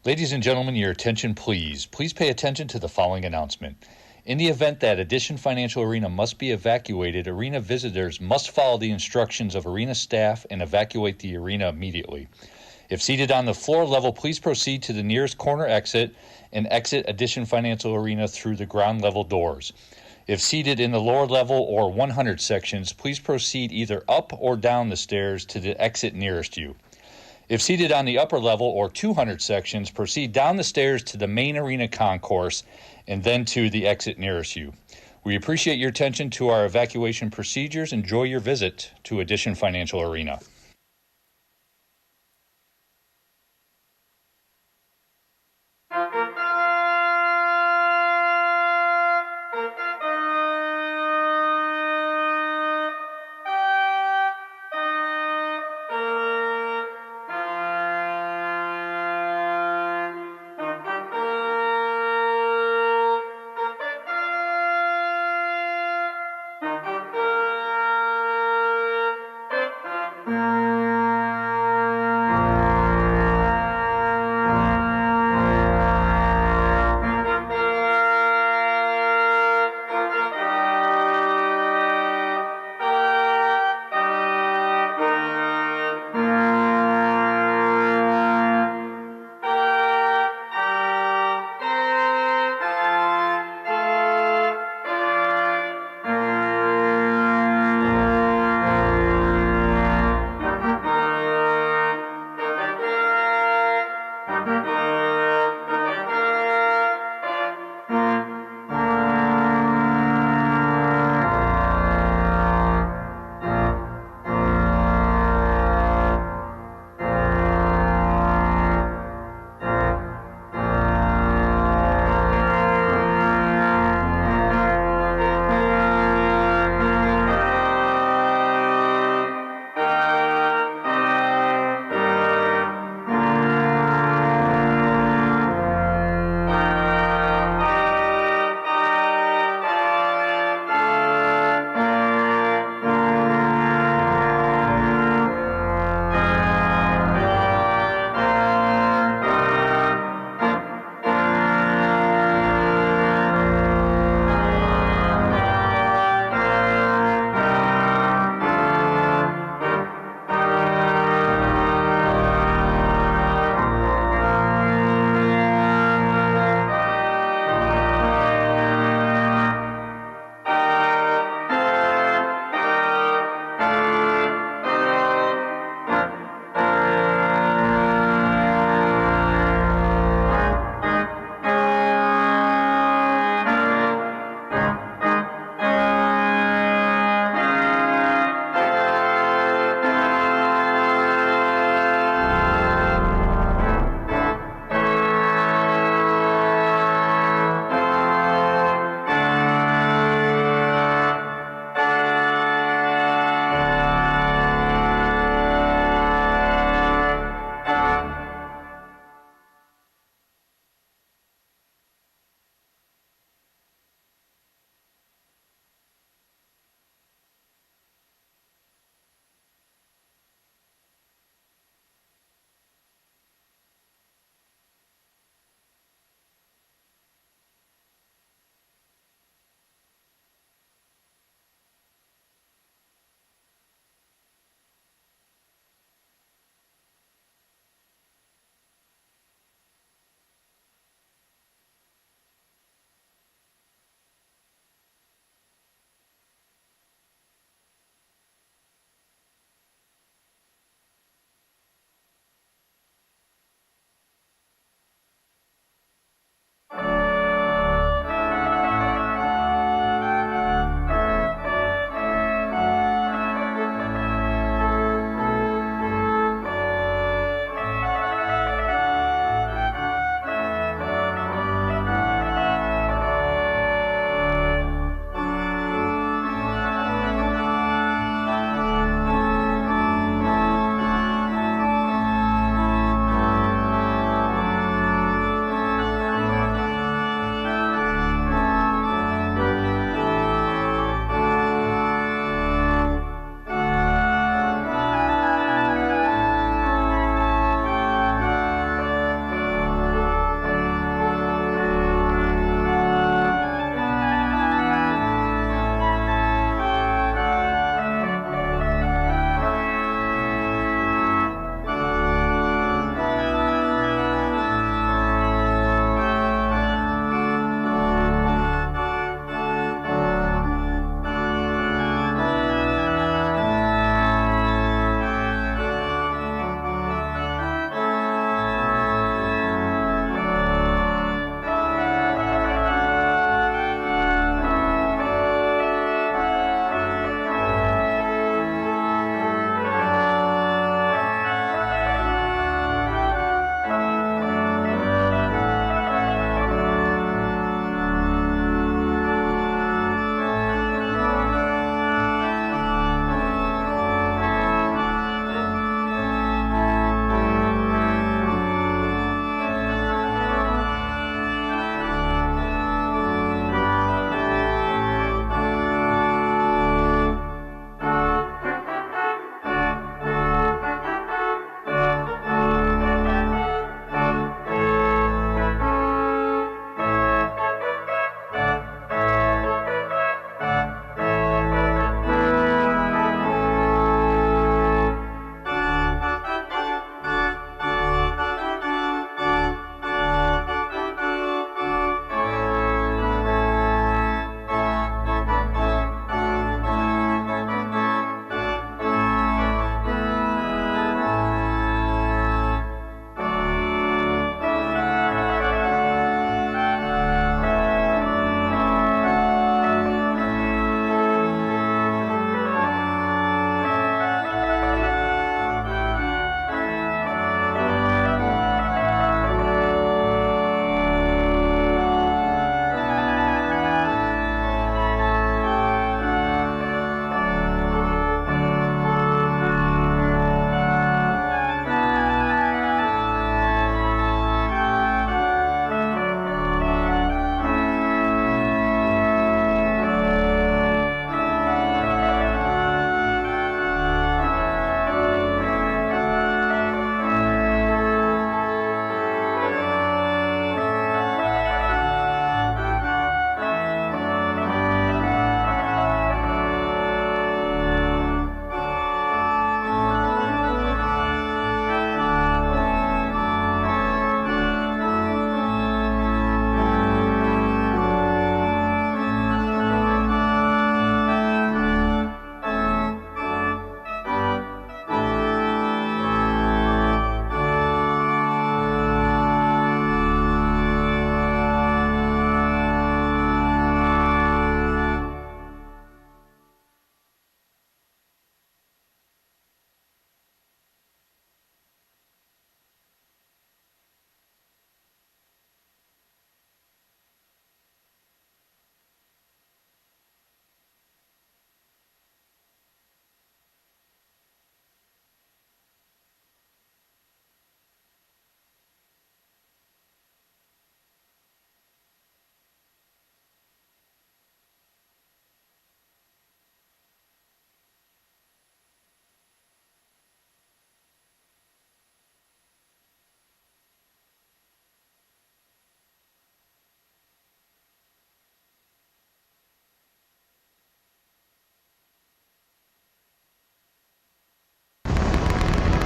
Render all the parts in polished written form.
Ladies and gentlemen, your attention please. Please pay attention to the following announcement. In the event that Addition Financial Arena must be evacuated, arena visitors must follow the instructions of arena staff and evacuate the arena immediately. If seated on the floor level, please proceed to the nearest corner exit and exit Addition Financial Arena through the ground level doors. If seated in the lower level or 100 sections, please proceed either up or down the stairs to the exit nearest you. If seated on the upper level or 200 sections, proceed down the stairs to the main arena concourse and then to the exit nearest you. We appreciate your attention to our evacuation procedures. Enjoy your visit to Addition Financial Arena.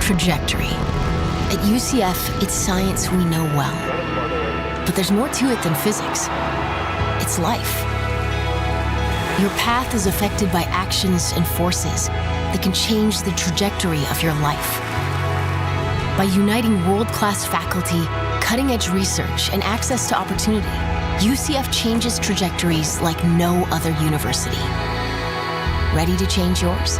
trajectory. At UCF, it's science we know well. But there's more to it than physics. It's life. Your path is affected by actions and forces that can change the trajectory of your life. By uniting world-class faculty, cutting-edge research, and access to opportunity, UCF changes trajectories like no other university. Ready to change yours?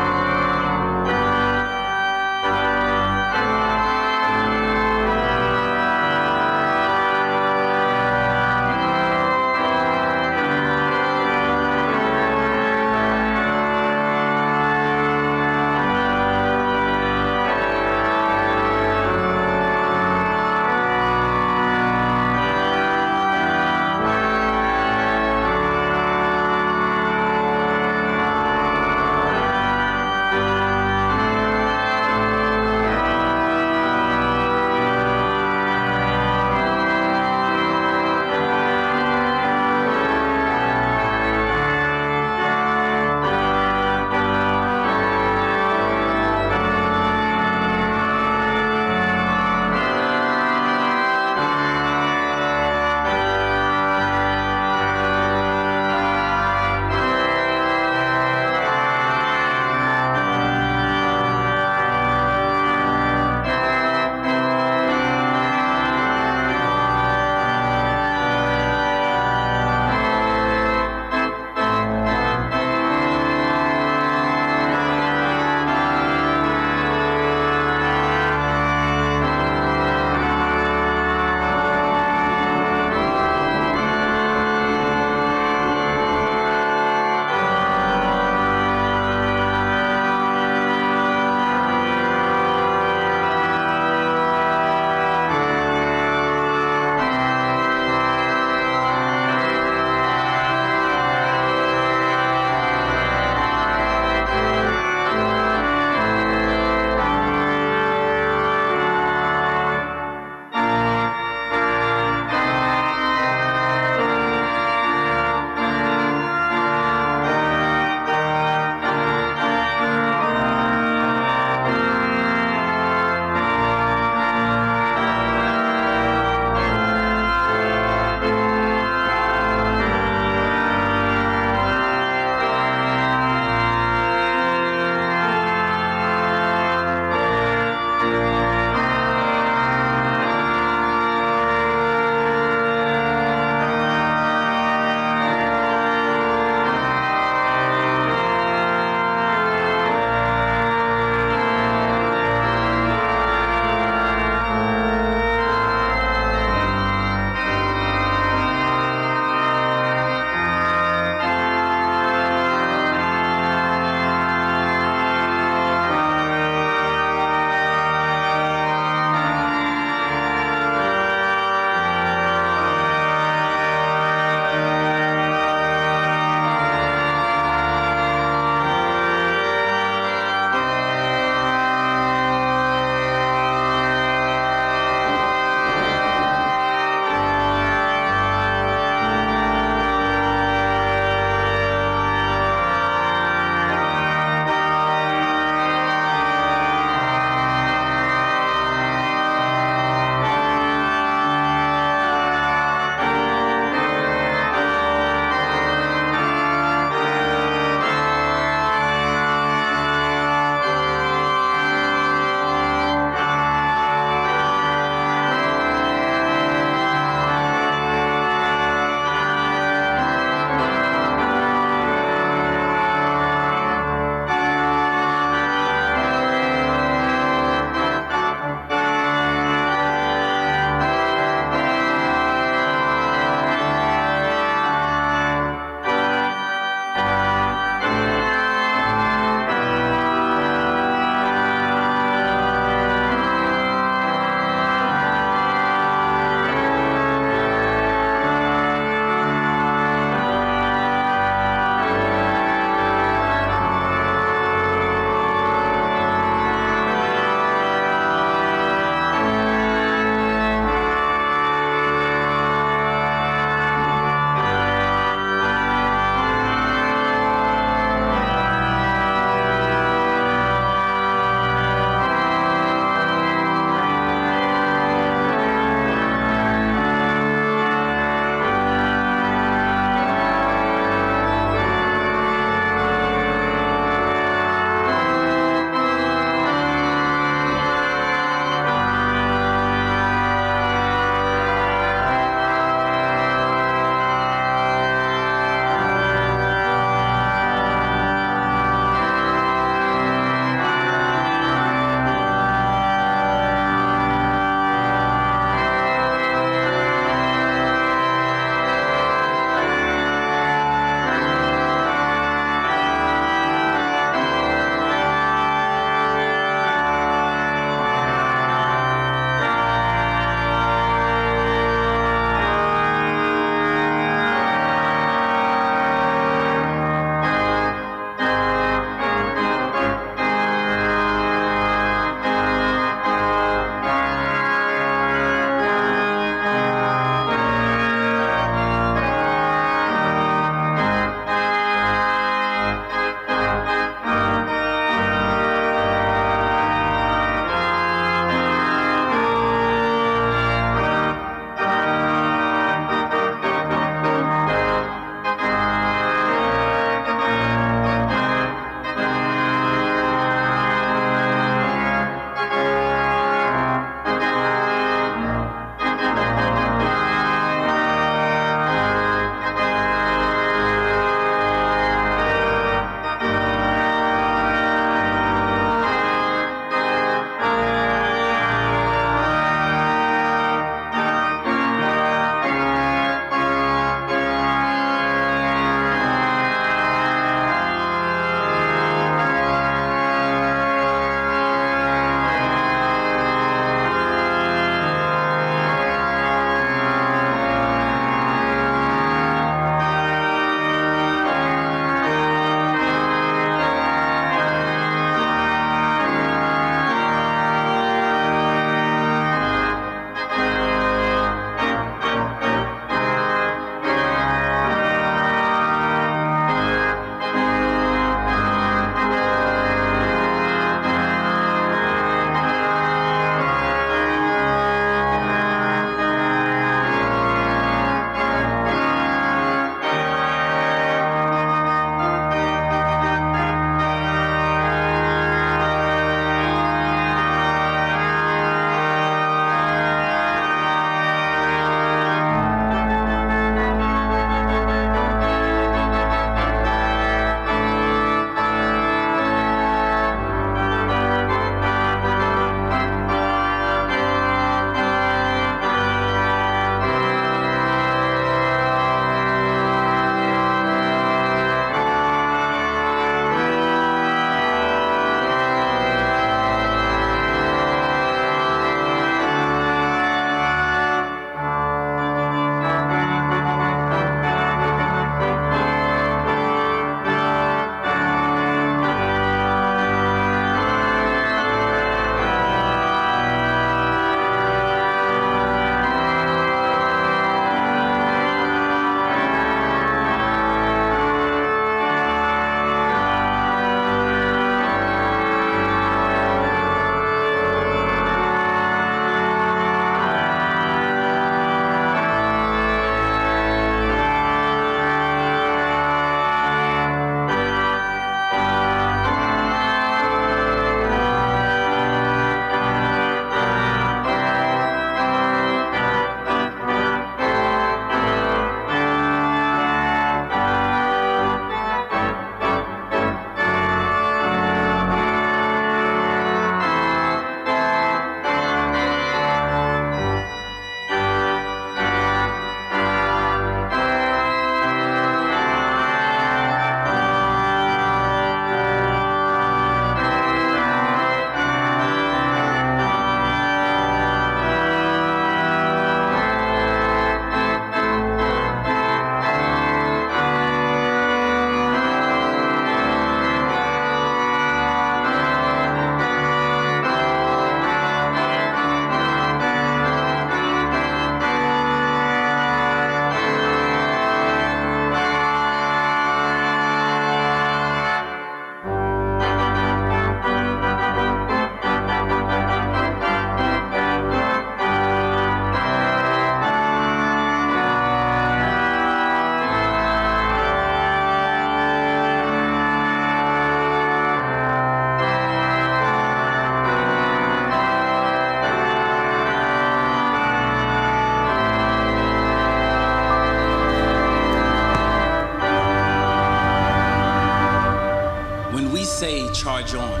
charge on.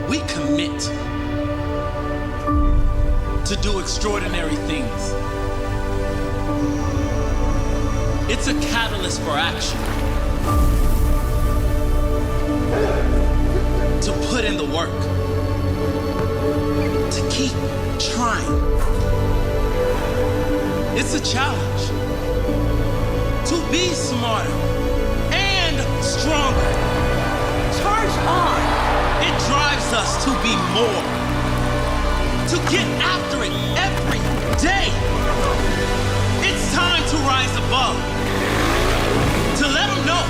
We commit to do extraordinary things. It's a catalyst for action. To put in the work. To keep trying. It's a challenge. To be smarter and stronger. Charge on. It drives us to be more. To get after it every day. It's time to rise above. To let them know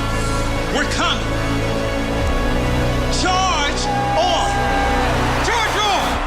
we're coming. Charge on. Charge on.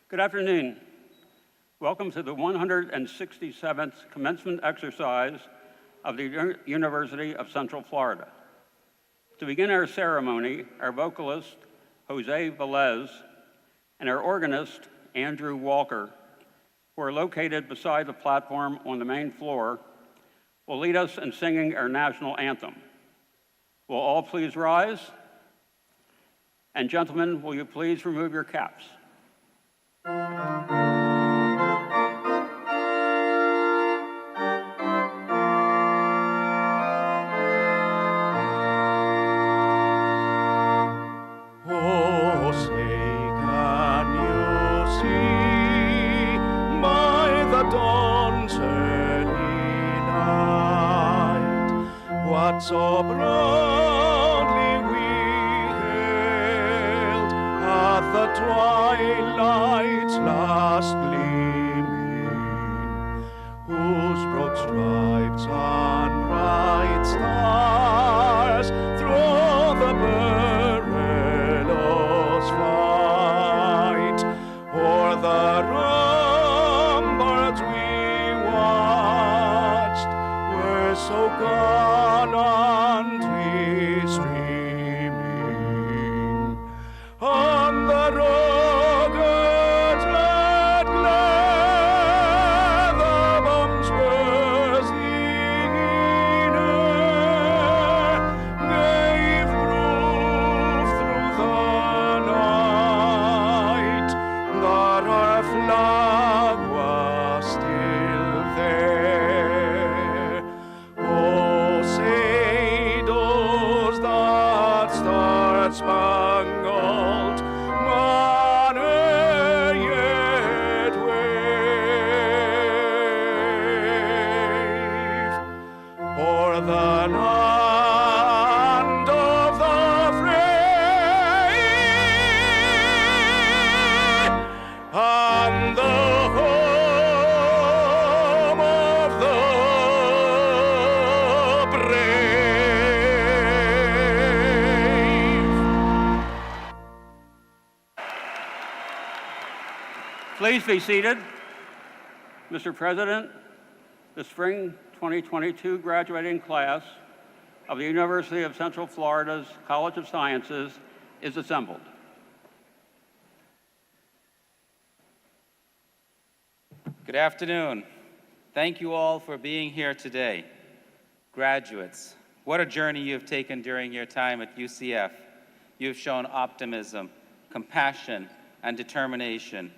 Good afternoon. Welcome to the 167th commencement exercise of the University of Central Florida. To begin our ceremony, our vocalist, Jose Velez, and our organist, Andrew Walker, who are located beside the platform on the main floor, will lead us in singing our national anthem. Will all please rise? And gentlemen, will you please remove your caps? Dawn's early light. so proudly we hailed at the twilight's last gleaming, whose broad stripes and bright stars through the perilous fight o'er the ramparts we watched were so gallantly streaming, on the rugged red glare the bombs bursting in air gave proof through the night that our flag was still there. Oh, say does that star-spangled banner yet wave o'er the land of the free and the home of the brave. Please be seated. Mr. President, the Spring 2022 graduating class of the University of Central Florida's College of Sciences is assembled. Good afternoon. Thank you all for being here today. Graduates, what a journey you have taken during your time at UCF. You have shown optimism, compassion, and determination,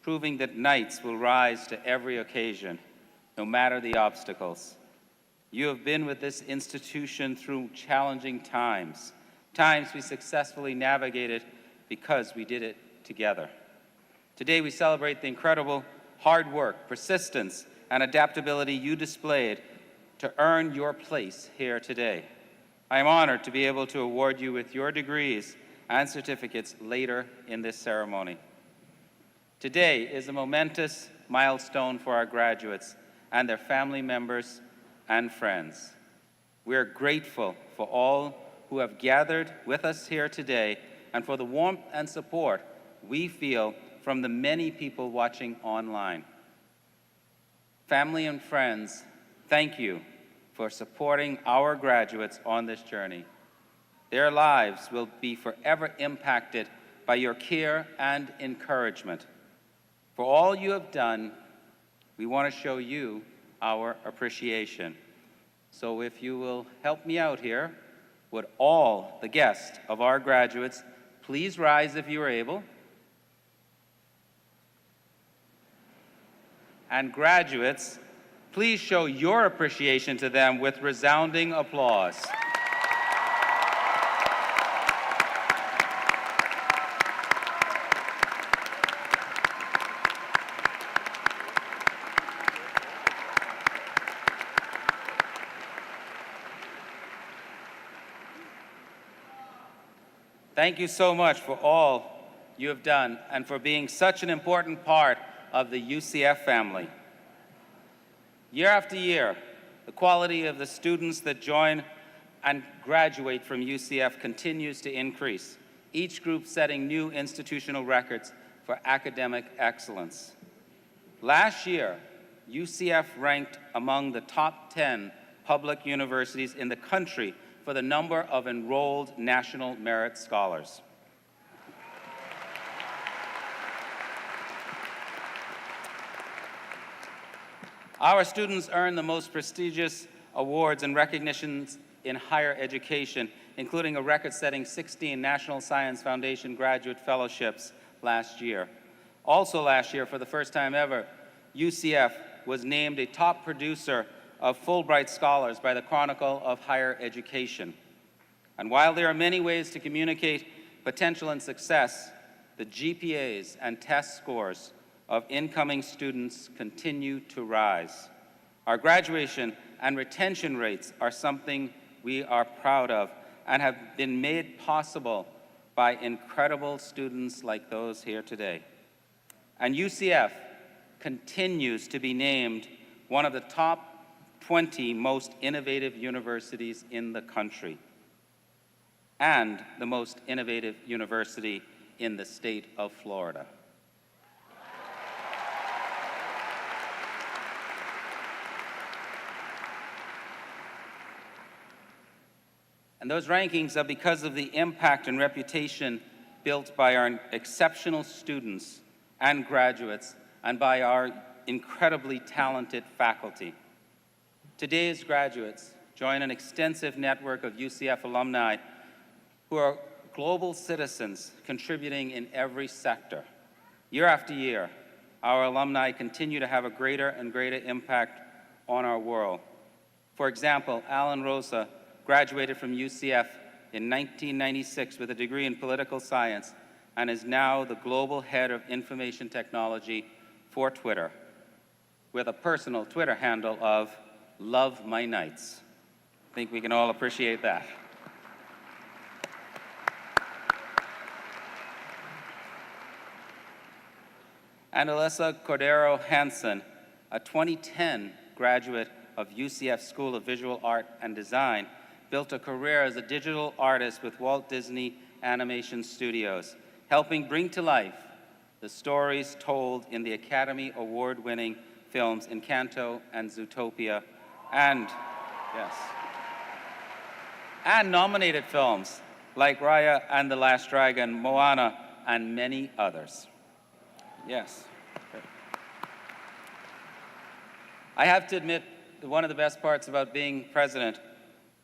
proving that knights will rise to every occasion, no matter the obstacles. You have been with this institution through challenging times, times we successfully navigated because we did it together. Today we celebrate the incredible hard work, persistence, and adaptability you displayed to earn your place here today. I am honored to be able to award you with your degrees and certificates later in this ceremony. Today is a momentous milestone for our graduates and their family members and friends. We are grateful for all who have gathered with us here today and for the warmth and support we feel from the many people watching online. Family and friends, thank you for supporting our graduates on this journey. Their lives will be forever impacted by your care and encouragement. For all you have done, we want to show you our appreciation. So if you will help me out here, would all the guests of our graduates please rise if you are able? And graduates, please show your appreciation to them with resounding applause. Thank you so much for all you have done and for being such an important part of the UCF family. Year after year, the quality of the students that join and graduate from UCF continues to increase, each group setting new institutional records for academic excellence. Last year, UCF ranked among the top 10 public universities in the country for the number of enrolled National Merit Scholars. Our students earn the most prestigious awards and recognitions in higher education, including a record-setting 16 National Science Foundation graduate fellowships last year. Also last year, for the first time ever, UCF was named a top producer of Fulbright Scholars by the Chronicle of Higher Education. And while there are many ways to communicate potential and success, the GPAs and test scores of incoming students continue to rise. Our graduation and retention rates are something we are proud of and have been made possible by incredible students like those here today. And UCF continues to be named one of the top 20 most innovative universities in the country and the most innovative university in the state of Florida. And those rankings are because of the impact and reputation built by our exceptional students and graduates and by our incredibly talented faculty. Today's graduates join an extensive network of UCF alumni who are global citizens contributing in every sector. Year after year, our alumni continue to have a greater and greater impact on our world. For example, Alan Rosa graduated from UCF in 1996 with a degree in political science and is now the global head of information technology for Twitter, with a personal Twitter handle of Love My Nights. I think we can all appreciate that. And Alyssa Cordero Hansen, a 2010 graduate of UCF School of Visual Art and Design, built a career as a digital artist with Walt Disney Animation Studios, helping bring to life the stories told in the Academy Award-winning films Encanto and Zootopia, and nominated films like Raya and the Last Dragon, Moana, and many others. Yes. I have to admit that one of the best parts about being president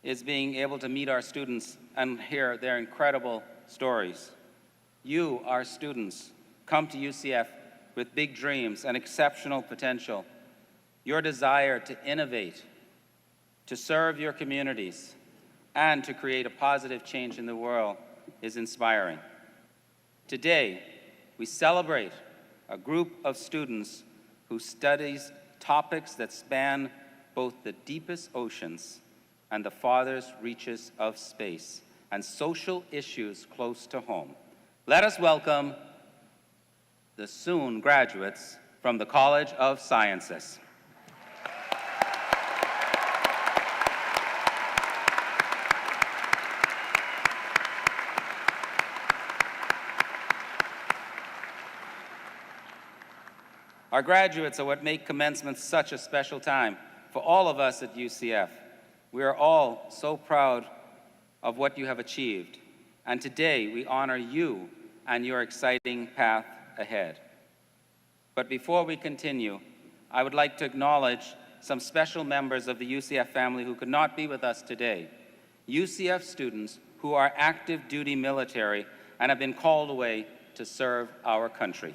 is being able to meet our students and hear their incredible stories. You, our students, come to UCF with big dreams and exceptional potential. Your desire to innovate, to serve your communities, and to create a positive change in the world is inspiring. Today, we celebrate a group of students who studies topics that span both the deepest oceans and the farthest reaches of space, and social issues close to home. Let us welcome the soon graduates from the College of Sciences. Our graduates are what make commencement such a special time for all of us at UCF. We are all so proud of what you have achieved, and today we honor you and your exciting path ahead. But before we continue, I would like to acknowledge some special members of the UCF family who could not be with us today. UCF students who are active duty military and have been called away to serve our country.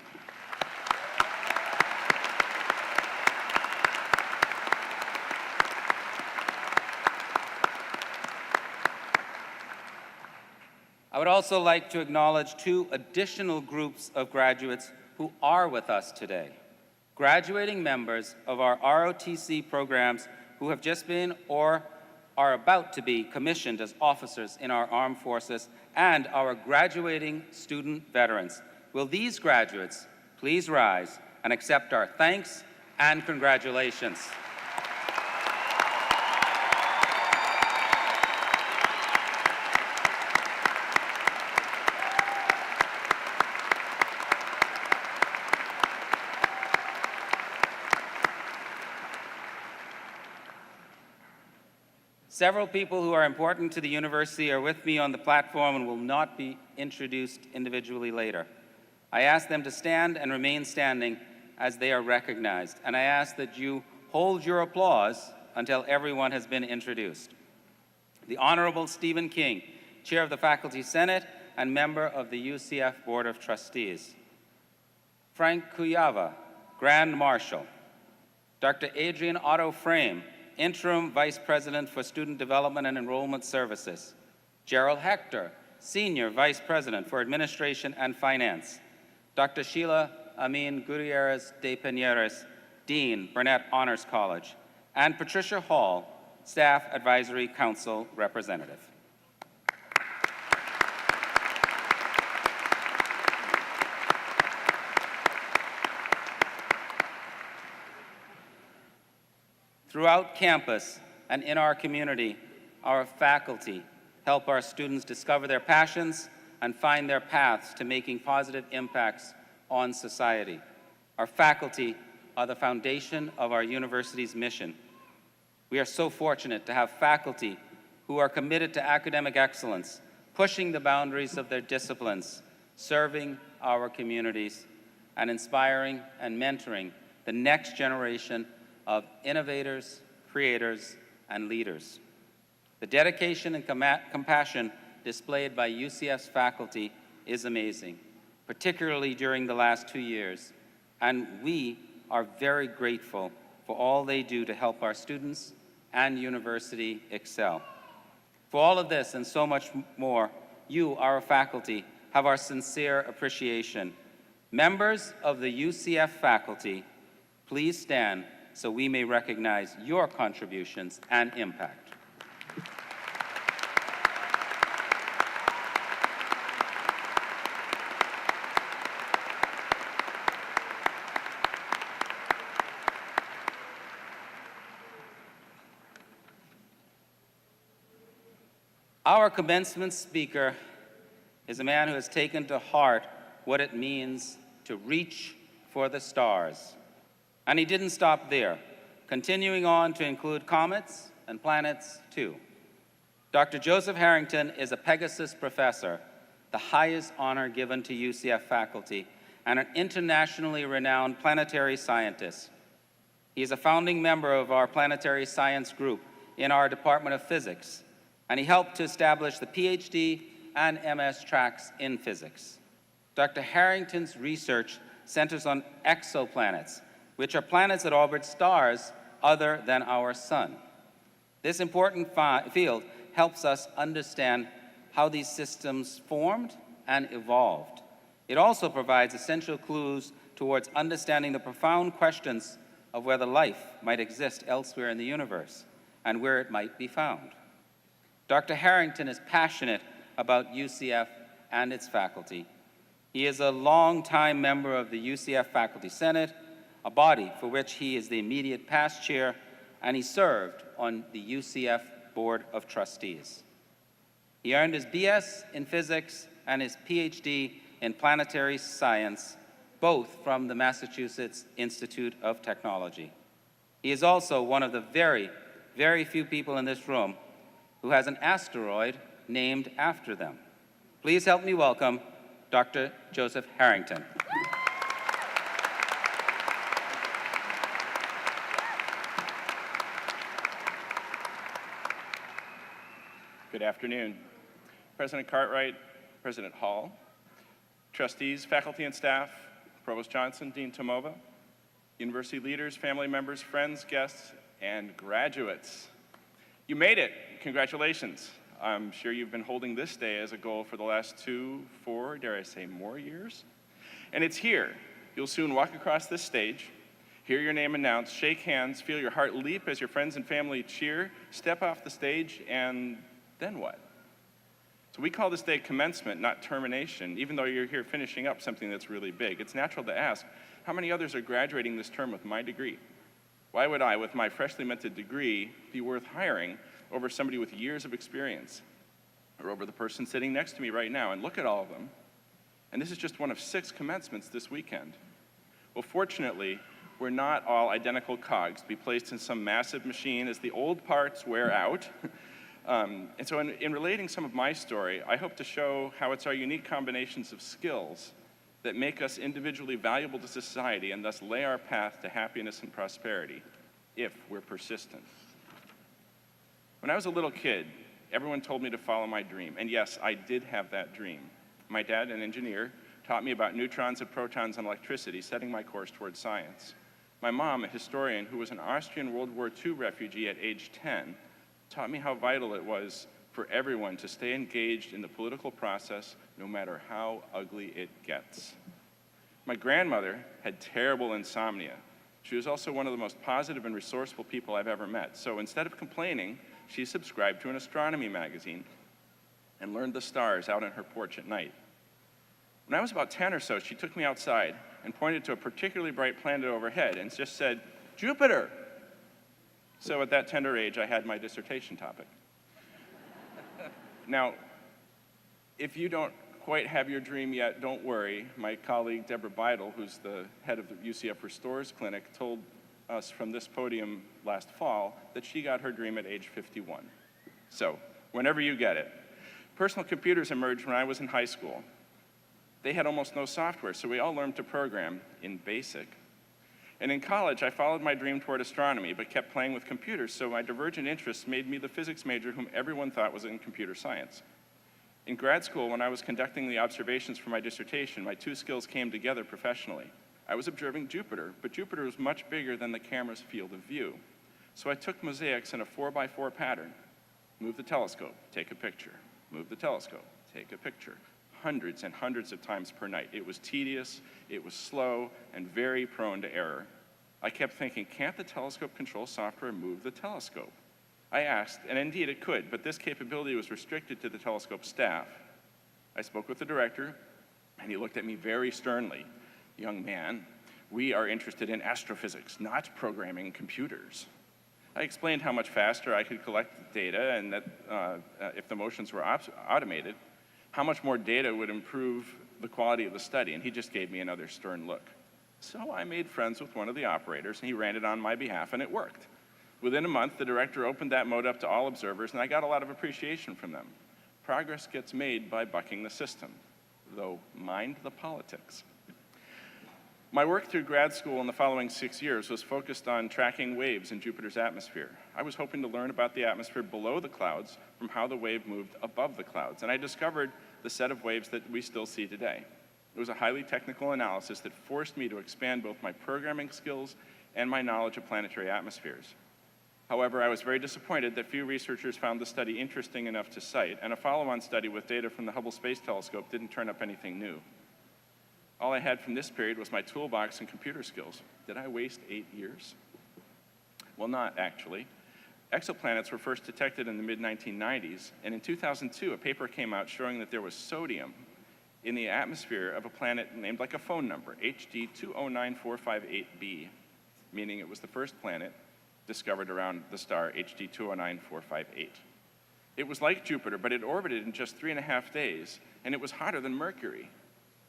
I would also like to acknowledge two additional groups of graduates who are with us today. Graduating members of our ROTC programs who have just been or are about to be commissioned as officers in our armed forces, and our graduating student veterans. Will these graduates please rise and accept our thanks and congratulations. Several people who are important to the university are with me on the platform and will not be introduced individually later. I ask them to stand and remain standing as they are recognized, and I ask that you hold your applause until everyone has been introduced. The Honorable Stephen King, Chair of the Faculty Senate and member of the UCF Board of Trustees. Frank Kuyawa, Grand Marshal. Dr. Adrian Otto Frame, Interim Vice President for Student Development and Enrollment Services. Gerald Hector, Senior Vice President for Administration and Finance. Dr. Sheila Amin Gutierrez de Piñeres, Dean, Burnett Honors College. And Patricia Hall, Staff Advisory Council Representative. Throughout campus and in our community, our faculty help our students discover their passions and find their paths to making positive impacts on society. Our faculty are the foundation of our university's mission. We are so fortunate to have faculty who are committed to academic excellence, pushing the boundaries of their disciplines, serving our communities, and inspiring and mentoring the next generation of innovators, creators, and leaders. The dedication and compassion displayed by UCF's faculty is amazing, particularly during the last 2 years, and we are very grateful for all they do to help our students and university excel. For all of this and so much more, you, our faculty, have our sincere appreciation. Members of the UCF faculty, please stand so we may recognize your contributions and impact. Our commencement speaker is a man who has taken to heart what it means to reach for the stars. And he didn't stop there, continuing on to include comets and planets too. Dr. Joseph Harrington is a Pegasus professor, the highest honor given to UCF faculty, and an internationally renowned planetary scientist. He is a founding member of our planetary science group in our Department of Physics, and he helped to establish the PhD and MS tracks in physics. Dr. Harrington's research centers on exoplanets, which are planets that orbit stars other than our sun. This important field helps us understand how these systems formed and evolved. It also provides essential clues towards understanding the profound questions of whether life might exist elsewhere in the universe and where it might be found. Dr. Harrington is passionate about UCF and its faculty. He is a longtime member of the UCF Faculty Senate, a body for which he is the immediate past chair, and he served on the UCF Board of Trustees. He earned his BS in physics and his PhD in planetary science, both from the Massachusetts Institute of Technology. He is also one of the very, very few people in this room who has an asteroid named after them. Please help me welcome Dr. Joseph Harrington. Good afternoon. President Cartwright, President Hall, trustees, faculty and staff, Provost Johnson, Dean Tomova, university leaders, family members, friends, guests, and graduates. You made it. Congratulations. I'm sure you've been holding this day as a goal for the last 2, 4, dare I say more years? And it's here. You'll soon walk across this stage, hear your name announced, shake hands, feel your heart leap as your friends and family cheer, step off the stage, and then what? So we call this day commencement, not termination, even though you're here finishing up something that's really big. It's natural to ask, how many others are graduating this term with my degree? Why would I, with my freshly minted degree, be worth hiring over somebody with years of experience, or over the person sitting next to me right now? And look at all of them. And this is just one of 6 commencements this weekend. Well, fortunately, we're not all identical cogs to be placed in some massive machine as the old parts wear out. And so in relating some of my story, I hope to show how it's our unique combinations of skills that make us individually valuable to society and thus lay our path to happiness and prosperity, if we're persistent. When I was a little kid, everyone told me to follow my dream. And yes, I did have that dream. My dad, an engineer, taught me about neutrons and protons and electricity, setting my course towards science. My mom, a historian who was an Austrian World War II refugee at age 10, taught me how vital it was for everyone to stay engaged in the political process, no matter how ugly it gets. My grandmother had terrible insomnia. She was also one of the most positive and resourceful people I've ever met. So instead of complaining, she subscribed to an astronomy magazine and learned the stars out on her porch at night. When I was about 10 or so, she took me outside and pointed to a particularly bright planet overhead and just said, "Jupiter!" So at that tender age, I had my dissertation topic. Now, if you don't quite have your dream yet, don't worry. My colleague, Deborah Beidel, who's the head of the UCF Restores Clinic, told us from this podium last fall that she got her dream at age 51. So, whenever you get it. Personal computers emerged when I was in high school. They had almost no software, so we all learned to program in BASIC. And in college, I followed my dream toward astronomy, but kept playing with computers, so my divergent interests made me the physics major whom everyone thought was in computer science. In grad school, when I was conducting the observations for my dissertation, my two skills came together professionally. I was observing Jupiter, but Jupiter was much bigger than the camera's field of view. So I took mosaics in a 4x4 pattern, move the telescope, take a picture, move the telescope, take a picture, hundreds and hundreds of times per night. It was tedious, it was slow, and very prone to error. I kept thinking, can't the telescope control software move the telescope? I asked, and indeed it could, but this capability was restricted to the telescope staff. I spoke with the director, and he looked at me very sternly. "Young man, we are interested in astrophysics, not programming computers." I explained how much faster I could collect data and that if the motions were automated, how much more data would improve the quality of the study, and he just gave me another stern look. So I made friends with one of the operators, and he ran it on my behalf, and it worked. Within a month, the director opened that mode up to all observers, and I got a lot of appreciation from them. Progress gets made by bucking the system, though mind the politics. My work through grad school in the following 6 years was focused on tracking waves in Jupiter's atmosphere. I was hoping to learn about the atmosphere below the clouds from how the wave moved above the clouds, and I discovered the set of waves that we still see today. It was a highly technical analysis that forced me to expand both my programming skills and my knowledge of planetary atmospheres. However, I was very disappointed that few researchers found the study interesting enough to cite, and a follow-on study with data from the Hubble Space Telescope didn't turn up anything new. All I had from this period was my toolbox and computer skills. Did I waste 8 years? Well, not actually. Exoplanets were first detected in the mid-1990s, and in 2002, a paper came out showing that there was sodium in the atmosphere of a planet named like a phone number, HD 209458b, meaning it was the first planet discovered around the star HD 209458. It was like Jupiter, but it orbited in just 3.5 days, and it was hotter than Mercury.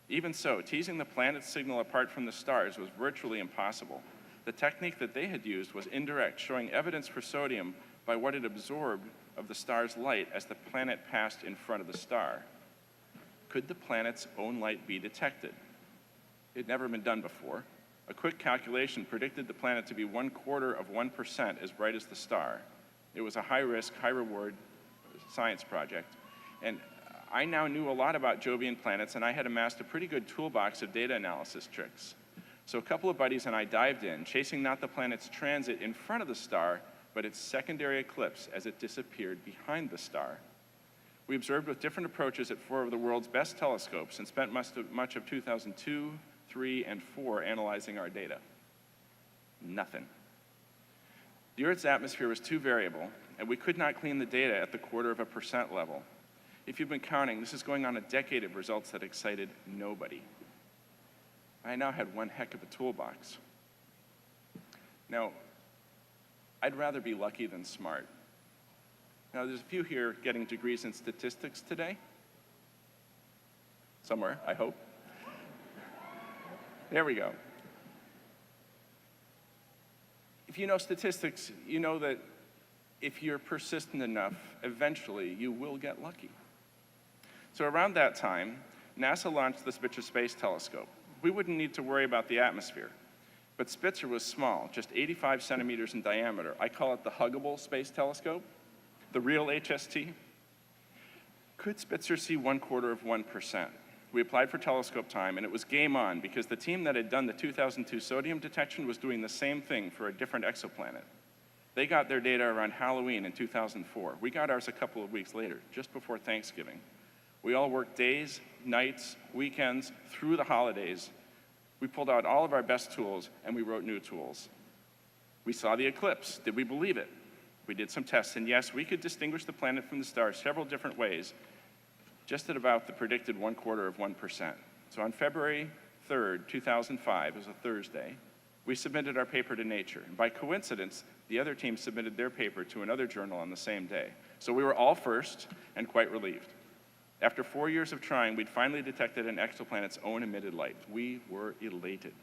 Even so, teasing the planet's signal apart from the stars was virtually impossible. The technique that they had used was indirect, showing evidence for sodium by what it absorbed of the star's light as the planet passed in front of the star. Could the planet's own light be detected? It had never been done before. A quick calculation predicted the planet to be 0.25% as bright as the star. It was a high-risk, high-reward science project. And I now knew a lot about Jovian planets, and I had amassed a pretty good toolbox of data analysis tricks. So a couple of buddies and I dived in, chasing not the planet's transit in front of the star, but its secondary eclipse as it disappeared behind the star. We observed with different approaches at 4 of the world's best telescopes and spent much of 2002, 3, and 4 analyzing our data. Nothing. The Earth's atmosphere was too variable, and we could not clean the data at the 0.25% level. If you've been counting, this is going on a decade of results that excited nobody. I now had one heck of a toolbox. Now, I'd rather be lucky than smart. Now, there's a few here getting degrees in statistics today. Somewhere, I hope. There we go. If you know statistics, you know that if you're persistent enough, eventually you will get lucky. So around that time, NASA launched the Spitzer Space Telescope. We wouldn't need to worry about the atmosphere. But Spitzer was small, just 85 centimeters in diameter. I call it the huggable space telescope, the real HST. Could Spitzer see 0.25%? We applied for telescope time, and it was game on because the team that had done the 2002 sodium detection was doing the same thing for a different exoplanet. They got their data around Halloween in 2004. We got ours a couple of weeks later, just before Thanksgiving. We all worked days, nights, weekends, through the holidays, We pulled out all of our best tools and we wrote new tools. We saw the eclipse. Did we believe it? We did some tests, and yes, we could distinguish the planet from the stars several different ways, just at about the predicted 0.25%. So on February 3rd, 2005, it was a Thursday, we submitted our paper to Nature. And by coincidence, the other team submitted their paper to another journal on the same day. So we were all first and quite relieved. After 4 years of trying, we'd finally detected an exoplanet's own emitted light. We were elated.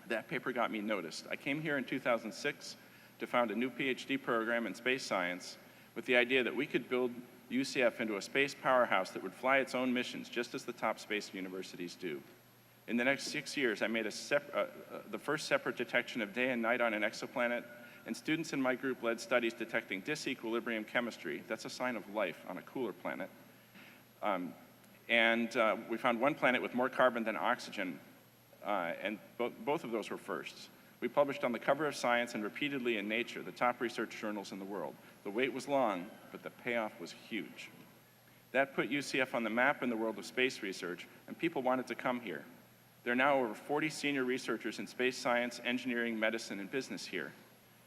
That paper got me noticed. I came here in 2006 to found a new PhD program in space science with the idea that we could build UCF into a space powerhouse that would fly its own missions, just as the top space universities do. In the next 6 years, I made the first separate detection of day and night on an exoplanet, and students in my group led studies detecting disequilibrium chemistry. That's a sign of life on a cooler planet. We found one planet with more carbon than oxygen, and both of those were firsts. We published on the cover of Science and repeatedly in Nature, the top research journals in the world. The wait was long, but the payoff was huge. That put UCF on the map in the world of space research, and people wanted to come here. There are now over 40 senior researchers in space science, engineering, medicine, and business here.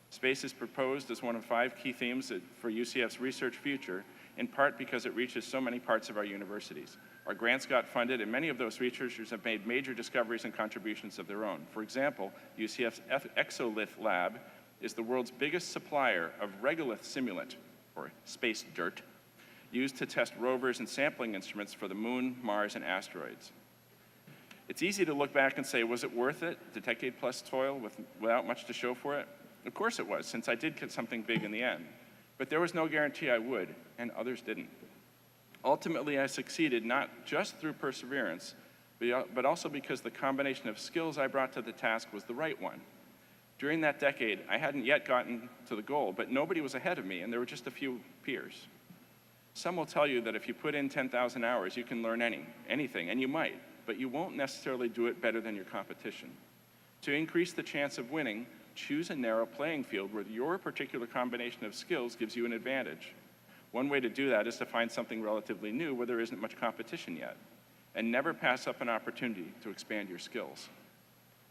Space is proposed as one of 5 key themes for UCF's research future, in part because it reaches so many parts of our universities. Our grants got funded, and many of those researchers have made major discoveries and contributions of their own. For example, UCF's Exolith lab is the world's biggest supplier of regolith simulant, or space dirt, used to test rovers and sampling instruments for the moon, Mars, and asteroids. It's easy to look back and say, was it worth it, the decade-plus toil without much to show for it? Of course it was, since I did get something big in the end. But there was no guarantee I would, and others didn't. Ultimately, I succeeded not just through perseverance, but also because the combination of skills I brought to the task was the right one. During that decade, I hadn't yet gotten to the goal, but nobody was ahead of me, and there were just a few peers. Some will tell you that if you put in 10,000 hours, you can learn anything, and you might, but you won't necessarily do it better than your competition. To increase the chance of winning, choose a narrow playing field where your particular combination of skills gives you an advantage. One way to do that is to find something relatively new where there isn't much competition yet, and never pass up an opportunity to expand your skills,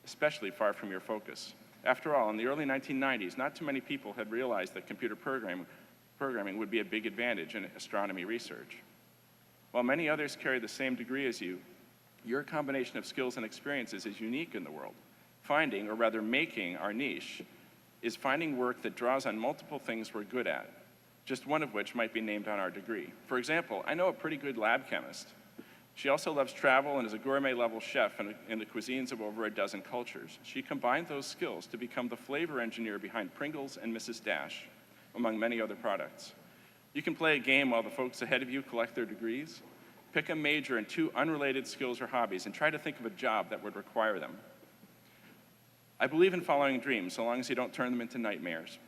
especially far from your focus. After all, in the early 1990s, not too many people had realized that computer programming would be a big advantage in astronomy research. While many others carry the same degree as you, your combination of skills and experiences is unique in the world. Finding, or rather making, our niche is finding work that draws on multiple things we're good at, just one of which might be named on our degree. For example, I know a pretty good lab chemist. She also loves travel and is a gourmet-level chef in the cuisines of over a dozen cultures. She combined those skills to become the flavor engineer behind Pringles and Mrs. Dash, among many other products. You can play a game while the folks ahead of you collect their degrees. Pick a major and 2 unrelated skills or hobbies and try to think of a job that would require them. I believe in following dreams, so long as you don't turn them into nightmares.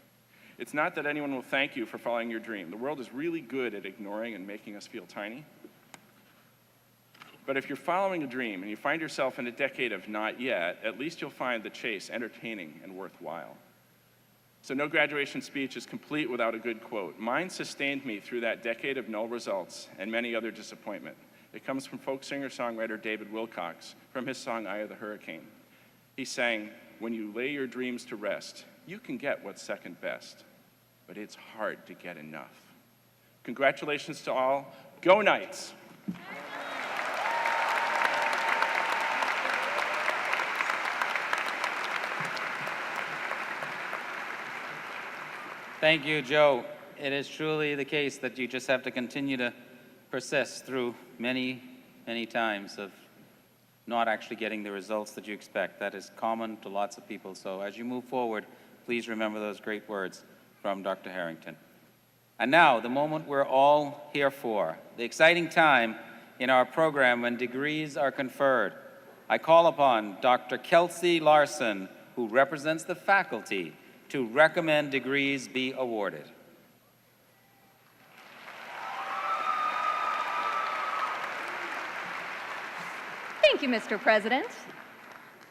It's not that anyone will thank you for following your dream. The world is really good at ignoring and making us feel tiny. But if you're following a dream and you find yourself in a decade of not yet, at least you'll find the chase entertaining and worthwhile. So no graduation speech is complete without a good quote. Mine sustained me through that decade of null results and many other disappointment. It comes from folk singer-songwriter David Wilcox from his song, Eye of the Hurricane. He sang, "When you lay your dreams to rest, you can get what's second best, but it's hard to get enough." Congratulations to all. Go Knights! Thank you, Joe. It is truly the case that you just have to continue to persist through many, many times of not actually getting the results that you expect. That is common to lots of people. So as you move forward, please remember those great words from Dr. Harrington. And now, the moment we're all here for, the exciting time in our program when degrees are conferred. I call upon Dr. Kelsey Larson, who represents the faculty, to recommend degrees be awarded. Thank you, Mr. President.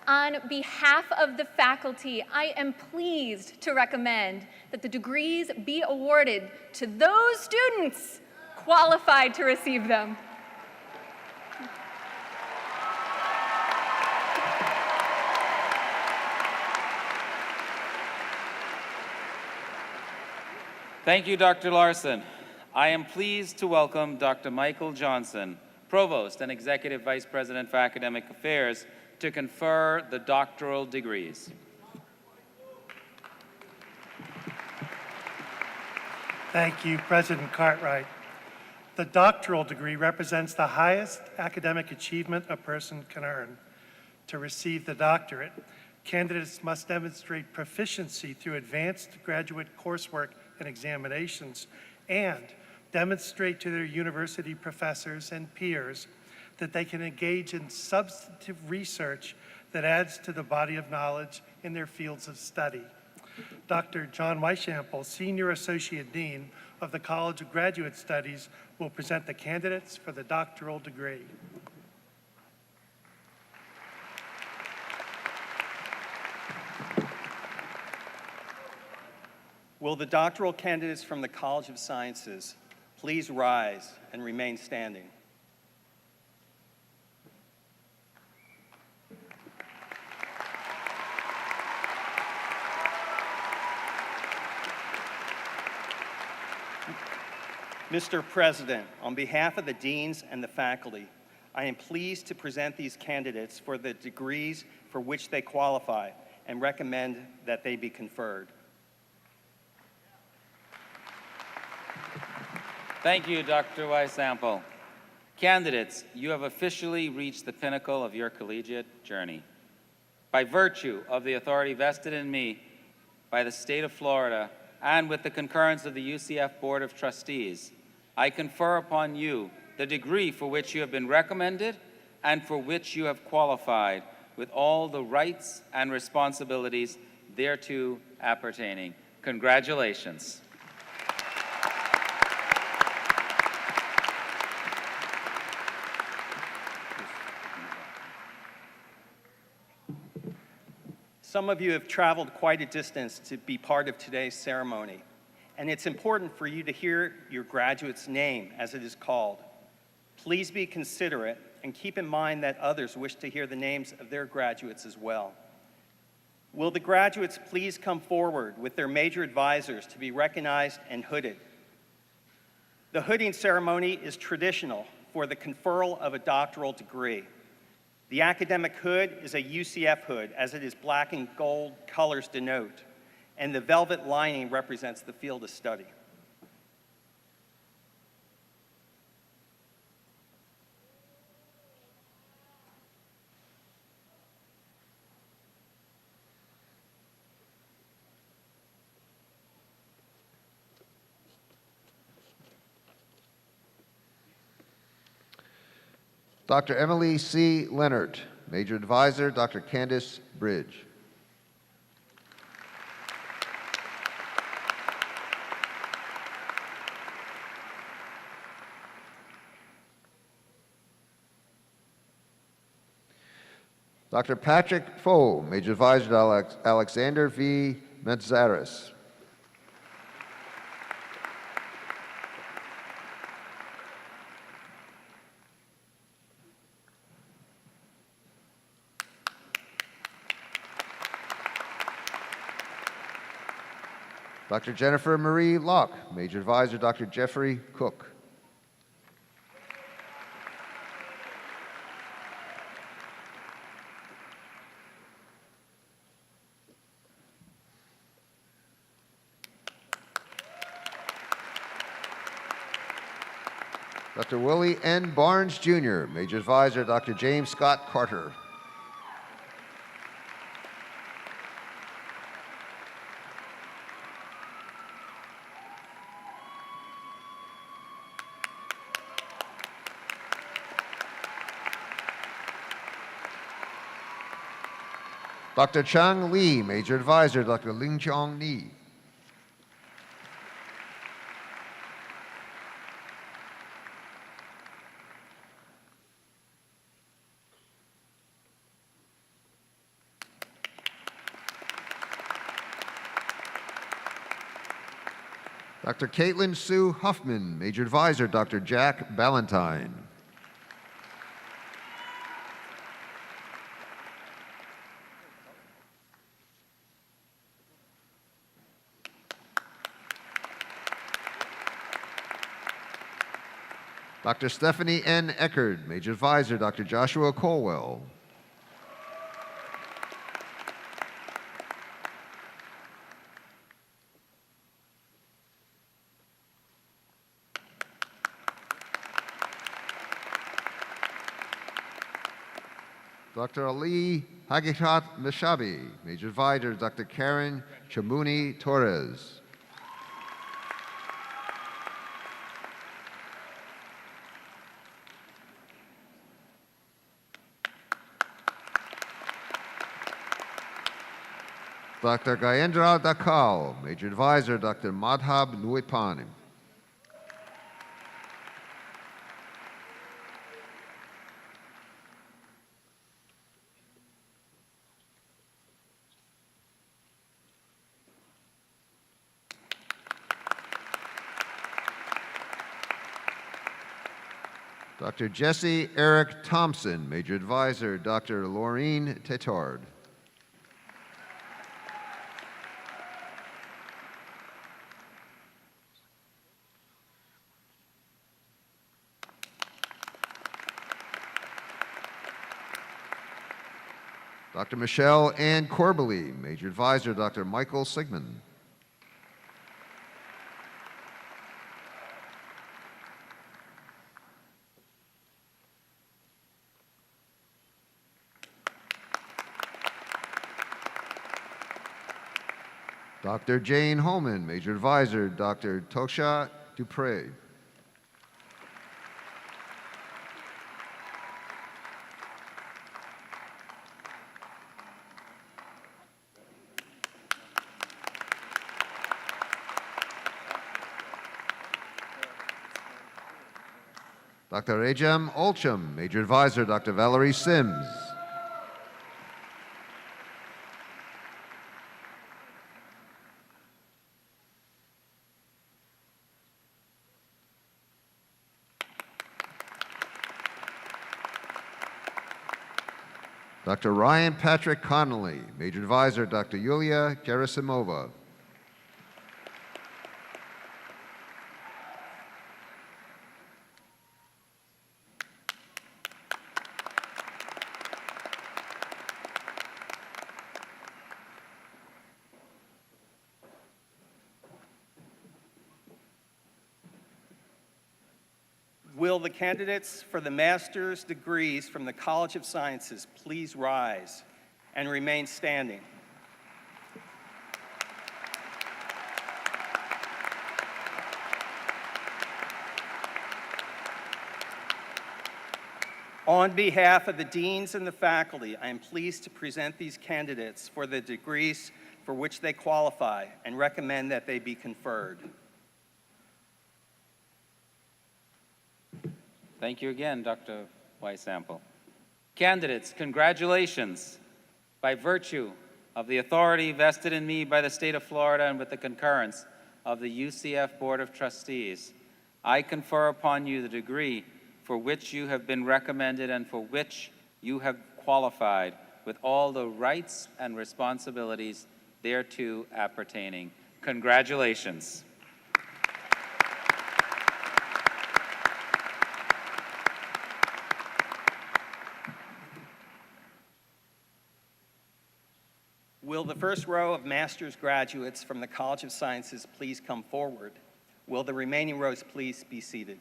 On behalf of the faculty, I am pleased to recommend that the degrees be awarded to those students qualified to receive them. Thank you, Dr. Larson. I am pleased to welcome Dr. Michael Johnson, Provost and Executive Vice President for Academic Affairs, to confer the doctoral degrees. Thank you, President Cartwright. The doctoral degree represents the highest academic achievement a person can earn. To receive the doctorate, candidates must demonstrate proficiency through advanced graduate coursework and examinations, and demonstrate to their university professors and peers that they can engage in substantive research that adds to the body of knowledge in their fields of study. Dr. John Weishample, Senior Associate Dean of the College of Graduate Studies, will present the candidates for the doctoral degree. Will the doctoral candidates from the College of Sciences please rise and remain standing? Mr. President, on behalf of the deans and the faculty, I am pleased to present these candidates for the degrees for which they qualify and recommend that they be conferred. Thank you, Dr. Weishample. Candidates, you have officially reached the pinnacle of your collegiate journey. By virtue of the authority vested in me by the state of Florida and with the concurrence of the UCF Board of Trustees, I confer upon you the degree for which you have been recommended and for which you have qualified with all the rights and responsibilities thereto appertaining. Congratulations. Some of you have traveled quite a distance to be part of today's ceremony, and it's important for you to hear your graduate's name as it is called. Please be considerate and keep in mind that others wish to hear the names of their graduates as well. Will the graduates please come forward with their major advisors to be recognized and hooded? The hooding ceremony is traditional for the conferral of a doctoral degree. The academic hood is a UCF hood, as it is black and gold colors denote, and the velvet lining represents the field of study. Dr. Emily C. Leonard, Major Advisor, Dr. Candace Bridge. Dr. Patrick Foe, Major Advisor, Alexander V. Metzaris. Dr. Jennifer Marie Locke, Major Advisor, Dr. Jeffrey Cook. Dr. Willie N. Barnes, Jr., Major Advisor, Dr. James Scott Carter. Dr. Chang Lee, Major Advisor, Dr. Ling Chong Ni. Dr. Caitlin Sue Huffman, Major Advisor, Dr. Jack Ballantyne. Dr. Stephanie N. Eckerd, Major Advisor, Dr. Joshua Colwell. Dr. Ali Hagitat Meshabi, Major Advisor, Dr. Karen Chamuni Torres. Dr. Gayendra Dakal, Major Advisor, Dr. Madhab Nuipani. Dr. Jesse Eric Thompson, Major Advisor, Dr. Laureen Tetard. Dr. Michelle Ann Corbally, Major Advisor, Dr. Michael Sigmund. Dr. Jane Holman, Major Advisor, Dr. Tosha Dupre. Dr. Ajem Olcham, Major Advisor, Dr. Valerie Sims. Dr. Ryan Patrick Connolly, Major Advisor, Dr. Yulia Gerasimova. Will the candidates for the master's degrees from the College of Sciences please rise and remain standing? On behalf of the deans and the faculty, I am pleased to present these candidates for the degrees for which they qualify and recommend that they be conferred. Thank you again, Dr. Weisample. Candidates, congratulations. By virtue of the authority vested in me by the state of Florida and with the concurrence of the UCF Board of Trustees, I confer upon you the degree for which you have been recommended and for which you have qualified with all the rights and responsibilities thereto appertaining. Congratulations. Will the first row of master's graduates from the College of Sciences please come forward? Will the remaining rows please be seated?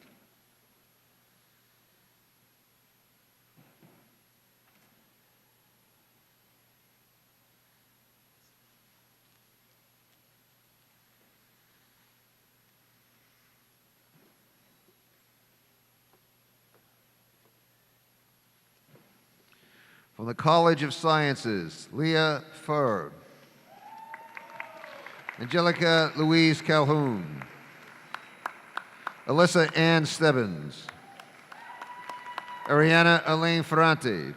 From the College of Sciences, Leah Ferb. Angelica Louise Calhoun. Alyssa Ann Stebbins. Ariana Elaine Ferrante.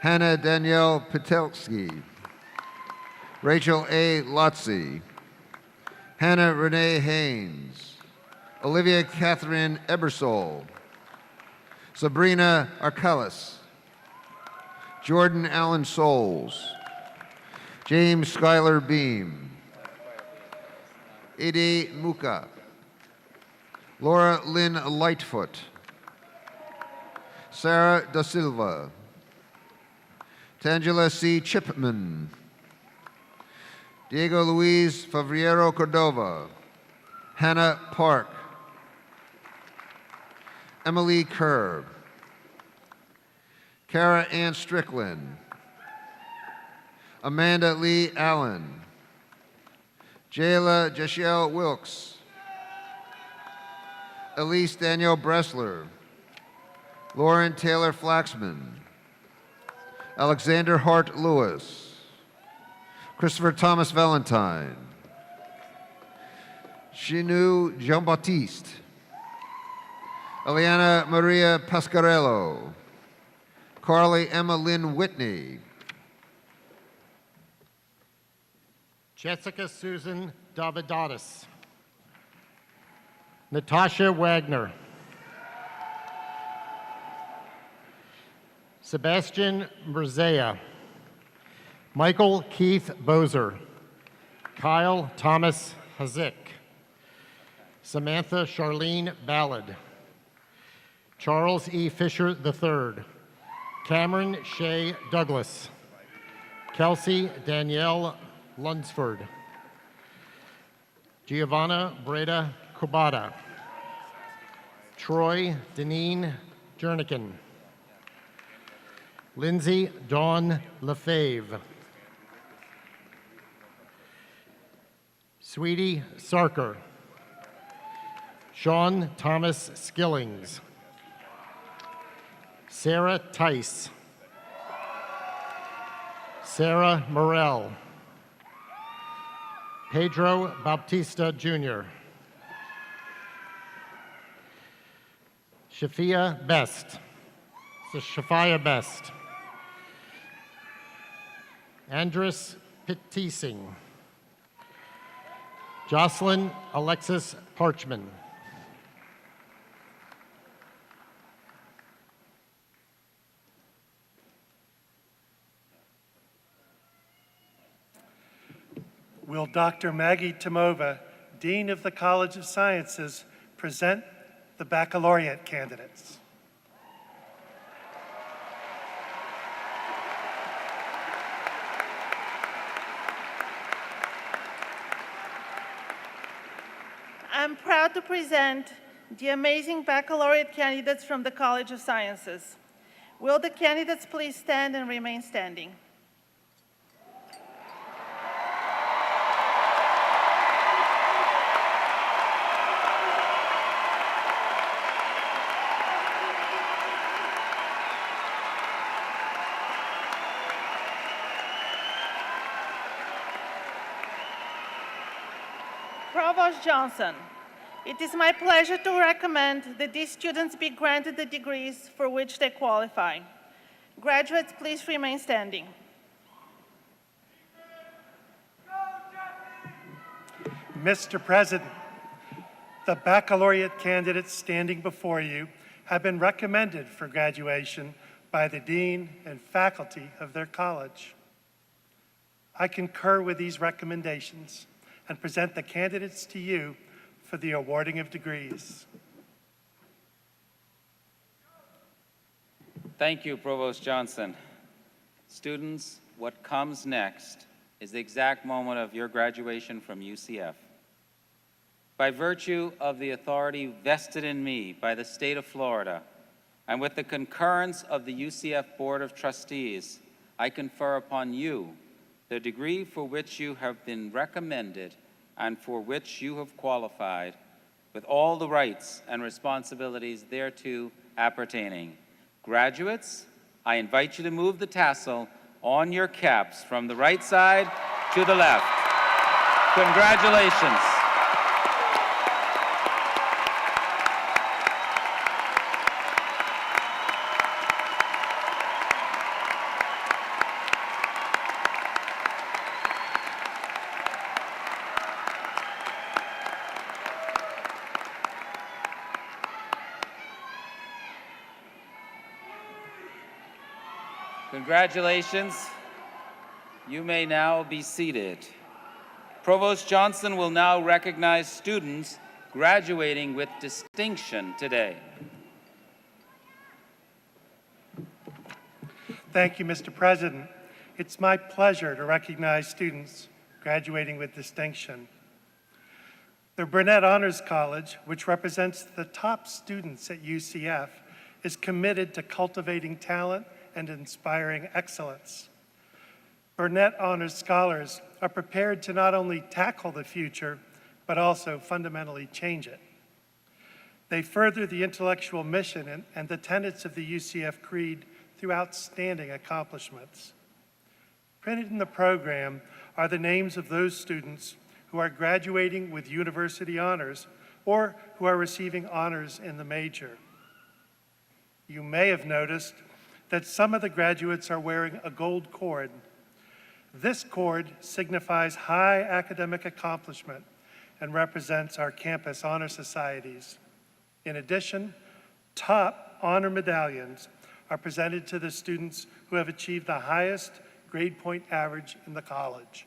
Hannah Danielle Petelski. Rachel A. Lotzi. Hannah Renee Haynes. Olivia Catherine Ebersol. Sabrina Arcalis. Jordan Allen Souls. James Schuyler Beam. Ede Muka. Laura Lynn Lightfoot. Sarah Da Silva. Tangela C. Chipman. Diego Luis Favriero Cordova. Hannah Park. Emily Kerr. Kara Ann Strickland. Amanda Lee Allen. Jayla Jeshiel Wilkes. Elise Danielle Bressler. Lauren Taylor Flaxman. Alexander Hart Lewis. Christopher Thomas Valentine. Chinu Jean-Baptiste. Eliana Maria Pascarello. Carly Emma Lynn Whitney. Jessica Susan Davidatis. Natasha Wagner. Sebastian Merzea. Michael Keith Bozer. Kyle Thomas Hazik. Samantha Charlene Ballard. Charles E. Fisher III. Cameron Shea Douglas. Kelsey Danielle Lunsford. Giovanna Breda Kubata. Troy Deneen Jernigan. Lindsay Dawn Lefebvre. Sweetie Sarker. Sean Thomas Skillings. Sarah Tice. Sarah Morell. Pedro Bautista Jr. Shafia Best. Shafia Best. Andres Pittising. Jocelyn Alexis Parchman. Will Dr. Maggie Tomova, Dean of the College of Sciences, present the baccalaureate candidates? I'm proud to present the amazing baccalaureate candidates from the College of Sciences. Will the candidates please stand and remain standing? Provost Johnson, it is my pleasure to recommend that these students be granted the degrees for which they qualify. Graduates, please remain standing. Mr. President, the baccalaureate candidates standing before you have been recommended for graduation by the dean and faculty of their college. I concur with these recommendations and present the candidates to you for the awarding of degrees. Thank you, Provost Johnson. Students, what comes next is the exact moment of your graduation from UCF. By virtue of the authority vested in me by the state of Florida, and with the concurrence of the UCF Board of Trustees, I confer upon you the degree for which you have been recommended and for which you have qualified, with all the rights and responsibilities thereto appertaining. Graduates, I invite you to move the tassel on your caps from the right side to the left. Congratulations. Congratulations. You may now be seated. Provost Johnson will now recognize students graduating with distinction today. Thank you, Mr. President. It's my pleasure to recognize students graduating with distinction. The Burnett Honors College, which represents the top students at UCF, is committed to cultivating talent and inspiring excellence. Burnett Honors Scholars are prepared to not only tackle the future, but also fundamentally change it. They further the intellectual mission and the tenets of the UCF Creed through outstanding accomplishments. Printed in the program are the names of those students who are graduating with university honors or who are receiving honors in the major. You may have noticed that some of the graduates are wearing a gold cord. This cord signifies high academic accomplishment and represents our campus honor societies. In addition, top honor medallions are presented to the students who have achieved the highest grade point average in the college.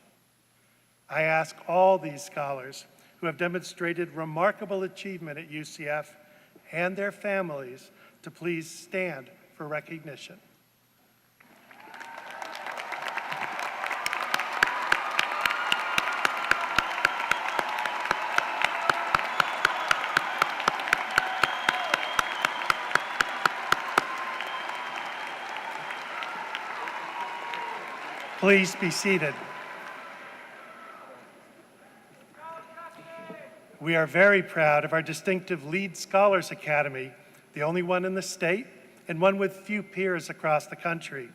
I ask all these scholars who have demonstrated remarkable achievement at UCF and their families to please stand for recognition. Please be seated. We are very proud of our distinctive Lead Scholars Academy, the only one in the state and one with few peers across the country.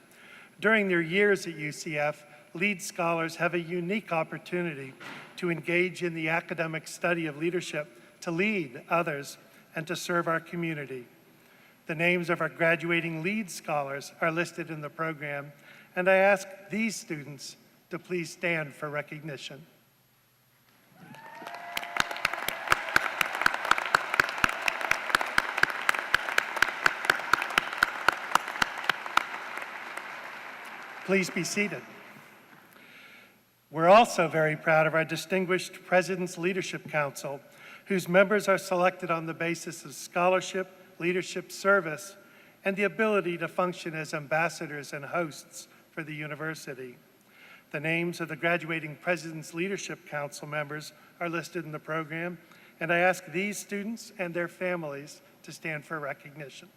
During their years at UCF, Lead Scholars have a unique opportunity to engage in the academic study of leadership, to lead others, and to serve our community. The names of our graduating Lead Scholars are listed in the program, and I ask these students to please stand for recognition. Please be seated. We're also very proud of our distinguished President's Leadership Council, whose members are selected on the basis of scholarship, leadership service, and the ability to function as ambassadors and hosts for the university. The names of the graduating President's Leadership Council members are listed in the program, and I ask these students and their families to stand for recognition.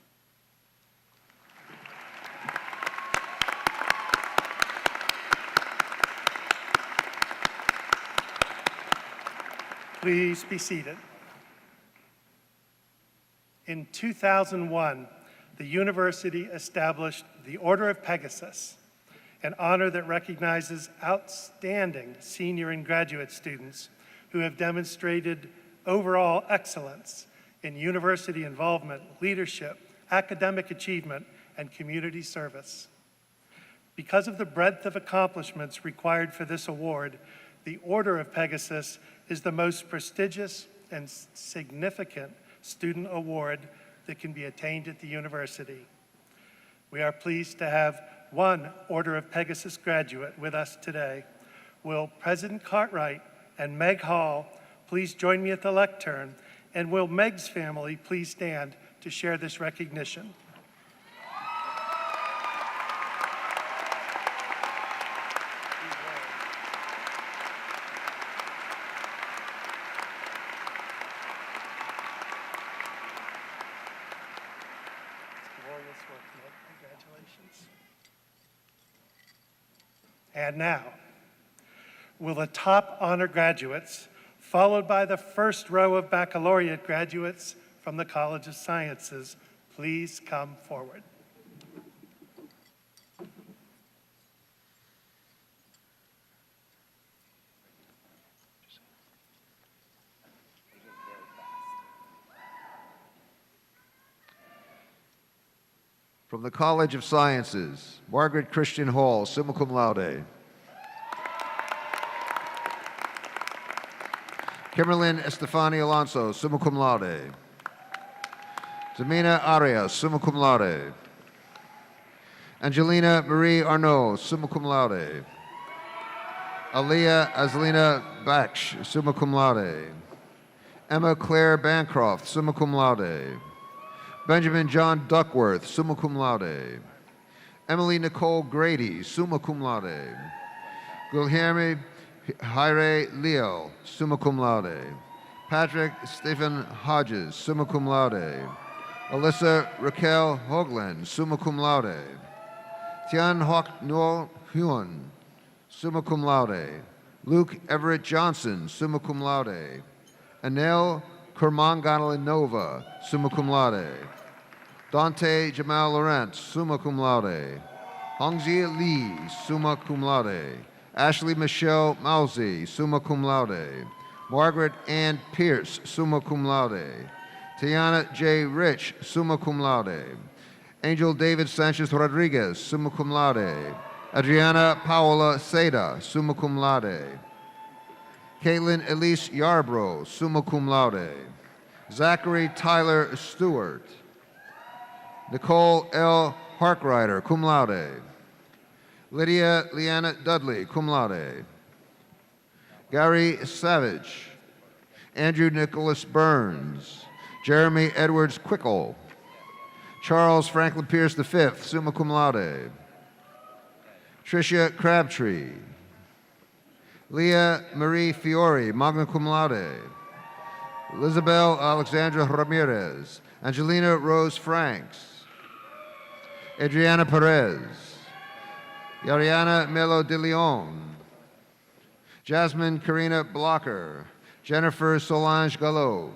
Please be seated. In 2001, the university established the Order of Pegasus, an honor that recognizes outstanding senior and graduate students who have demonstrated overall excellence in university involvement, leadership, academic achievement, and community service. Because of the breadth of accomplishments required for this award, the Order of Pegasus is the most prestigious and significant student award that can be attained at the university. We are pleased to have one Order of Pegasus graduate with us today. Will President Cartwright and Meg Hall please join me at the lectern, and will Meg's family please stand to share this recognition. Congratulations. And now, will the top honor graduates, followed by the first row of baccalaureate graduates from the College of Sciences, please come forward. From the College of Sciences, Margaret Christian Hall, summa cum laude. Kimberlyn Estefani Alonso, summa cum laude. Zamina Arias, summa cum laude. Angelina Marie Arnaud, summa cum laude. Aliyah Azlina Baksh, summa cum laude. Emma Claire Bancroft, summa cum laude. Benjamin John Duckworth, summa cum laude. Emily Nicole Grady, summa cum laude. Guilherme Jaire Leo, summa cum laude. Patrick Stephen Hodges, summa cum laude. Alyssa Raquel Hoagland, summa cum laude. Tian Hoc Nguyen Huan, summa cum laude. Luke Everett Johnson, summa cum laude. Anel Kurmangalanova, summa cum laude. Dante Jamal Laurent, summa cum laude. Hongzhi Lee, summa cum laude. Ashley Michelle Mousy, summa cum laude. Margaret Ann Pierce, summa cum laude. Tiana J. Rich, summa cum laude. Angel David Sanchez Rodriguez, summa cum laude. Adriana Paola Seda, summa cum laude. Caitlin Elise Yarbrough, summa cum laude. Zachary Tyler Stewart. Nicole L. Harkrider, cum laude. Lydia Leanna Dudley, cum laude. Gary Savage. Andrew Nicholas Burns. Jeremy Edwards Quickle. Charles Franklin Pierce V, summa cum laude. Tricia Crabtree. Leah Marie Fiore, magna cum laude. Elizabeth Alexandra Ramirez. Angelina Rose Franks. Adriana Perez. Yariana Melo de Leon. Jasmine Karina Blocker. Jennifer Solange Gallo.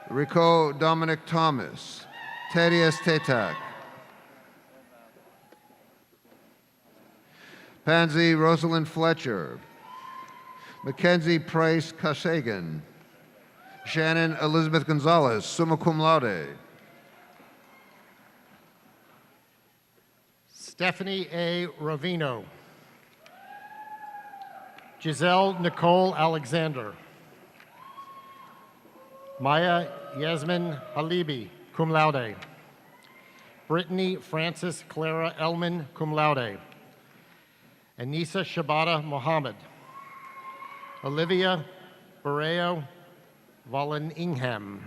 Rico Dominic Thomas. Thaddeus Tatak. Pansy Rosalind Fletcher. Mackenzie Price Kasagan. Shannon Elizabeth Gonzalez, summa cum laude. Stephanie A. Rovino. Giselle Nicole Alexander. Maya Yasmin Halibi, cum laude. Brittany Frances Clara Elman, cum laude. Anissa Shabata Mohammed. Olivia Barreo Volleningham.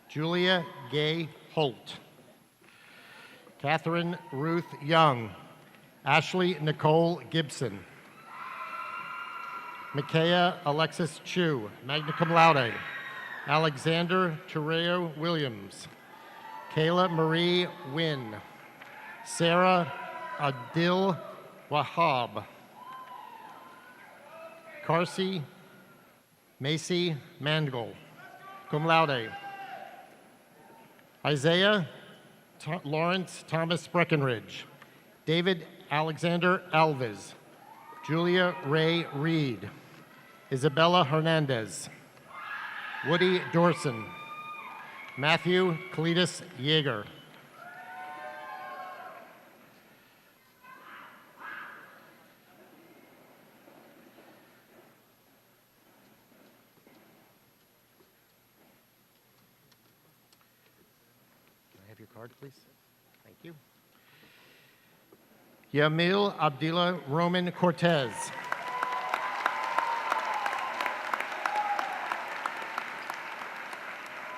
Julia Gay Holt. Catherine Ruth Young. Ashley Nicole Gibson. Micaiah Alexis Chu, magna cum laude. Alexander Terreo Williams. Kayla Marie Wynn. Sarah Adil Wahab. Carsey Macy Mangle, cum laude. Isaiah Lawrence Thomas Breckenridge. David Alexander Alves. Julia Ray Reed. Isabella Hernandez. Woody Dorson. Matthew Cletus Yeager. Card, please. Thank you. Yamil Abdillah Roman Cortez.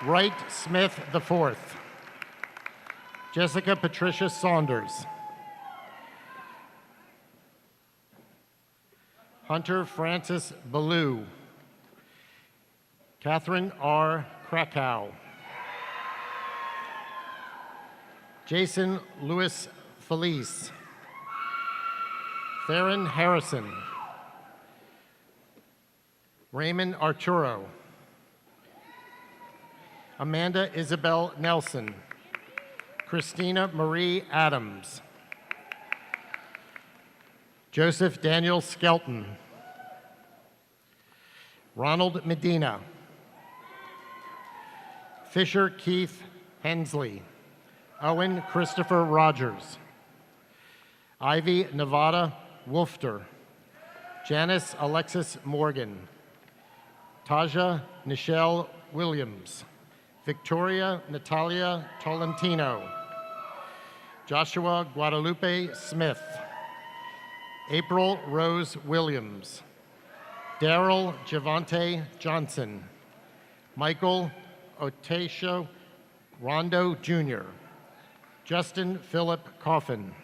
Wright Smith IV. Jessica Patricia Saunders. Hunter Francis Ballou. Catherine R. Krakow. Jason Lewis Felice. Theron Harrison. Raymond Arturo. Amanda Isabel Nelson. Christina Marie Adams. Joseph Daniel Skelton. Ronald Medina. Fisher Keith Hensley. Owen Christopher Rogers. Ivy Nevada Wolfter. Janice Alexis Morgan. Taja Nichelle Williams. Victoria Natalia Tolentino. Joshua Guadalupe Smith. April Rose Williams. Daryl Javante Johnson. Michael Otasio Rondo Jr., Justin Philip Coffin,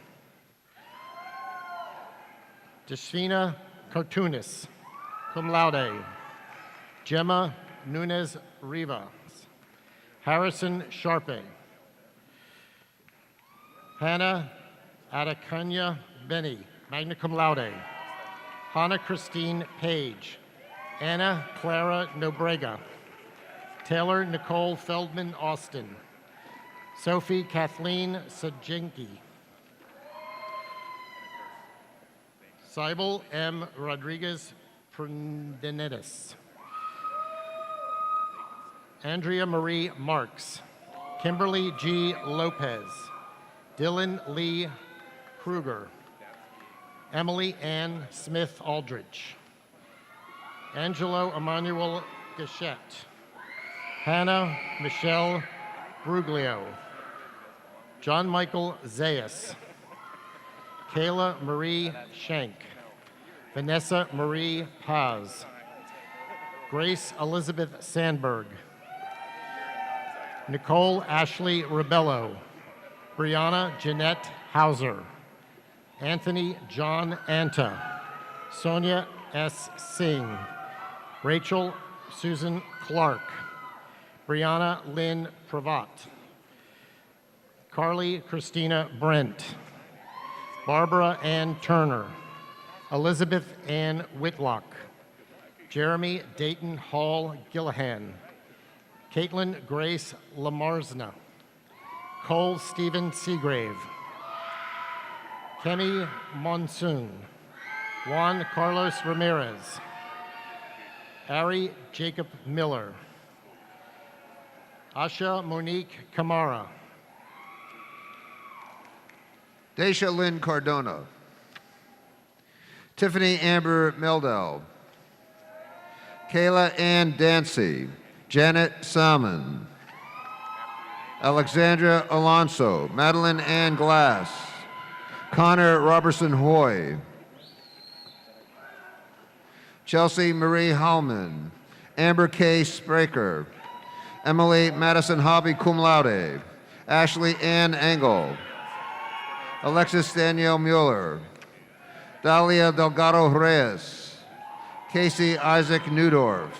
Desfina Cartunis, cum laude, Gemma Nunez Rivas, Harrison Sharpe, Hannah Adekanya Benny, magna cum laude, Hannah Christine Page, Anna Clara Nobrega, Taylor Nicole Feldman Austin, Sophie Kathleen Sajinki, Cybele M. Rodriguez Prendenetis, Andrea Marie Marks, Kimberly G. Lopez, Dylan Lee Kruger, Emily Ann Smith Aldrich, Angelo Emmanuel Gachette, Hannah Michelle Bruglio, John Michael Zayas, Kayla Marie Schenk, Vanessa Marie Paz, Grace Elizabeth Sandberg, Nicole Ashley Rebello, Brianna Jeanette Hauser, Anthony John Anta, Sonia S. Singh, Rachel Susan Clark, Brianna Lynn Pravat, Carly Christina Brent, Barbara Ann Turner, Elizabeth Ann Whitlock, Jeremy Dayton Hall Gillahan, Caitlin Grace Lamarsna, Cole Stephen Seagrave, Kemi Monsoon, Juan Carlos Ramirez, Ari Jacob Miller, Asha Monique Camara, Daisha Lynn Cardona, Tiffany Amber Meldau, Kayla Ann Dancy, Janet Salmon, Alexandra Alonso, Madeline Ann Glass, Connor Robertson Hoy, Chelsea Marie Hallman, Amber K. Spraker, Emily Madison Hobby cum laude, Ashley Ann Engel, Alexis Danielle Mueller, Dalia Delgado Reyes, Casey Isaac Newdorf,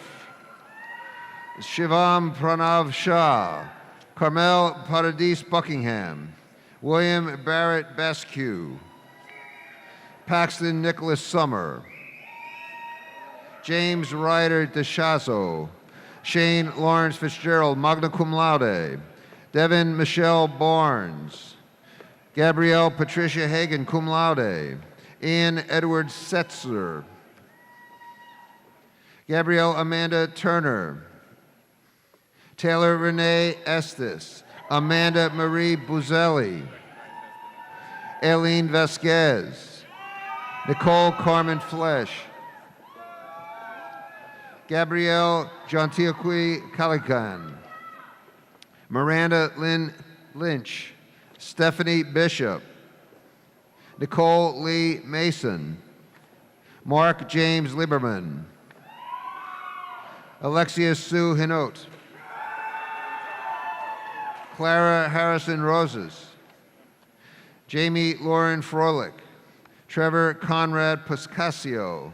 Shivam Pranav Shah, Carmel Paradis Buckingham, William Barrett Basque, Paxton Nicholas Summer, James Ryder DeShazo, Shane Lawrence Fitzgerald, magna cum laude, Devin Michelle Barnes, Gabrielle Patricia Hagan, cum laude, Ian Edward Setzer, Gabrielle Amanda Turner, Taylor Renee Estes, Amanda Marie Buzelli, Aileen Vasquez, Nicole Carmen Flesh, Gabrielle Jontiaqui Calican, Miranda Lynn Lynch, Stephanie Bishop, Nicole Lee Mason, Mark James Lieberman, Alexia Sue Hinaut, Clara Harrison Roses, Jamie Lauren Froelich, Trevor Conrad Pascasio,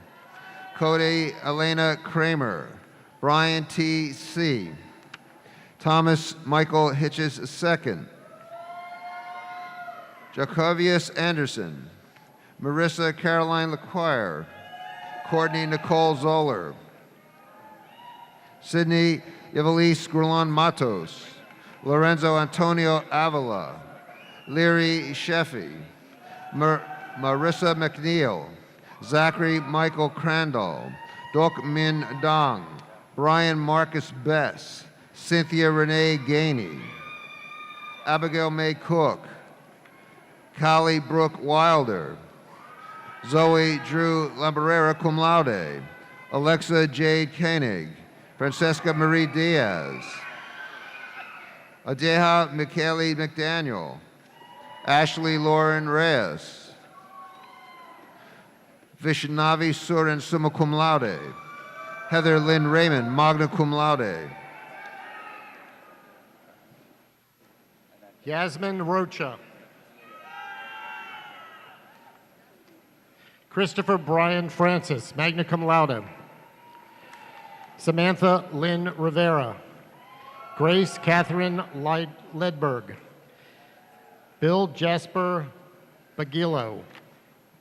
Cody Elena Kramer, Brian T. C., Thomas Michael Hitches II, Jacovius Anderson, Marissa Caroline LeQuire, Courtney Nicole Zoller, Sydney Evelise Grulon Matos, Lorenzo Antonio Avila, Leary Sheffy, Marissa McNeil, Zachary Michael Crandall, Dok Min Dong, Brian Marcus Bess, Cynthia Renee Gainey, Abigail May Cook, Callie Brooke Wilder, Zoe Drew Lambarera cum laude, Alexa Jade Koenig, Francesca Marie Diaz, Adeha Michaeli McDaniel, Ashley Lauren Reyes, Vishnavi Surin summa cum laude, Heather Lynn Raymond, magna cum laude, Yasmin Rocha. Christopher Brian Francis, magna cum laude. Samantha Lynn Rivera. Grace Catherine Ledberg. Bill Jasper Bagillo.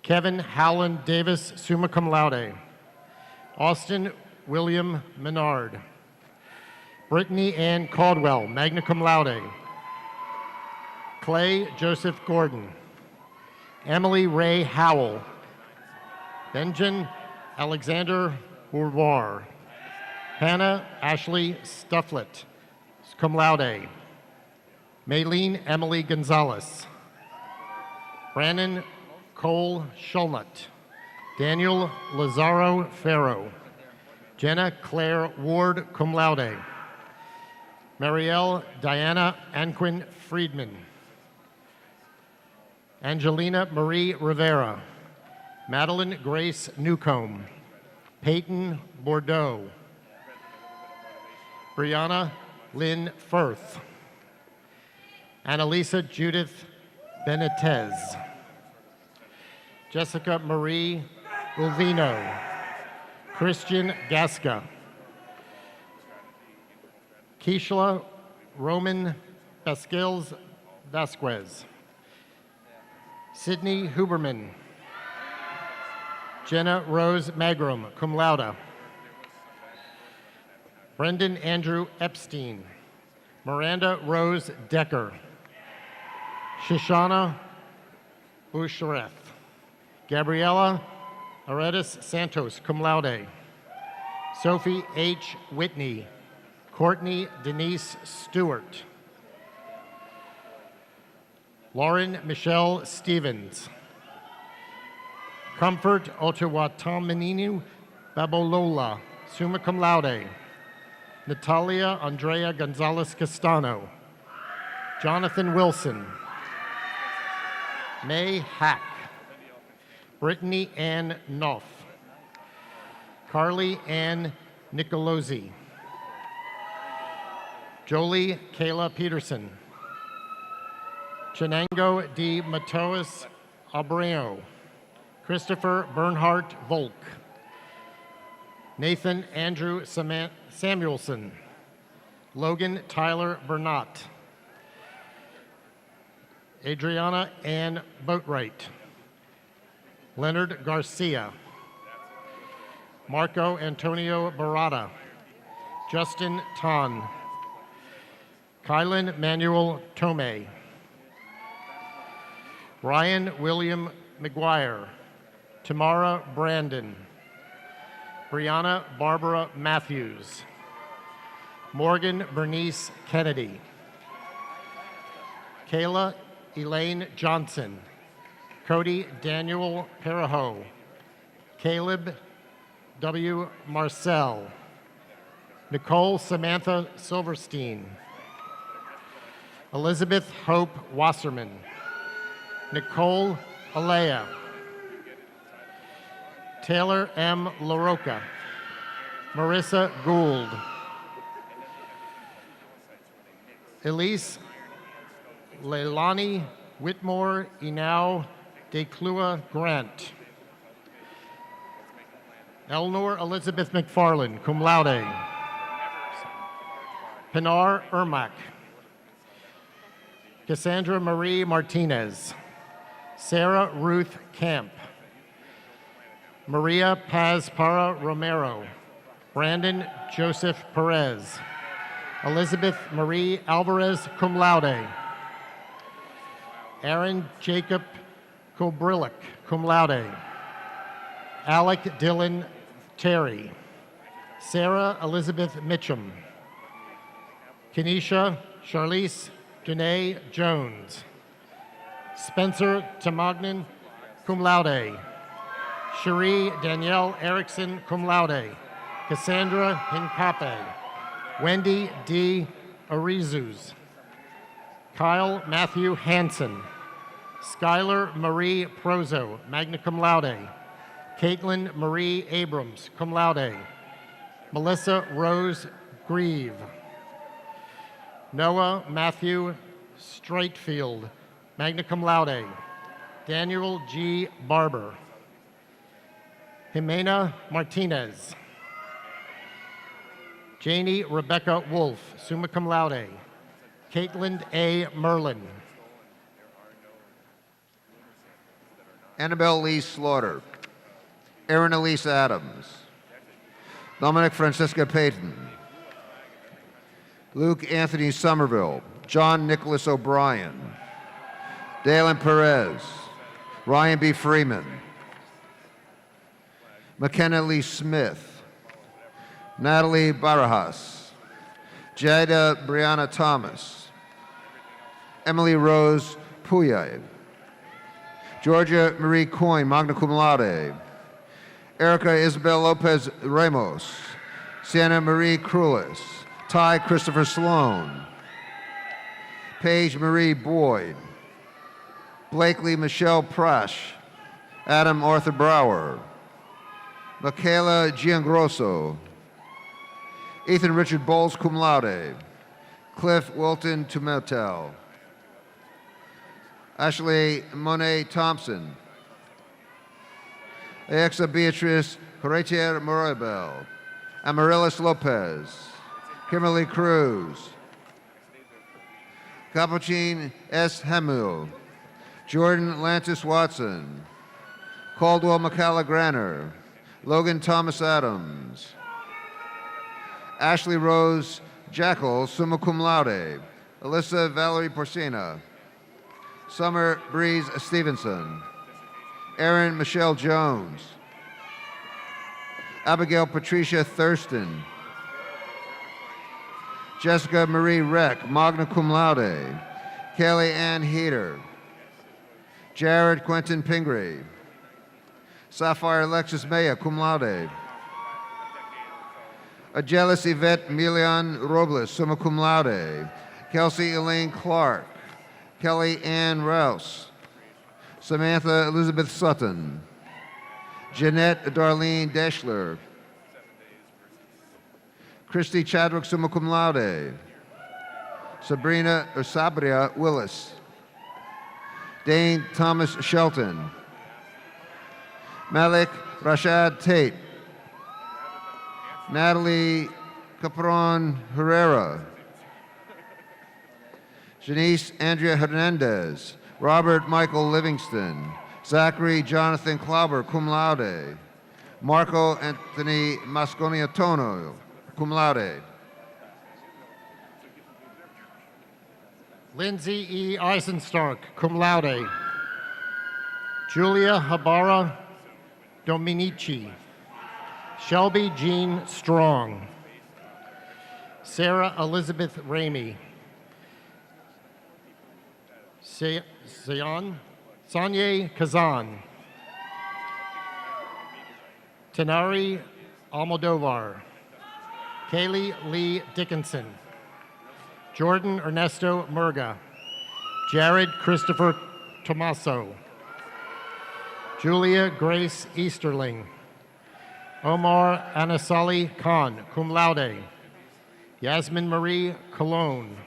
Kevin Howland Davis, summa cum laude. Austin William Menard. Brittany Ann Caldwell, magna cum laude. Clay Joseph Gordon. Emily Ray Howell. Benjamin Alexander Bourvois. Hannah Ashley Stufflet, cum laude. Maylene Emily Gonzalez. Brandon Cole Schulnut. Daniel Lazaro Farrow. Jenna Claire Ward, cum laude. Marielle Diana Anquin Friedman. Angelina Marie Rivera. Madeline Grace Newcomb. Peyton Bordeaux. Brianna Lynn Firth. Annalisa Judith Benitez. Jessica Marie Ulvino. Christian Gasca. Keishla Roman Basquils Vasquez. Sydney Huberman. Jenna Rose Magrum, cum laude. Brendan Andrew Epstein. Miranda Rose Decker. Shoshana Bushareth. Gabriella Aredes Santos, cum laude. Sophie H. Whitney. Courtney Denise Stewart. Lauren Michelle Stevens. Comfort Otawataminu Babolola, summa cum laude. Natalia Andrea Gonzalez Castano. Jonathan Wilson. May Hack. Brittany Ann Knopf. Carly Ann Nicolosi. Jolie Kayla Peterson. Chenango D. Matoas Abreu. Christopher Bernhardt Volk. Nathan Andrew Samuelson. Logan Tyler Bernat. Adriana Ann Boatwright. Leonard Garcia. Marco Antonio Barada. Justin Tan. Kylan Manuel Tomei. Ryan William McGuire. Tamara Brandon. Brianna Barbara Matthews. Morgan Bernice Kennedy. Kayla Elaine Johnson. Cody Daniel Paraho. Caleb W. Marcel. Nicole Samantha Silverstein. Elizabeth Hope Wasserman. Nicole Alea. Taylor M. LaRocca. Marissa Gould. Elise Leilani Whitmore Inau Declua Grant. Elnor Elizabeth McFarland, cum laude. Pinar Ermac. Cassandra Marie Martinez. Sarah Ruth Camp. Maria Paz Para Romero. Brandon Joseph Perez. Elizabeth Marie Alvarez, cum laude. Aaron Jacob Kobrilik, cum laude. Alec Dylan Terry. Sarah Elizabeth Mitchum. Kenesha Charlize Danae Jones. Spencer Tamagnan, cum laude. Cherie Danielle Erickson, cum laude. Cassandra Hincape. Wendy D. Arizus. Kyle Matthew Hansen. Skylar Marie Prozo, magna cum laude. Caitlin Marie Abrams, cum laude. Melissa Rose Grieve. Noah Matthew Straightfield, magna cum laude. Daniel G. Barber. Jimena Martinez. Janie Rebecca Wolf, summa cum laude. Caitlin A. Merlin. Annabelle Lee Slaughter. Erin Elise Adams. Dominic Francisca Payton. Luke Anthony Somerville. John Nicholas O'Brien. Dalen Perez. Ryan B. Freeman. McKenna Lee Smith. Natalie Barajas. Jada Brianna Thomas. Emily Rose Puyay. Georgia Marie Coyne, magna cum laude. Erica Isabel Lopez Ramos. Sienna Marie Crulis. Ty Christopher Sloan. Paige Marie Boyd. Blakely Michelle Prash. Adam Arthur Brower. Michaela Giangrosso. Ethan Richard Bowles, cum laude. Cliff Wilton Tumetel. Ashley Monet Thompson. Alexa Beatrice Corretier Morabel. Amaryllis Lopez. Kimberly Cruz. Capuchin S. Hemul. Jordan Lantis Watson. Caldwell McCalla Granner. Logan Thomas Adams. Ashley Rose Jackal, summa cum laude. Alyssa Valerie Porcina. Summer Breeze Stevenson. Erin Michelle Jones. Abigail Patricia Thurston. Jessica Marie Reck, magna cum laude. Kelly Ann Heater. Jared Quentin Pingree. Sapphire Alexis Maya, cum laude. Agelis Yvette Milian Robles, summa cum laude. Kelsey Elaine Clark. Kelly Ann Rouse. Samantha Elizabeth Sutton. Jeanette Darlene Deschler. Christy Chadwick, summa cum laude. Sabria Willis. Dane Thomas Shelton. Malik Rashad Tate. Natalie Capron Herrera. Janice Andrea Hernandez. Robert Michael Livingston. Zachary Jonathan Klauber, cum laude. Marco Anthony Masconiatono, cum laude. Lindsay E. Eisenstark, cum laude. Julia Habara Dominici. Shelby Jean Strong. Sarah Elizabeth Ramey. Sanye Kazan. Tanari Almodovar. Kaylee Lee Dickinson. Jordan Ernesto Murga. Jared Christopher Tomaso. Julia Grace Easterling. Omar Anasali Khan, cum laude. Yasmin Marie Cologne.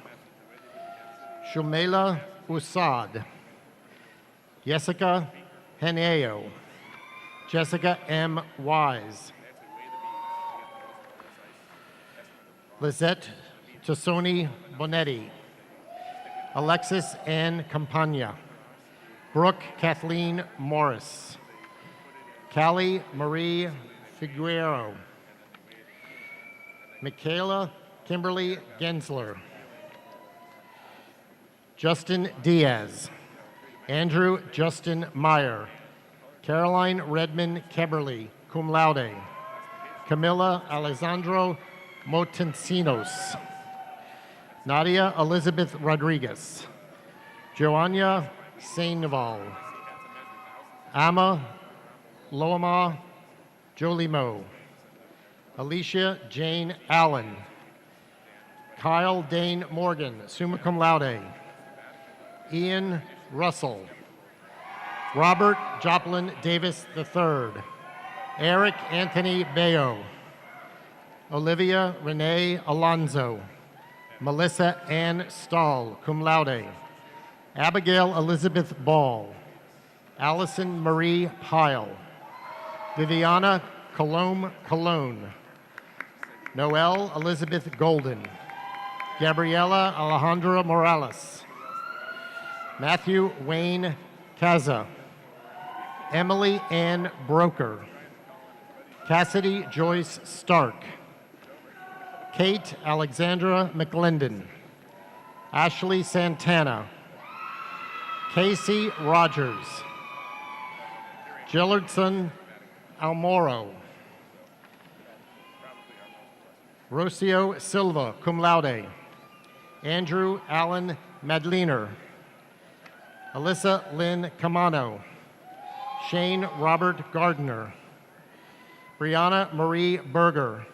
Shumela Usad. Jessica Heneo. Jessica M. Wise. Lizette Tassoni Bonetti. Alexis Ann Campagna. Brooke Kathleen Morris. Callie Marie Figueroa. Michaela Kimberly Gensler. Justin Diaz. Andrew Justin Meyer. Caroline Redmond Keberly, cum laude. Camilla Alessandro Motensinos. Nadia Elizabeth Rodriguez. Joanna Sainval. Amma Loama Jolimo. Alicia Jane Allen. Kyle Dane Morgan, summa cum laude. Ian Russell. Robert Joplin Davis III. Eric Anthony Bayo. Olivia Renee Alonzo. Melissa Ann Stahl, cum laude. Abigail Elizabeth Ball. Allison Marie Pyle. Viviana Colombe Cologne. Noelle Elizabeth Golden. Gabriela Alejandra Morales. Matthew Wayne Caza. Emily Ann Broker. Cassidy Joyce Stark. Kate Alexandra McLendon. Ashley Santana. Casey Rogers. Gillardson Almoro. Rocio Silva, cum laude. Andrew Allen Madliner. Alyssa Lynn Camano. Shane Robert Gardner. Brianna Marie Berger.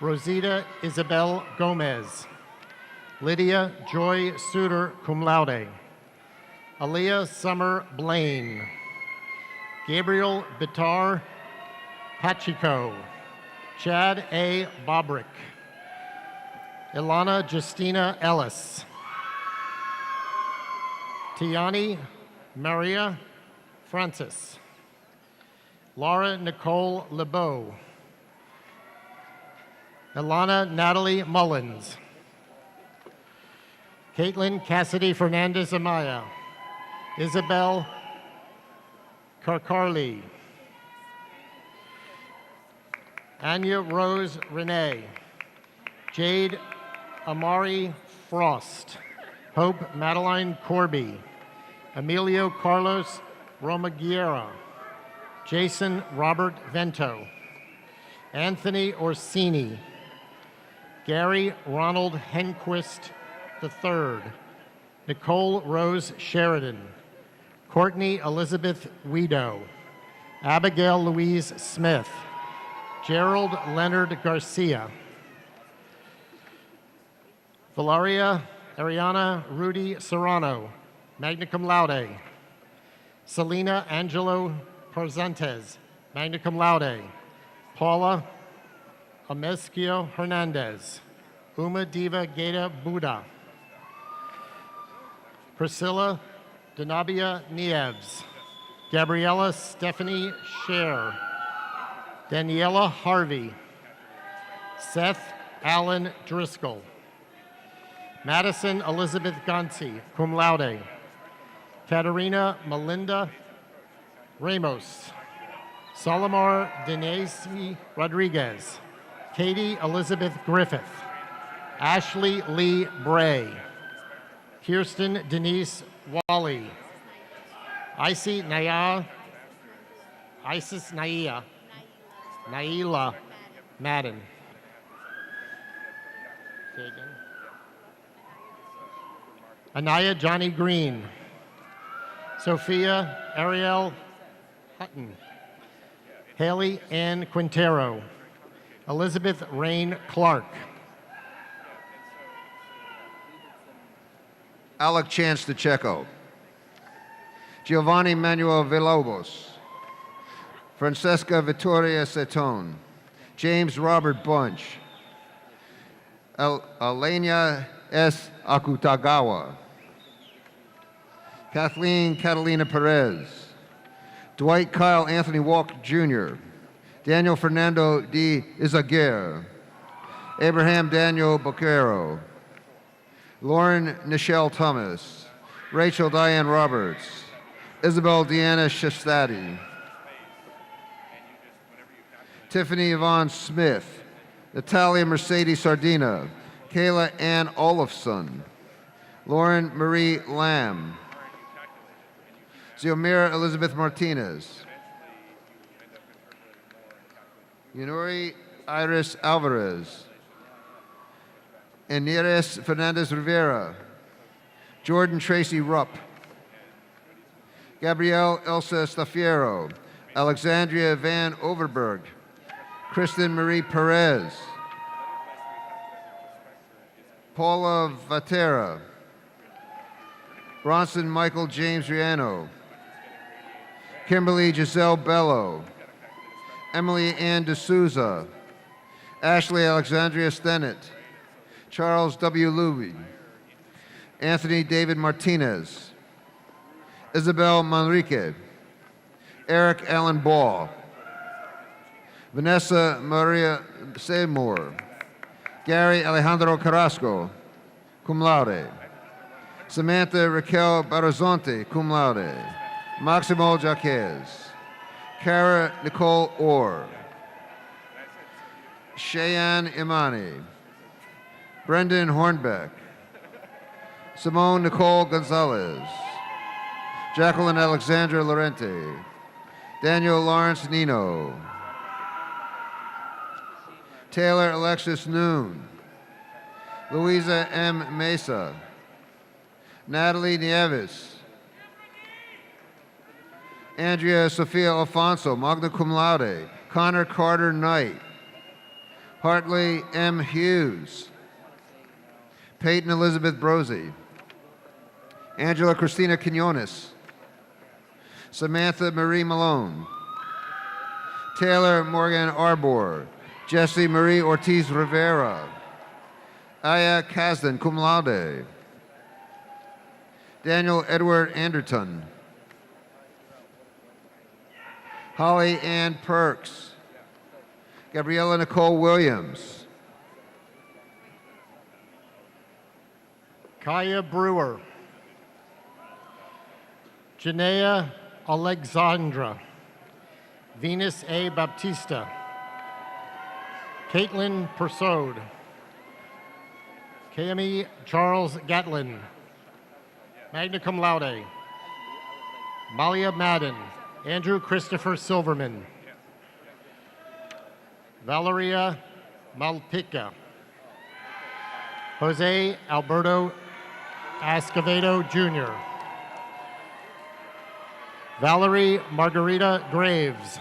Rosita Isabel Gomez. Lydia Joy Suter, cum laude. Aaliyah Summer Blaine. Gabriel Bitar Pachico. Chad A. Bobrick. Ilana Justina Ellis. Tiani Maria Francis. Laura Nicole LeBeau. Ilana Natalie Mullins. Caitlin Cassidy Fernandez Amaya. Isabel Karkarli. Anya Rose Renee. Jade Amari Frost. Hope Madeline Corby. Emilio Carlos Romaguera. Jason Robert Vento. Anthony Orsini. Gary Ronald Henquist III. Nicole Rose Sheridan. Courtney Elizabeth Weedo. Abigail Louise Smith. Gerald Leonard Garcia. Valeria Ariana Rudy Serrano, magna cum laude. Selena Angelo Parzantes, magna cum laude. Paula Amesquio Hernandez. Uma Diva Geta Buddha. Priscilla Denabia Nieves. Gabriella Stephanie Scher. Daniela Harvey. Seth Allen Driscoll. Madison Elizabeth Gonsi, cum laude. Katerina Melinda Ramos. Solomar Denise Rodriguez. Katie Elizabeth Griffith. Ashley Lee Bray. Kirsten Denise Wally. Isis Naila Madden. Say again. Anaya Johnny Green. Sophia Ariel Hutton. Haley Ann Quintero. Elizabeth Rain Clark. Alec Chance DeCecco. Giovanni Manuel Villalobos. Francesca Vittoria Setone. James Robert Bunch. Elena S. Akutagawa. Kathleen Catalina Perez. Dwight Kyle Anthony Walker Jr. Daniel Fernando D. Izaguirre. Abraham Daniel Boquero. Lauren Nichelle Thomas. Rachel Diane Roberts. Isabel Deanna Shastadi. Tiffany Yvonne Smith. Natalia Mercedes Sardina. Kayla Ann Olafson. Lauren Marie Lamb. Xiomira Elizabeth Martinez. Yunori Iris Alvarez. Inez Fernandez Rivera. Jordan Tracy Rupp. Gabrielle Elsa Stafiero. Alexandria Van Overberg. Kristen Marie Perez. Paula Vatera. Bronson Michael James Riano. Kimberly Giselle Bello. Emily Ann D'Souza. Ashley Alexandria Stennett. Charles W. Luby, Anthony David Martinez, Isabel Manrique, Eric Allen Ball, Vanessa Maria Seymour, Gary Alejandro Carrasco, cum laude. Samantha Raquel Barrazonte, cum laude. Maximo Jaquez, Cara Nicole Orr, Cheyenne Imani, Brendan Hornbeck, Simone Nicole Gonzalez, Jacqueline Alexandra Lorente, Daniel Lawrence Nino, Taylor Alexis Noon, Louisa M. Mesa, Natalie Nieves, Andrea Sofia Alfonso, magna cum laude, Connor Carter Knight, Hartley M. Hughes, Peyton Elizabeth Brosey, Angela Cristina Quinones, Samantha Marie Malone, Taylor Morgan Arbor, Jesse Marie Ortiz Rivera, Aya Kasdan, cum laude, Daniel Edward Anderton, Holly Ann Perks, Gabriella Nicole Williams, Kaya Brewer, Janaea Alexandra, Venus A. Baptista, Caitlin Persaud, KME Charles Gatlin, magna cum laude, Malia Madden, Andrew Christopher Silverman, Valeria Malpica, Jose Alberto Escovedo Jr., Valerie Margarita Graves,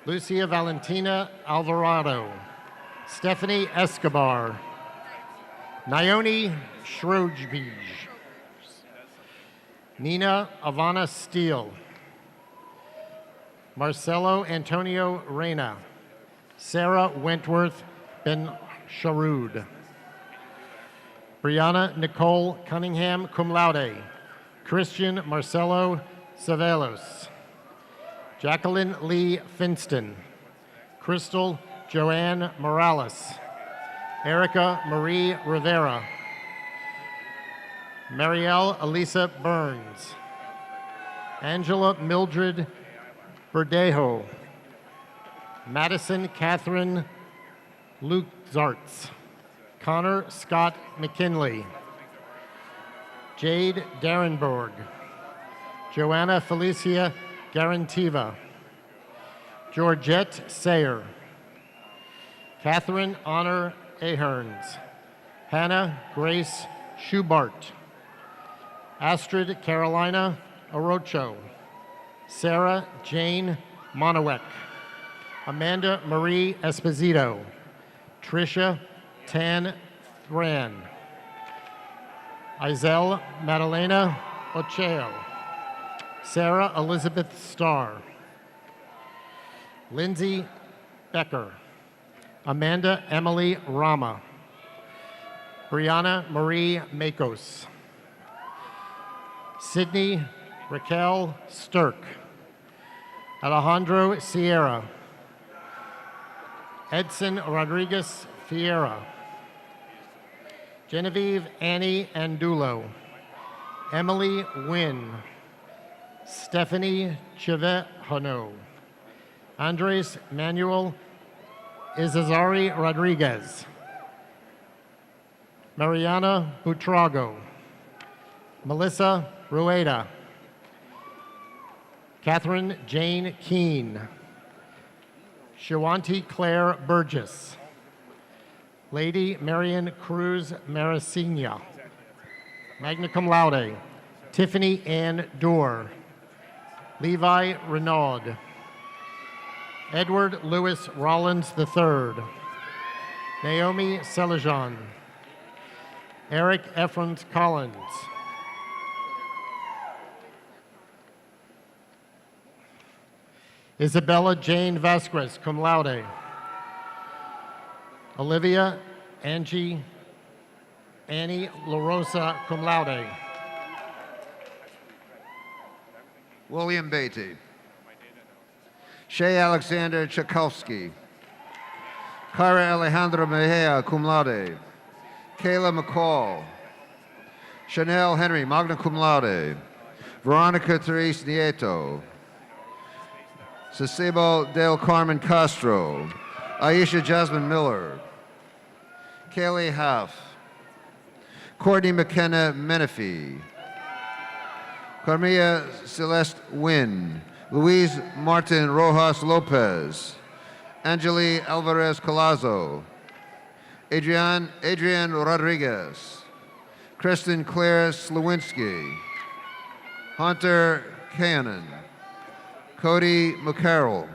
Lucia Valentina Alvarado, Stephanie Escobar, Naomi Schrojbij, Nina Ivana Steele, Marcelo Antonio Reyna, Sarah Wentworth Ben Sharud, Brianna Nicole Cunningham, cum laude, Christian Marcelo Savelos, Jacqueline Lee Finston, Crystal Joanne Morales, Erica Marie Rivera, Marielle Elisa Burns, Angela Mildred Verdejo, Madison Catherine Lukzarts, Connor Scott McKinley, Jade Darenberg, Joanna Felicia Garantiva, Georgette Sayer, Catherine Honor Aherns, Hannah Grace Schubart, Astrid Carolina Orocho, Sarah Jane Monowek, Amanda Marie Esposito, Tricia Tan Thran, Isel Madalena Ocheo, Sarah Elizabeth Starr, Lindsay Becker, Amanda Emily Rama, Brianna Marie Makos, Sydney Raquel Sturk, Alejandro Sierra, Edson Rodriguez Fiera, Genevieve Annie Andulo, Emily Wynn, Stephanie Chivejano, Andres Manuel Izazari Rodriguez, Mariana Butrago, Melissa Rueda, Catherine Jane Keene, Shawanti Claire Burgess, Lady Marion Cruz Maricina, magna cum laude, Tiffany Ann Dorr, Levi Renaud, Edward Lewis Rollins III, Naomi Selejan, Eric Efrons Collins, Isabella Jane Vasquez, cum laude, Olivia Annie LaRosa, cum laude. William Beatty. Shay Alexander Tchaikovsky. Cara Alejandra Mejia, cum laude. Kayla McCall. Chanel Henry, magna cum laude. Veronica Therese Nieto. Cecebo del Carmen Castro. Aisha Jasmine Miller. Kaylee Huff. Courtney McKenna Menifee. Carmilla Celeste Wynn. Luis Martin Rojas Lopez. Angeli Alvarez Colazo. Adrian Rodriguez. Kristen Claire Slewinski. Hunter Cannon. Cody McCarroll.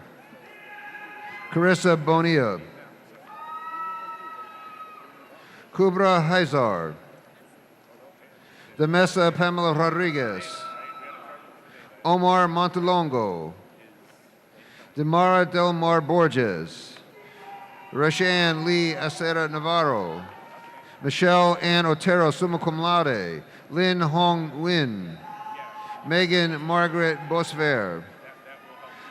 Carissa Bonilla. Kubra Hazar. Demesa Pamela Rodriguez. Omar Montalongo. Demara Del Mar Borges. Rashan Lee Acera Navarro. Michelle Ann Otero, summa cum laude. Lin Hong Win. Megan Margaret Bosver.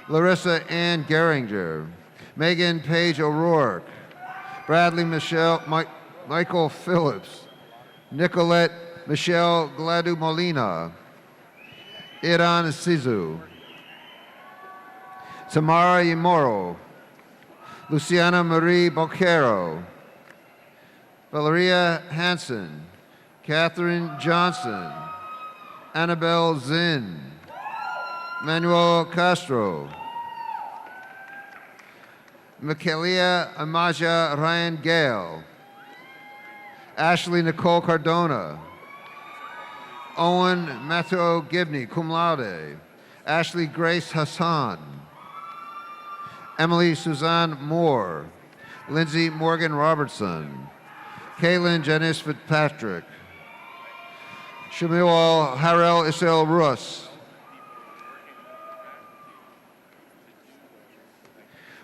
Larissa Ann Geringer. Megan Page O'Rourke. Bradley Michael Phillips. Nicolette Michelle Gladu Molina. Iran Sizu. Tamara Yamoro. Luciana Marie Boquero. Valeria Hansen. Catherine Johnson. Annabelle Zinn. Manuel Castro. Michaelia Amaja Ryan Gale. Ashley Nicole Cardona. Owen Matthew Gibney, cum laude. Ashley Grace Hassan. Emily Suzanne Moore. Lindsay Morgan Robertson. Kaylin Janice Fitzpatrick. Shmuel Harel Isel Russ.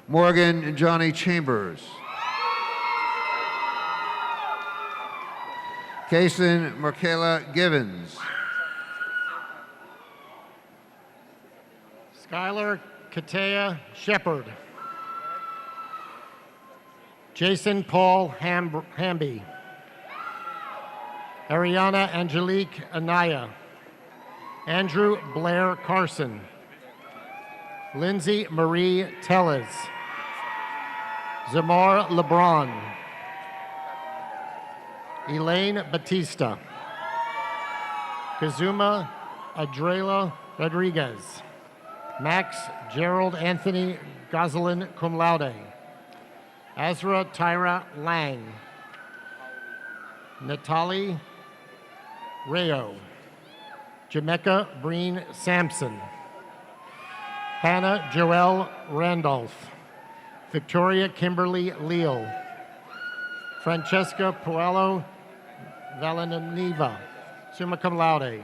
Morgan Johnny Chambers. Kason Markela Givens. Skylar Katea Shepard. Jason Paul Hamby. Ariana Angelique Anaya. Andrew Blair Carson. Lindsay Marie Tellez. Zamar LeBron. Elaine Batista. Kazuma Adrela Rodriguez. Max Gerald Anthony Gosselin, cum laude. Azra Tyra Lang. Natalie Rayo. Jamaica Breen Sampson. Hannah Joelle Randolph. Victoria Kimberly Leal. Francesca Puello Valeniniva, summa cum laude.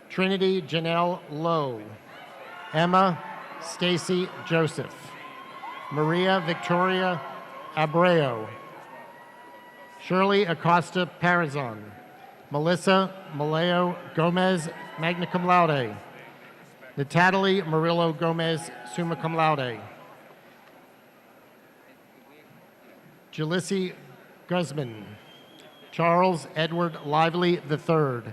Trinity Janelle Lowe. Emma Stacy Joseph. Maria Victoria Abreu. Shirley Acosta Parazon. Melissa Maleo Gomez, magna cum laude. Natalie Murillo Gomez, summa cum laude. Jalisi Guzman. Charles Edward Lively III.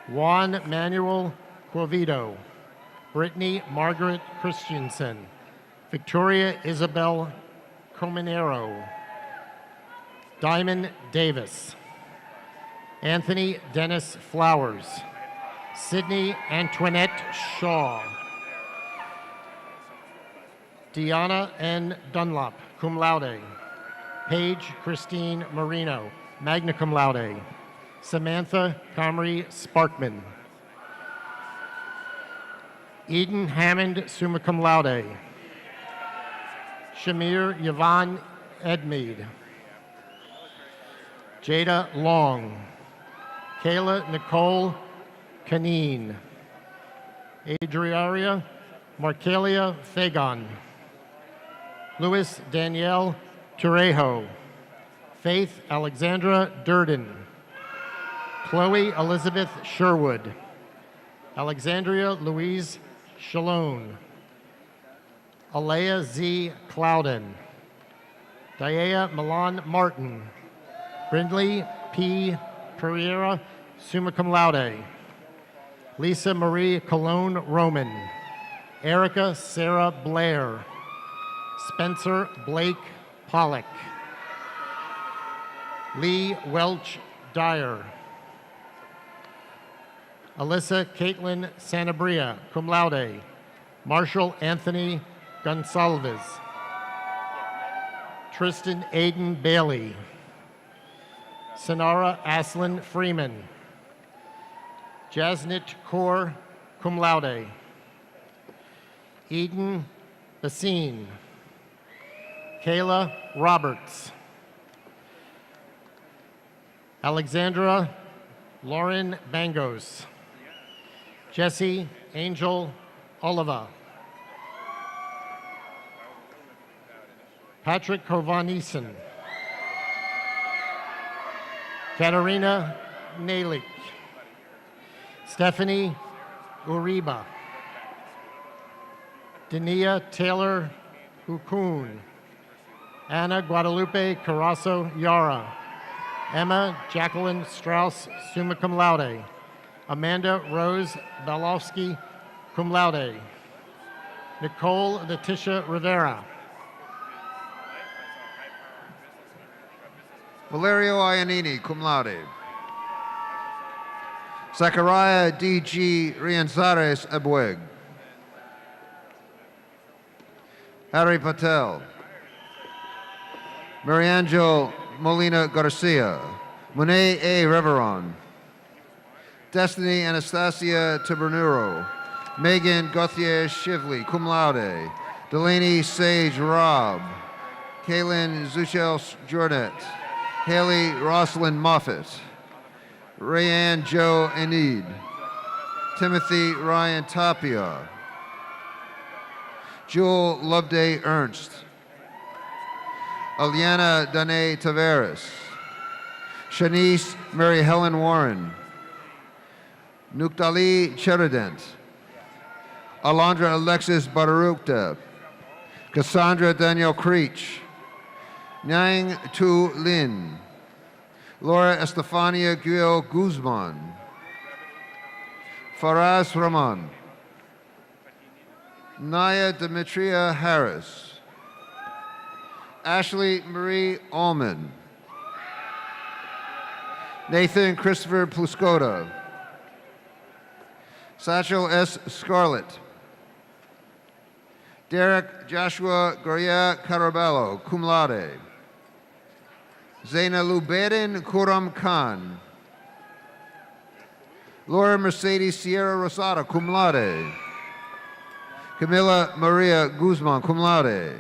Juan Manuel Quovido. Brittany Margaret Christensen. Victoria Isabel Cominero. Diamond Davis. Anthony Dennis Flowers. Sydney Antoinette Shaw. Deanna N. Dunlop, cum laude. Paige Christine Marino, magna cum laude. Samantha Comrie Sparkman. Eden Hammond, summa cum laude. Shamir Yvonne Edmead. Jada Long. Kayla Nicole Canine. Adriaria Markelia Fagon. Louis Danielle Turejo. Faith Alexandra Durden. Chloe Elizabeth Sherwood. Alexandria Louise Shalone. Alea Z. Clouden. Diea Milan Martin. Brindley P. Pereira, summa cum laude. Lisa Marie Cologne Roman. Erica Sarah Blair. Spencer Blake Pollock. Lee Welch Dyer. Alyssa Caitlin Sanabria, cum laude. Marshal Anthony Gonsalves. Tristan Aiden Bailey. Sonara Aslin Freeman. Jasnit Kaur, cum laude. Eden Basine. Kayla Roberts. Alexandra Lauren Bangos. Jesse Angel Oliva. Patrick Kovaneson. Katarina Nalik. Stephanie Uriba. Dania Taylor Hukun. Anna Guadalupe Carasso Yara. Emma Jacqueline Strauss, summa cum laude. Amanda Rose Balowski, cum laude. Nicole Letitia Rivera. Valerio Iannini, cum laude. Zachariah D.G. Rianzares Abweg. Harry Patel. Mariangel Molina Garcia. Monet A. Reveron. Destiny Anastasia Tabernuro. Megan Gauthier Shively, cum laude. Delaney Sage Robb. Kaylin Zuchel Jornet. Haley Rosalind Moffett. Rayanne Joe Enid. Timothy Ryan Tapia. Jewel Loveday Ernst. Aliana Danae Taveras. Shanice Mary Helen Warren. Nuktali Cherident. Alondra Alexis Badarukta. Cassandra Danielle Creech. Nyang Tu Lin. Laura Estefania Guil Guzman. Faraz Rahman. Naya Demetria Harris. Ashley Marie Allman. Nathan Christopher Pluscoda. Satchel S. Scarlett. Derek Joshua Goria Carabello, cum laude. Zaina Luberin Kuram Khan. Laura Mercedes Sierra Rosada, cum laude. Camila Maria Guzman, cum laude.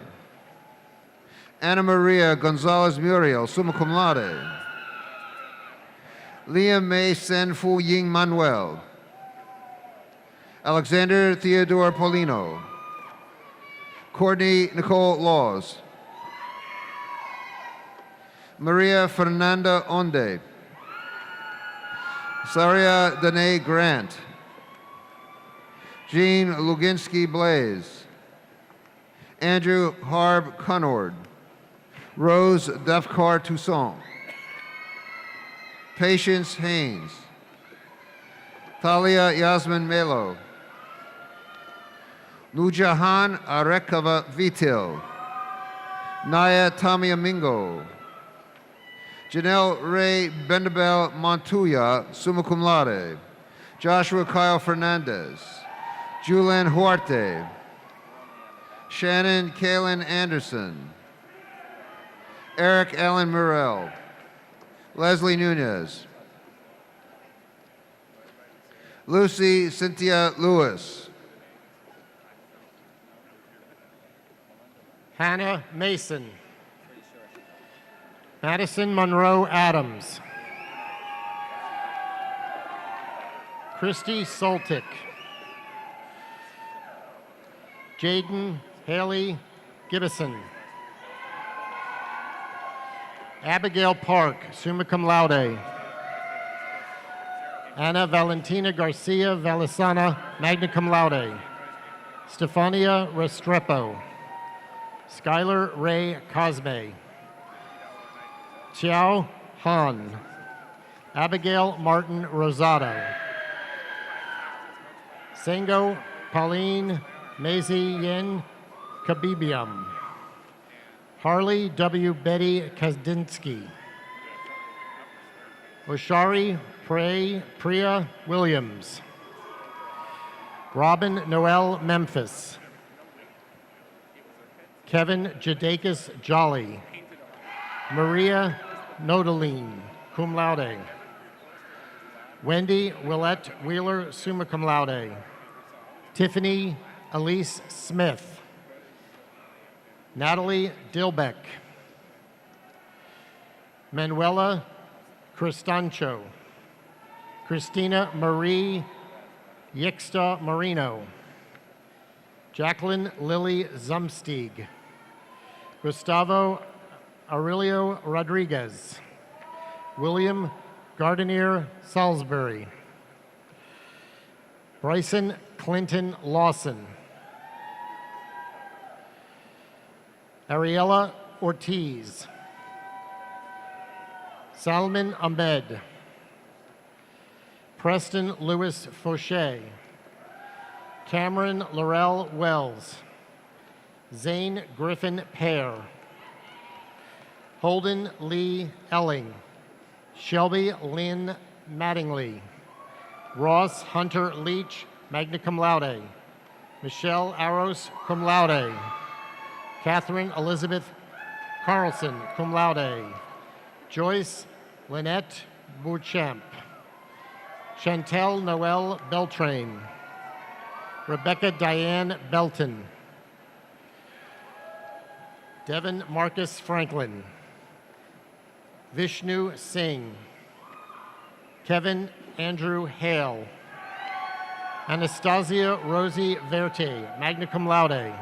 Ana Maria Gonzalez Muriel, summa cum laude. Liam May Sen Fu Ying Manuel. Alexander Theodore Polino. Courtney Nicole Laws. Maria Fernanda Onde. Saria Danae Grant. Jean Luginski Blaze. Andrew Harb Cunord. Rose Defcar Toussaint. Patience Haynes. Thalia Yasmin Melo. Nujahan Arekava Vitil. Naya Tamia Mingo. Janelle Ray Bendabel Montuya, summa cum laude. Joshua Kyle Fernandez. Julian Huarte. Shannon Kaylin Anderson. Eric Allen Murrell. Leslie Nunez. Lucy Cynthia Lewis. Hannah Mason. Madison Monroe Adams. Christy Soltic. Jaden Haley Gibbison. Abigail Park, summa cum laude. Ana Valentina Garcia Valisana, magna cum laude. Stefania Restrepo. Skylar Ray Cosme. Xiao Han. Abigail Martin Rosado. Sango Pauline Maisie Yen Kabibium. Harley W. Betty Kazdinski. Oshari Priya Williams. Robin Noel Memphis. Kevin Jadakis Jolly. Maria Nodeline, cum laude. Wendy Willette Wheeler, summa cum laude. Tiffany Elise Smith. Natalie Dilbeck. Manuela Cristancho. Christina Marie Yixta Marino. Jacqueline Lily Zumsteig. Gustavo Aurelio Rodriguez. William Gardenier Salisbury. Bryson Clinton Lawson. Ariella Ortiz. Salman Ahmed. Preston Lewis Fauché. Cameron Laurel Wells. Zane Griffin Pear. Holden Lee Elling. Shelby Lynn Mattingly. Ross Hunter Leach, magna cum laude. Michelle Aros, cum laude. Catherine Elizabeth Carlson, cum laude. Joyce Lynette Beauchamp. Chantel Noel Beltrain. Rebecca Diane Belton. Devin Marcus Franklin. Vishnu Singh. Kevin Andrew Hale. Anastasia Rosie Verte, magna cum laude.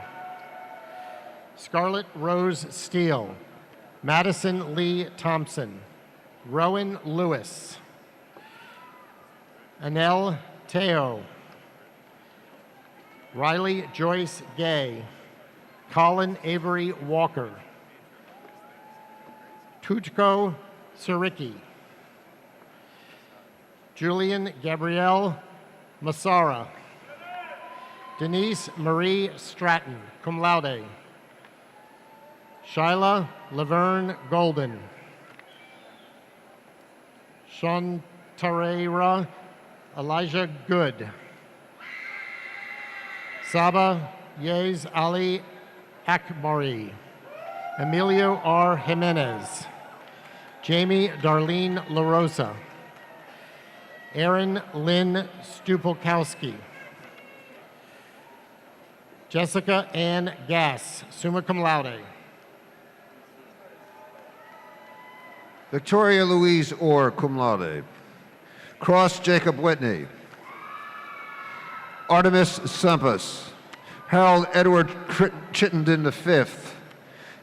Scarlett Rose Steele. Madison Lee Thompson. Rowan Lewis. Anel Teo. Riley Joyce Gay. Colin Avery Walker. Tutko Saricki. Julian Gabrielle Massara. Denise Marie Stratton, cum laude. Shyla Laverne Golden. Shantarera Elijah Good. Saba Yez Ali Akbari. Emilio R. Jimenez. Jamie Darlene LaRosa. Erin Lynn Stupolkowski. Jessica Ann Gass, summa cum laude. Victoria Louise Orr, cum laude. Cross Jacob Whitney. Artemis Sempus. Harold Edward Chittenden V.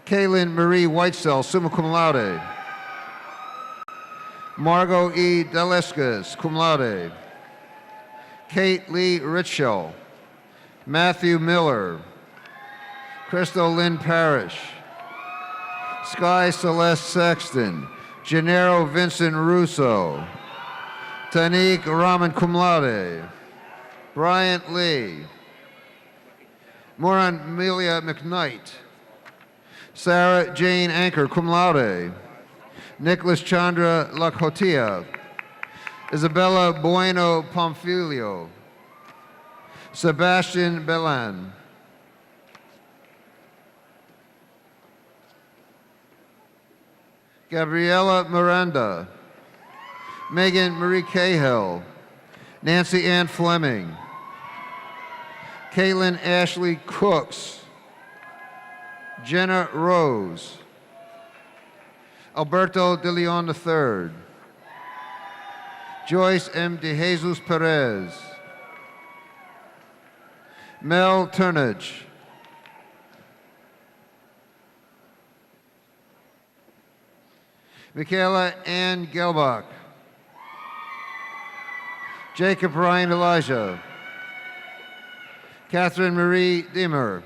Kaylin Marie Whitesell, summa cum laude. Margot E. Delescas, cum laude. Kate Lee Ritschel. Matthew Miller. Crystal Lynn Parrish. Sky Celeste Sexton. Gennaro Vincent Russo. Tanique Raman, cum laude. Bryant Lee. Moran Amelia McKnight. Sarah Jane Anchor, cum laude. Nicholas Chandra Lakhotia. Isabella Bueno Pomfilio. Sebastian Belan. Gabriela Miranda. Megan Marie Cahill. Nancy Ann Fleming. Caitlin Ashley Cooks. Jenna Rose. Alberto de Leon III. Joyce M. de Jesus Perez. Mel Turnage. Michaela Ann Gelbach. Jacob Ryan Elijah. Catherine Marie Dimmer.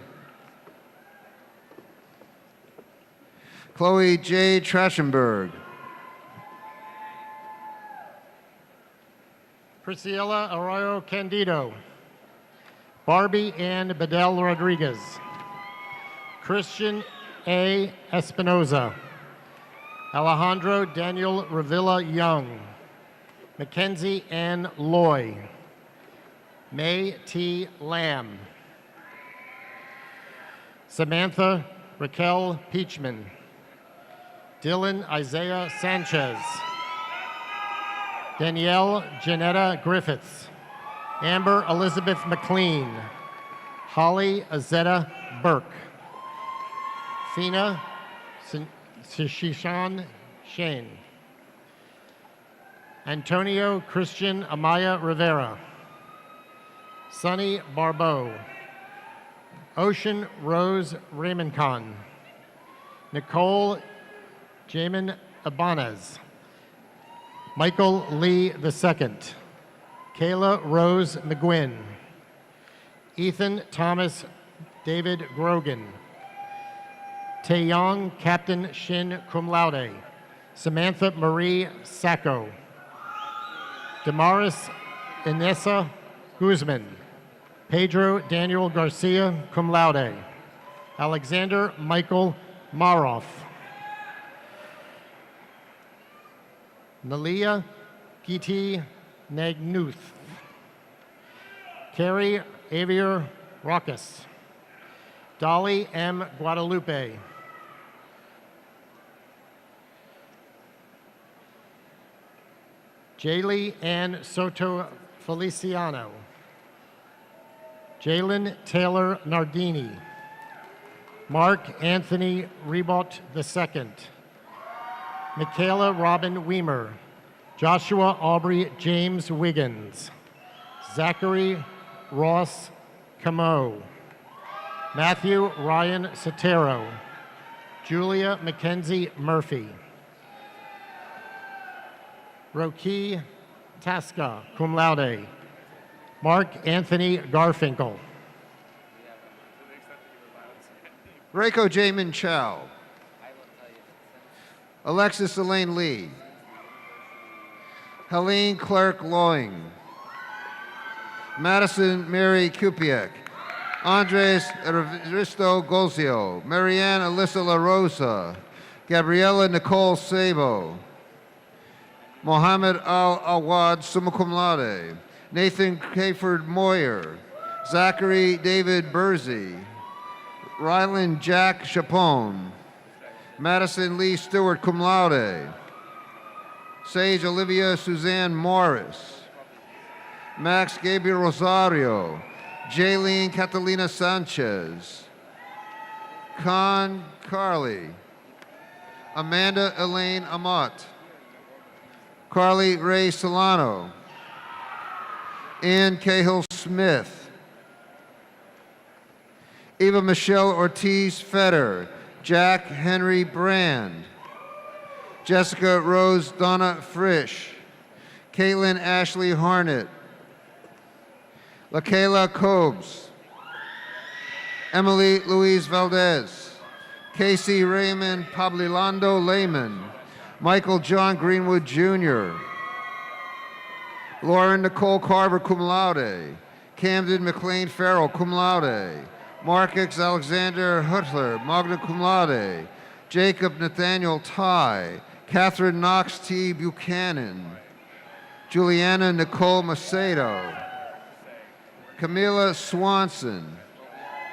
Chloe J. Trashenberg. Priscilla Arroyo Candido. Barbie Ann Bedell Rodriguez. Christian A. Espinoza. Alejandro Daniel Revilla Young. Mackenzie Ann Loy. May T. Lamb. Samantha Raquel Peachman. Dylan Isaiah Sanchez. Danielle Janetta Griffiths. Amber Elizabeth McLean. Holly Azetta Burke. Fina Shishan Shane. Antonio Christian Amaya Rivera. Sunny Barbeau. Ocean Rose Raymond Khan. Nicole Jamin Ibanez. Michael Lee II. Kayla Rose McGuinn. Ethan Thomas David Grogan. Taeyong Captain Shin Cum Laude. Samantha Marie Sacco. Damaris Inessa Guzman. Pedro Daniel Garcia Cum Laude. Alexander Michael Maroff. Nalia Giti Nagnuth. Carrie Avier Rockus. Dolly M. Guadalupe. Jaylee Ann Soto Feliciano. Jalen Taylor Nardini. Mark Anthony Rebot II. Michaela Robin Weimer. Joshua Aubrey James Wiggins. Zachary Ross Camo. Matthew Ryan Sotero. Julia Mackenzie Murphy. Roki Tasca, cum laude. Mark Anthony Garfinkel. Reiko Jamin Chow. Alexis Elaine Lee. Helene Clark Loing. Madison Mary Kupiek. Andres Risto Golzio. Marianne Alyssa La Rosa. Gabriela Nicole Sabo. Mohammed Al-Awad, summa cum laude. Nathan Hayford Moyer. Zachary David Bursey. Ryland Jack Chapone. Madison Lee Stewart, cum laude. Sage Olivia Suzanne Morris. Max Gabriel Rosario. Jaylene Catalina Sanchez. Con Carly. Amanda Elaine Amat. Carly Ray Solano. Ann Cahill Smith. Eva Michelle Ortiz Fetter. Jack Henry Brand. Jessica Rose Donna Frisch. Caitlin Ashley Harnett. LaKayla Cobes. Emily Louise Valdez. Casey Raymond Pablilando Lehman. Michael John Greenwood Jr. Lauren Nicole Carver, cum laude. Camden McLean Farrell, cum laude. Marcus Alexander Hutler, magna cum laude. Jacob Nathaniel Ty. Catherine Knox T. Buchanan. Juliana Nicole Macedo. Camila Swanson.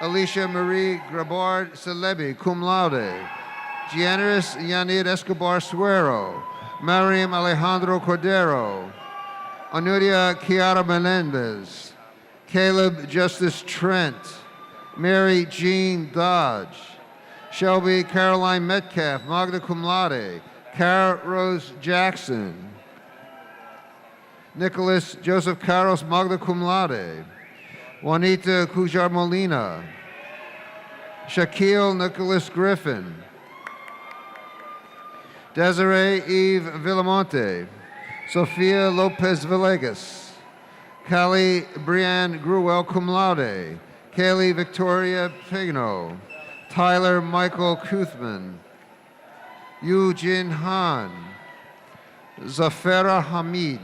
Alicia Marie Grabard Celebi, cum laude. Giannis Yanid Escobar Suero. Mariam Alejandro Cordero. Anudia Chiara Menendez. Caleb Justice Trent. Mary Jean Dodge. Shelby Caroline Metcalf, magna cum laude. Cara Rose Jackson. Nicholas Joseph Carlos, magna cum laude. Juanita Cujar Molina. Shaquille Nicholas Griffin. Desiree Eve Villamonte, Sofia Lopez Villegas, Callie Brianne Gruwell, cum laude, Kaylee Victoria Pigno, Tyler Michael Kuthman, Yu Jin Han, Zafera Hamid,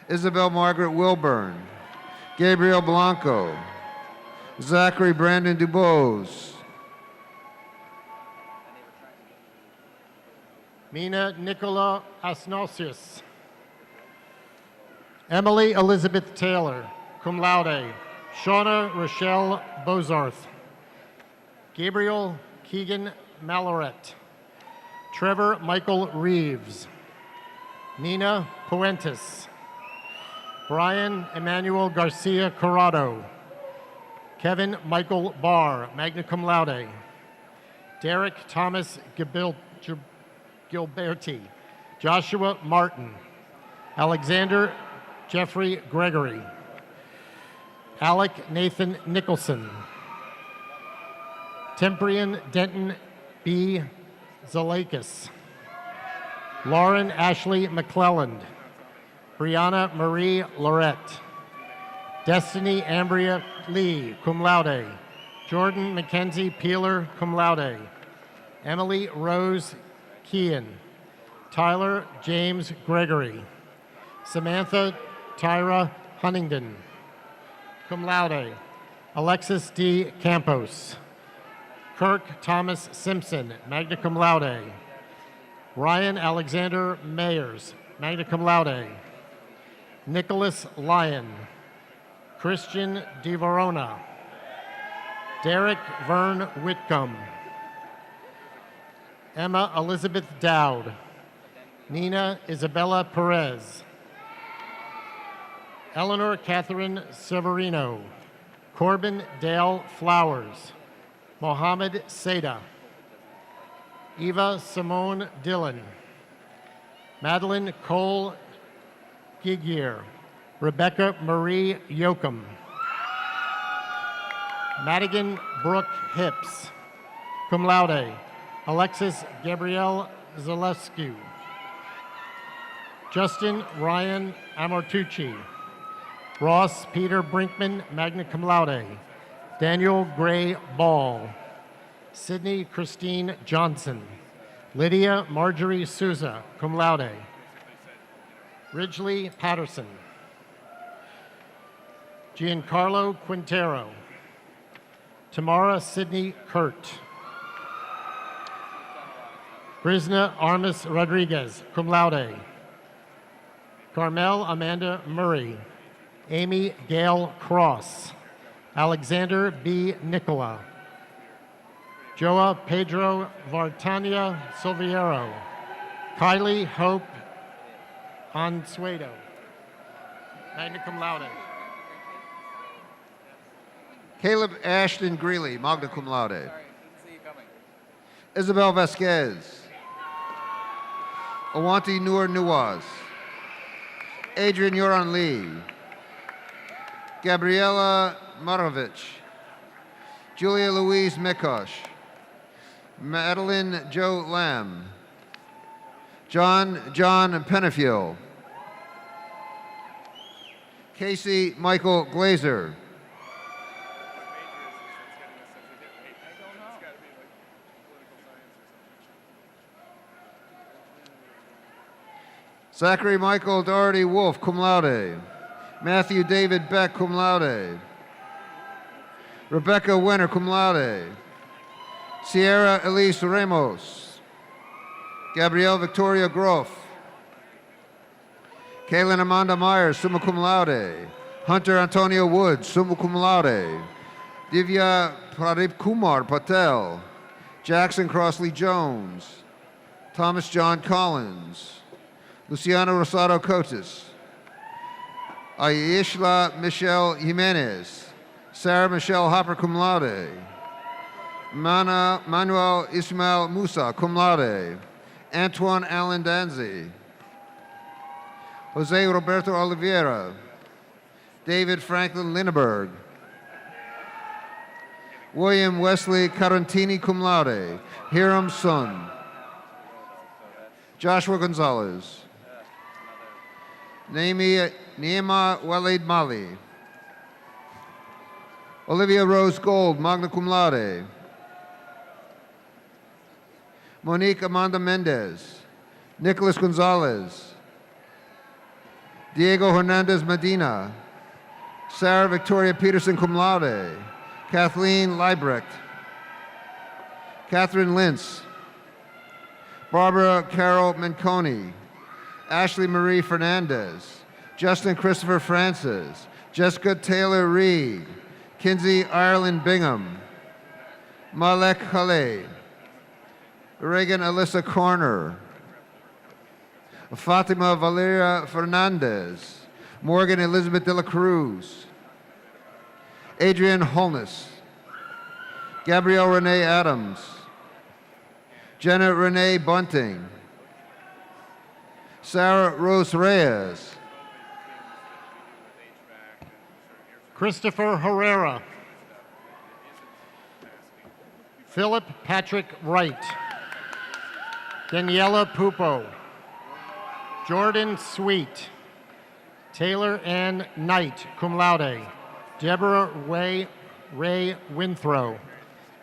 Isabel Margaret Wilburn, Gabriel Blanco, Zachary Brandon Dubose, Mina Nicola Asnosius, Emily Elizabeth Taylor, cum laude, Shauna Rochelle Bozarth, Gabriel Keegan Malaret, Trevor Michael Reeves, Nina Puentes, Brian Emmanuel Garcia Corrado, Kevin Michael Barr, magna cum laude, Derek Thomas Gilberti, Joshua Martin, Alexander Jeffrey Gregory, Alec Nathan Nicholson, Temprian Denton B. Zalakis, Lauren Ashley McClelland, Brianna Marie Lorette, Destiny Ambria Lee, cum laude, Jordan Mackenzie Peeler, cum laude, Emily Rose Kean, Tyler James Gregory, Samantha Tyra Huntington, cum laude, Alexis D. Campos, Kirk Thomas Simpson, magna cum laude, Ryan Alexander Mayers, magna cum laude, Nicholas Lyon, Christian DeVarona, Derek Vern Whitcomb, Emma Elizabeth Dowd, Nina Isabella Perez, Eleanor Catherine Severino, Corbin Dale Flowers, Mohammed Seda, Eva Simone Dillon, Madeline Cole Gigier, Rebecca Marie Yoakum, Madigan Brooke Hips, cum laude, Alexis Gabrielle Zalescu, Justin Ryan Amortucci, Ross Peter Brinkman, magna cum laude, Daniel Gray Ball, Sydney Christine Johnson, Lydia Marjorie Souza, cum laude, Ridgely Patterson, Giancarlo Quintero, Tamara Sidney Kurt, Brisna Armis Rodriguez, cum laude, Carmel Amanda Murray, Amy Gail Cross, Alexander B. Nicola, Joa Pedro Vartania Silviero, Kylie Hope Ansuedo, magna cum laude. Caleb Ashton Greeley, magna cum laude. Isabel Vasquez, Awanti Noor Nuwaz, Adrian Yoran Lee, Gabriela Marovich, Julia Louise Mikosh, Madeline Joe Lamb, John Penefiel, Casey Michael Glazer, Zachary Michael Doherty Wolf, cum laude. Matthew David Beck, cum laude. Rebecca Wenner, cum laude. Sierra Elise Ramos. Gabrielle Victoria Groff. Kaylin Amanda Myers, summa cum laude. Hunter Antonio Woods, summa cum laude. Divya Pradip Kumar Patel. Jackson Crossley Jones. Thomas John Collins. Luciano Rosado Cotis, Ayishla Michelle Jimenez, Sarah Michelle Hopper, cum laude, Manuel Ismael Musa, cum laude, Antoine Allen Danzi, Jose Roberto Oliveira, David Franklin Linneberg, William Wesley Carantini, cum laude, Hiram Sun, Joshua Gonzalez. Neema Walid Mali. Olivia Rose Gold, magna cum laude. Monique Amanda Mendez. Nicholas Gonzalez. Diego Hernandez Medina. Sarah Victoria Peterson cum laude. Kathleen Liebrecht. Catherine Lintz. Barbara Carol Menconi. Ashley Marie Fernandez. Justin Christopher Francis. Jessica Taylor Reed. Kinsey Ireland Bingham. Malek Khaled. Reagan Alyssa Corner. Fatima Valeria Fernandez. Morgan Elizabeth de la Cruz. Adrian Holness. Gabrielle Renee Adams. Jenna Renee Bunting. Sarah Rose Reyes. Christopher Herrera. Philip Patrick Wright. Daniela Pupo. Jordan Sweet. Taylor Ann Knight, cum laude. Deborah Ray Winthrow.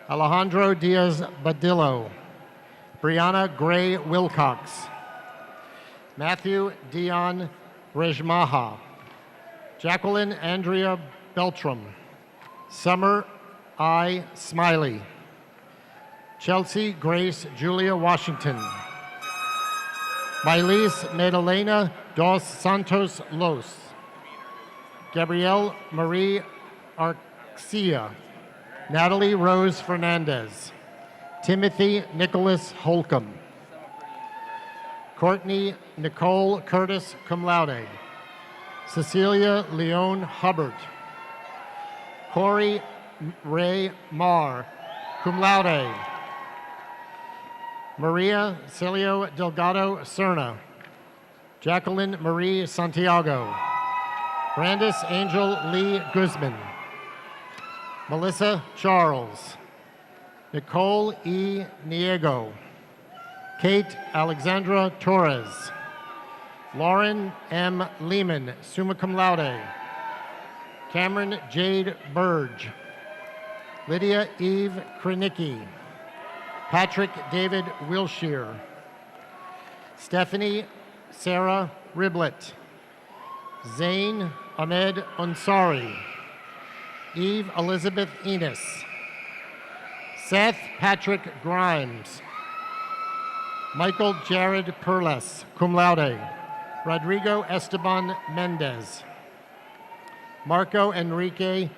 Alejandro Diaz Badillo. Brianna Gray Wilcox. Matthew Dion Rejmaha. Jacqueline Andrea Beltram. Summer I. Smiley. Chelsea Grace Julia Washington. Milese Madalena dos Santos Los. Gabrielle Marie Arcia. Natalie Rose Fernandez. Timothy Nicholas Holcomb. Courtney Nicole Curtis cum laude. Cecilia Leone Hubbard. Corey Ray Marr cum laude. Maria Celio Delgado Cerna. Jacqueline Marie Santiago. Brandis Angel Lee Guzman. Melissa Charles. Nicole E. Niego. Kate Alexandra Torres. Lauren M. Lehman, summa cum laude. Cameron Jade Burge. Lydia Eve Krenicki. Patrick David Wilshire. Stephanie Sarah Riblet. Zain Ahmed Ansari. Eve Elizabeth Enos. Seth Patrick Grimes. Michael Jared Perles, cum laude. Rodrigo Esteban Mendez. Marco Enrique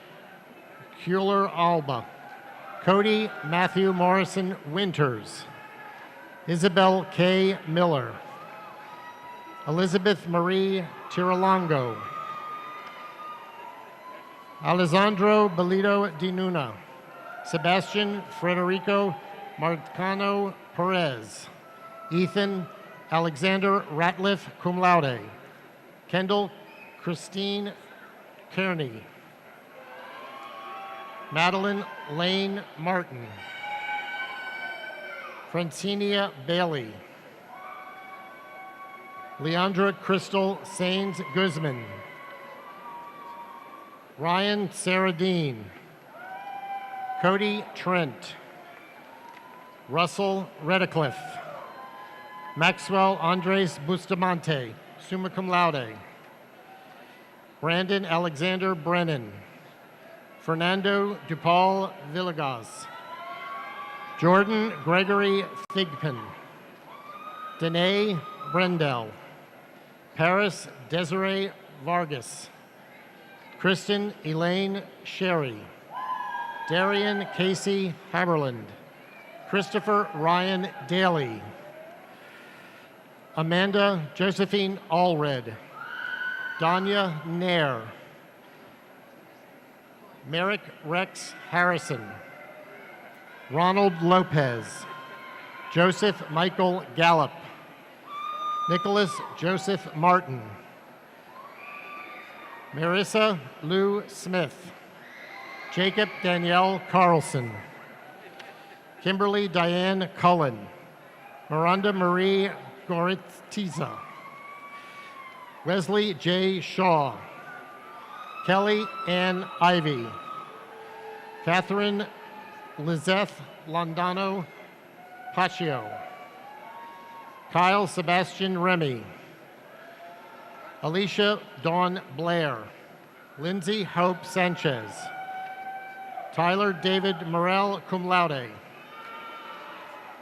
Kuehler Alba. Cody Matthew Morrison Winters. Isabel K. Miller. Elizabeth Marie Tiralongo. Alessandro Belito Di Nuna. Sebastian Federico Marcano Perez. Ethan Alexander Ratliff, cum laude. Kendall Christine Kearney. Madeline Lane Martin. Francinia Bailey. Leandra Crystal Sains Guzman. Ryan Saradine. Cody Trent. Russell Redcliffe. Maxwell Andres Bustamante, summa cum laude. Brandon Alexander Brennan. Fernando DePaul Villegas. Jordan Gregory Thigpen. Danae Brendel. Paris Desiree Vargas. Kristen Elaine Sherry. Darian Casey Haberland. Christopher Ryan Daly. Amanda Josephine Allred. Danya Nair. Merrick Rex Harrison. Ronald Lopez. Joseph Michael Gallup. Nicholas Joseph Martin. Marissa Lou Smith. Jacob Danielle Carlson. Kimberly Diane Cullen. Miranda Marie Goritza. Wesley J. Shaw. Kelly Ann Ivy. Catherine Lizeth Londano Paccio. Kyle Sebastian Remy. Alicia Dawn Blair. Lindsay Hope Sanchez. Tyler David Morel, cum laude.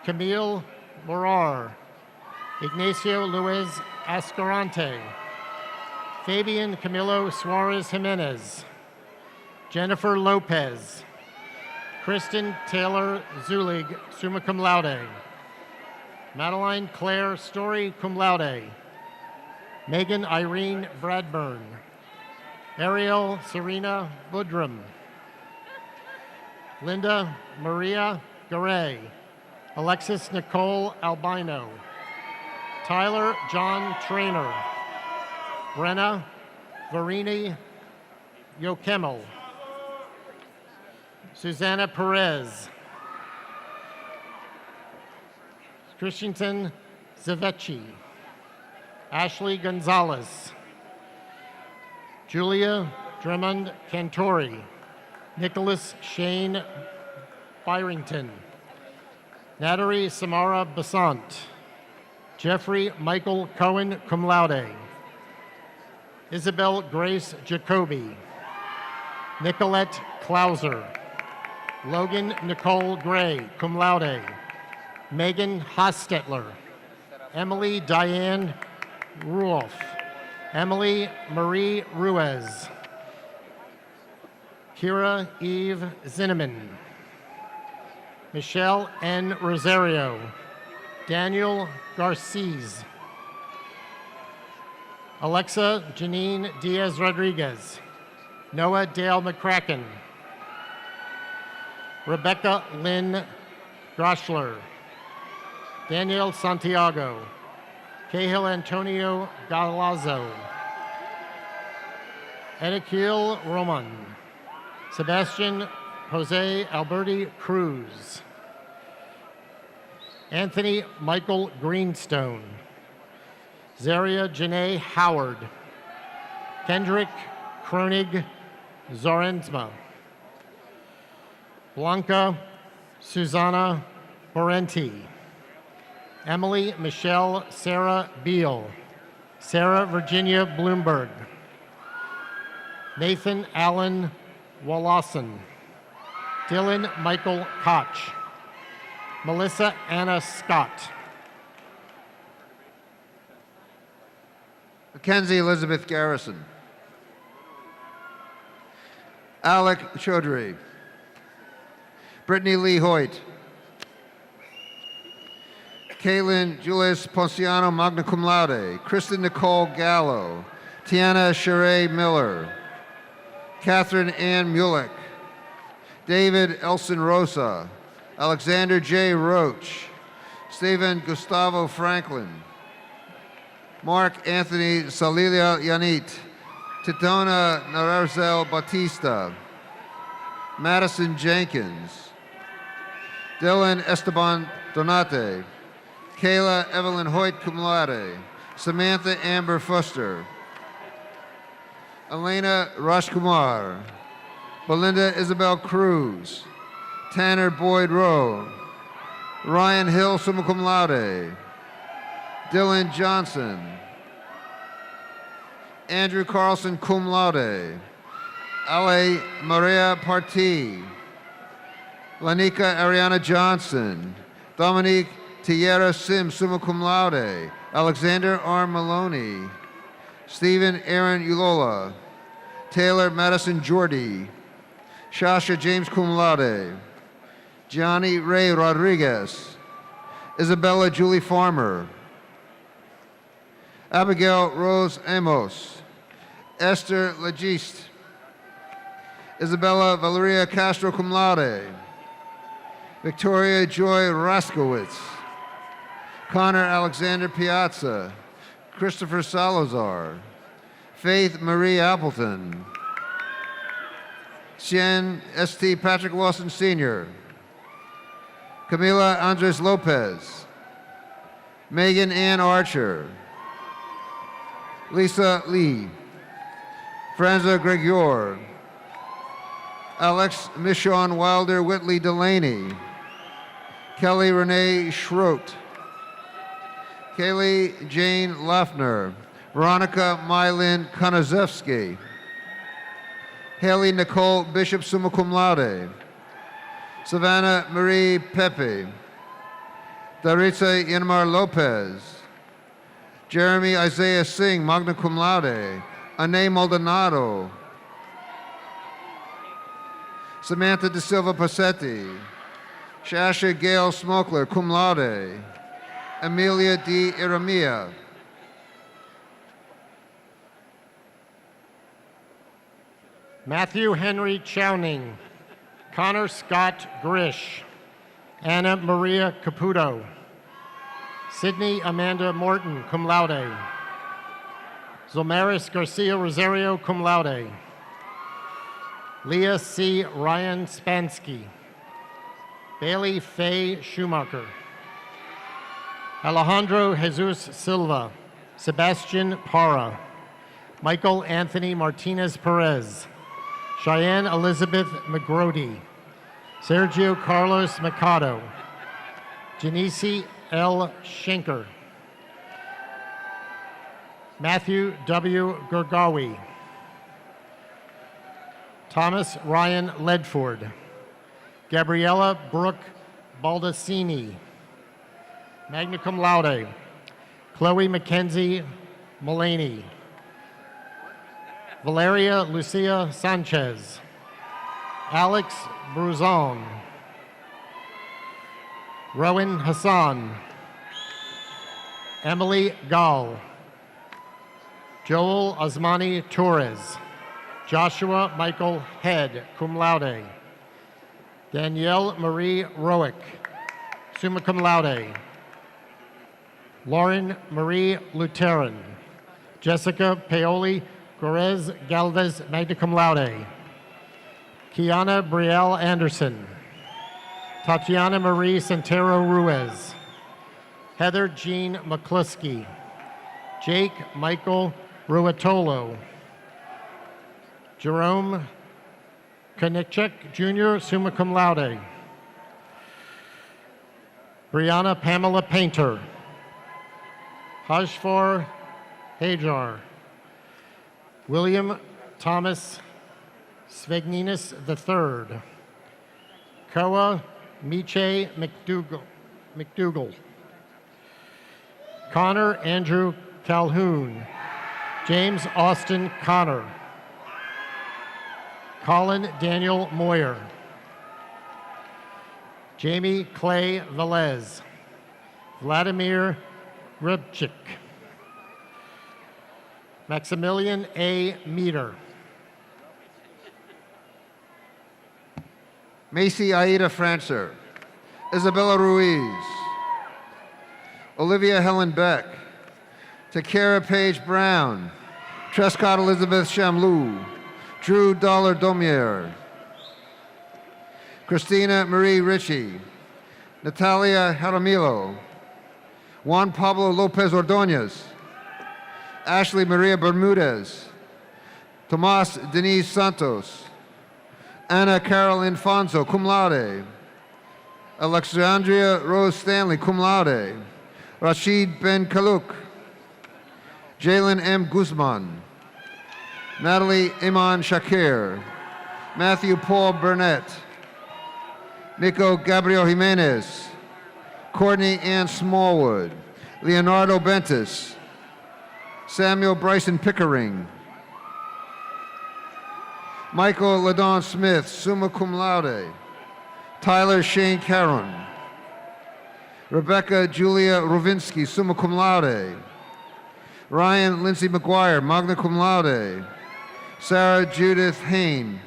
Camille Morar. Ignacio Luis Escarante. Fabian Camilo Suarez Jimenez. Jennifer Lopez. Kristen Taylor Zulig, summa cum laude. Madeline Claire Story, cum laude. Megan Irene Bradburn. Ariel Serena Budrum. Linda Maria Garay. Alexis Nicole Albino. Tyler John Trainer. Brenna Varini Yokemel. Susanna Perez. Christensen Zavechi. Ashley Gonzalez. Julia Drummond Cantori. Nicholas Shane Byrington. Natalie Samara Basant. Jeffrey Michael Cohen, cum laude. Isabel Grace Jacoby. Nicolette Klauser. Logan Nicole Gray, cum laude. Megan Hostetler. Emily Diane Ruoff. Emily Marie Ruiz. Kira Eve Zinneman. Michelle N. Rosario. Daniel Garces. Alexa Janine Diaz Rodriguez. Noah Dale McCracken. Rebecca Lynn Groschler. Daniel Santiago. Cahill Antonio Galazzo. Ezequiel Roman. Sebastian Jose Alberti Cruz. Anthony Michael Greenstone. Zaria Janae Howard. Kendrick Kronig Zorensma. Blanca Susanna Borenti. Emily Michelle Sarah Beal. Sarah Virginia Bloomberg. Nathan Allen Wallawson. Dylan Michael Koch. Melissa Anna Scott. Mackenzie Elizabeth Garrison. Alec Chaudhry. Brittany Lee Hoyt. Caitlin Julius Ponciano, magna cum laude. Kristen Nicole Gallo. Tiana Sheree Miller. Catherine Ann Mulick. David Elson Rosa. Alexander J. Roach. Stephen Gustavo Franklin. Mark Anthony Salilia Yanit. Titona Narazel Batista. Madison Jenkins. Dylan Esteban Donate. Kayla Evelyn Hoyt cum laude. Samantha Amber Fuster. Elena Rajkumar. Belinda Isabel Cruz. Tanner Boyd Rowe. Ryan Hill, summa cum laude. Dylan Johnson. Andrew Carlson, cum laude. Ale Maria Partee. Lanika Ariana Johnson. Dominique Tierra Sim, summa cum laude. Alexander R. Maloney. Stephen Aaron Ulola. Taylor Madison Jordy. Shasha James cum laude. Johnny Ray Rodriguez. Isabella Julie Farmer. Abigail Rose Amos. Esther Legiste. Isabella Valeria Castro cum laude. Victoria Joy Raskowitz. Connor Alexander Piazza. Christopher Salazar. Faith Marie Appleton. Shen St. Patrick Lawson Sr. Camila Andres Lopez. Megan Ann Archer. Lisa Lee. Franza Gregor. Alex Michon Wilder Whitley Delaney. Kelly Renee Schroet. Kaylee Jane Leffner. Veronica Mylin Konozewski. Haley Nicole Bishop, summa cum laude. Savannah Marie Pepe. Daritza Yanmar Lopez. Jeremy Isaiah Singh, magna cum laude. Ane Maldonado. Samantha De Silva Passetti. Shasha Gail Smokler, cum laude. Amelia D. Iramia. Matthew Henry Chowning. Connor Scott Grish. Anna Maria Caputo. Sydney Amanda Morton, cum laude. Zomaris Garcia Rosario, cum laude. Leah C. Ryan Spansky. Bailey Faye Schumacher. Alejandro Jesus Silva. Sebastian Parra. Michael Anthony Martinez Perez. Cheyenne Elizabeth McGrody. Sergio Carlos Mercado. Janice L. Schenker. Matthew W. Gergawi. Thomas Ryan Ledford. Gabriella Brooke Baldacini. Magna cum laude. Chloe Mackenzie Mullaney. Valeria Lucia Sanchez. Alex Bruzon. Rowan Hassan. Emily Gall. Joel Osmani Torres. Joshua Michael Head, cum laude. Danielle Marie Roick, summa cum laude. Lauren Marie Luteran. Jessica Paoli Gorez Galvez, magna cum laude. Kiana Brielle Anderson. Tatiana Marie Santero Ruiz. Heather Jean McCluskey. Jake Michael Ruotolo. Jerome Konichek Jr., summa cum laude. Brianna Pamela Painter. Hajfor Hajar. William Thomas Svegninis III. Koa Miche McDougall. Connor Andrew Calhoun. James Austin Connor. Colin Daniel Moyer. Jamie Clay Velez. Vladimir Gribchik. Maximilian A. Meter. Macy Aida Francer. Isabella Ruiz. Olivia Helen Beck. Takara Page Brown. Trescott Elizabeth Shamlou. Drew Dollar Domier. Christina Marie Ritchie. Natalia Jaramillo. Juan Pablo Lopez Ordonez. Ashley Maria Bermudez. Tomas Denise Santos. Anna Carol Infonso, cum laude. Alexandria Rose Stanley, cum laude. Rashid Ben Kaluk. Jalen M. Guzman. Natalie Iman Shakir. Matthew Paul Burnett. Nico Gabriel Jimenez. Courtney Ann Smallwood. Leonardo Bentis. Samuel Bryson Pickering. Michael Ladon Smith, summa cum laude. Tyler Shane Caron. Rebecca Julia Rovinsky, summa cum laude. Ryan Lindsay McGuire, magna cum laude. Sarah Judith Hain.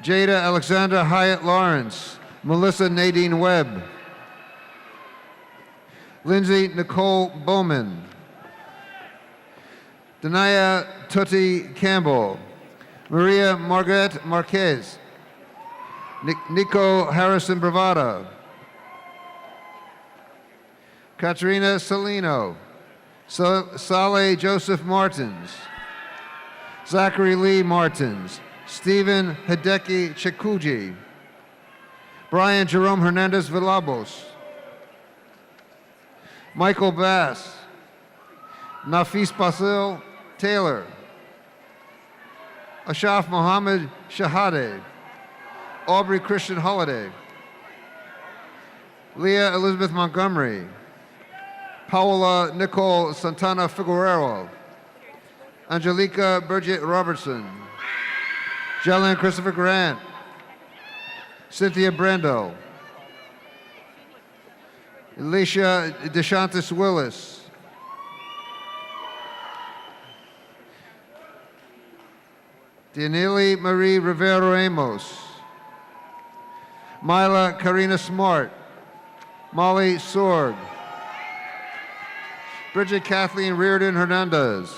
Jada Alexandra Hyatt Lawrence. Melissa Nadine Webb. Lindsay Nicole Bowman. Danaya Tutti Campbell. Maria Margaret Marquez. Nico Harrison Bravada. Katerina Salino, Saleh Joseph Martins, Zachary Lee Martins, Stephen Hideki Chikuji, Brian Jerome Hernandez Villalobos, Michael Bass, Nafis Basil Taylor, Ashraf Mohammed Shahade, Aubrey Christian Holiday, Leah Elizabeth Montgomery, Paola Nicole Santana Figueroa, Angelica Bridget Robertson, Jalen Christopher Grant, Cynthia Brando, Alicia DeShantis Willis, Daniele Marie Rivera Ramos, Myla Karina Smart, Molly Sorg, Bridget Kathleen Reardon Hernandez,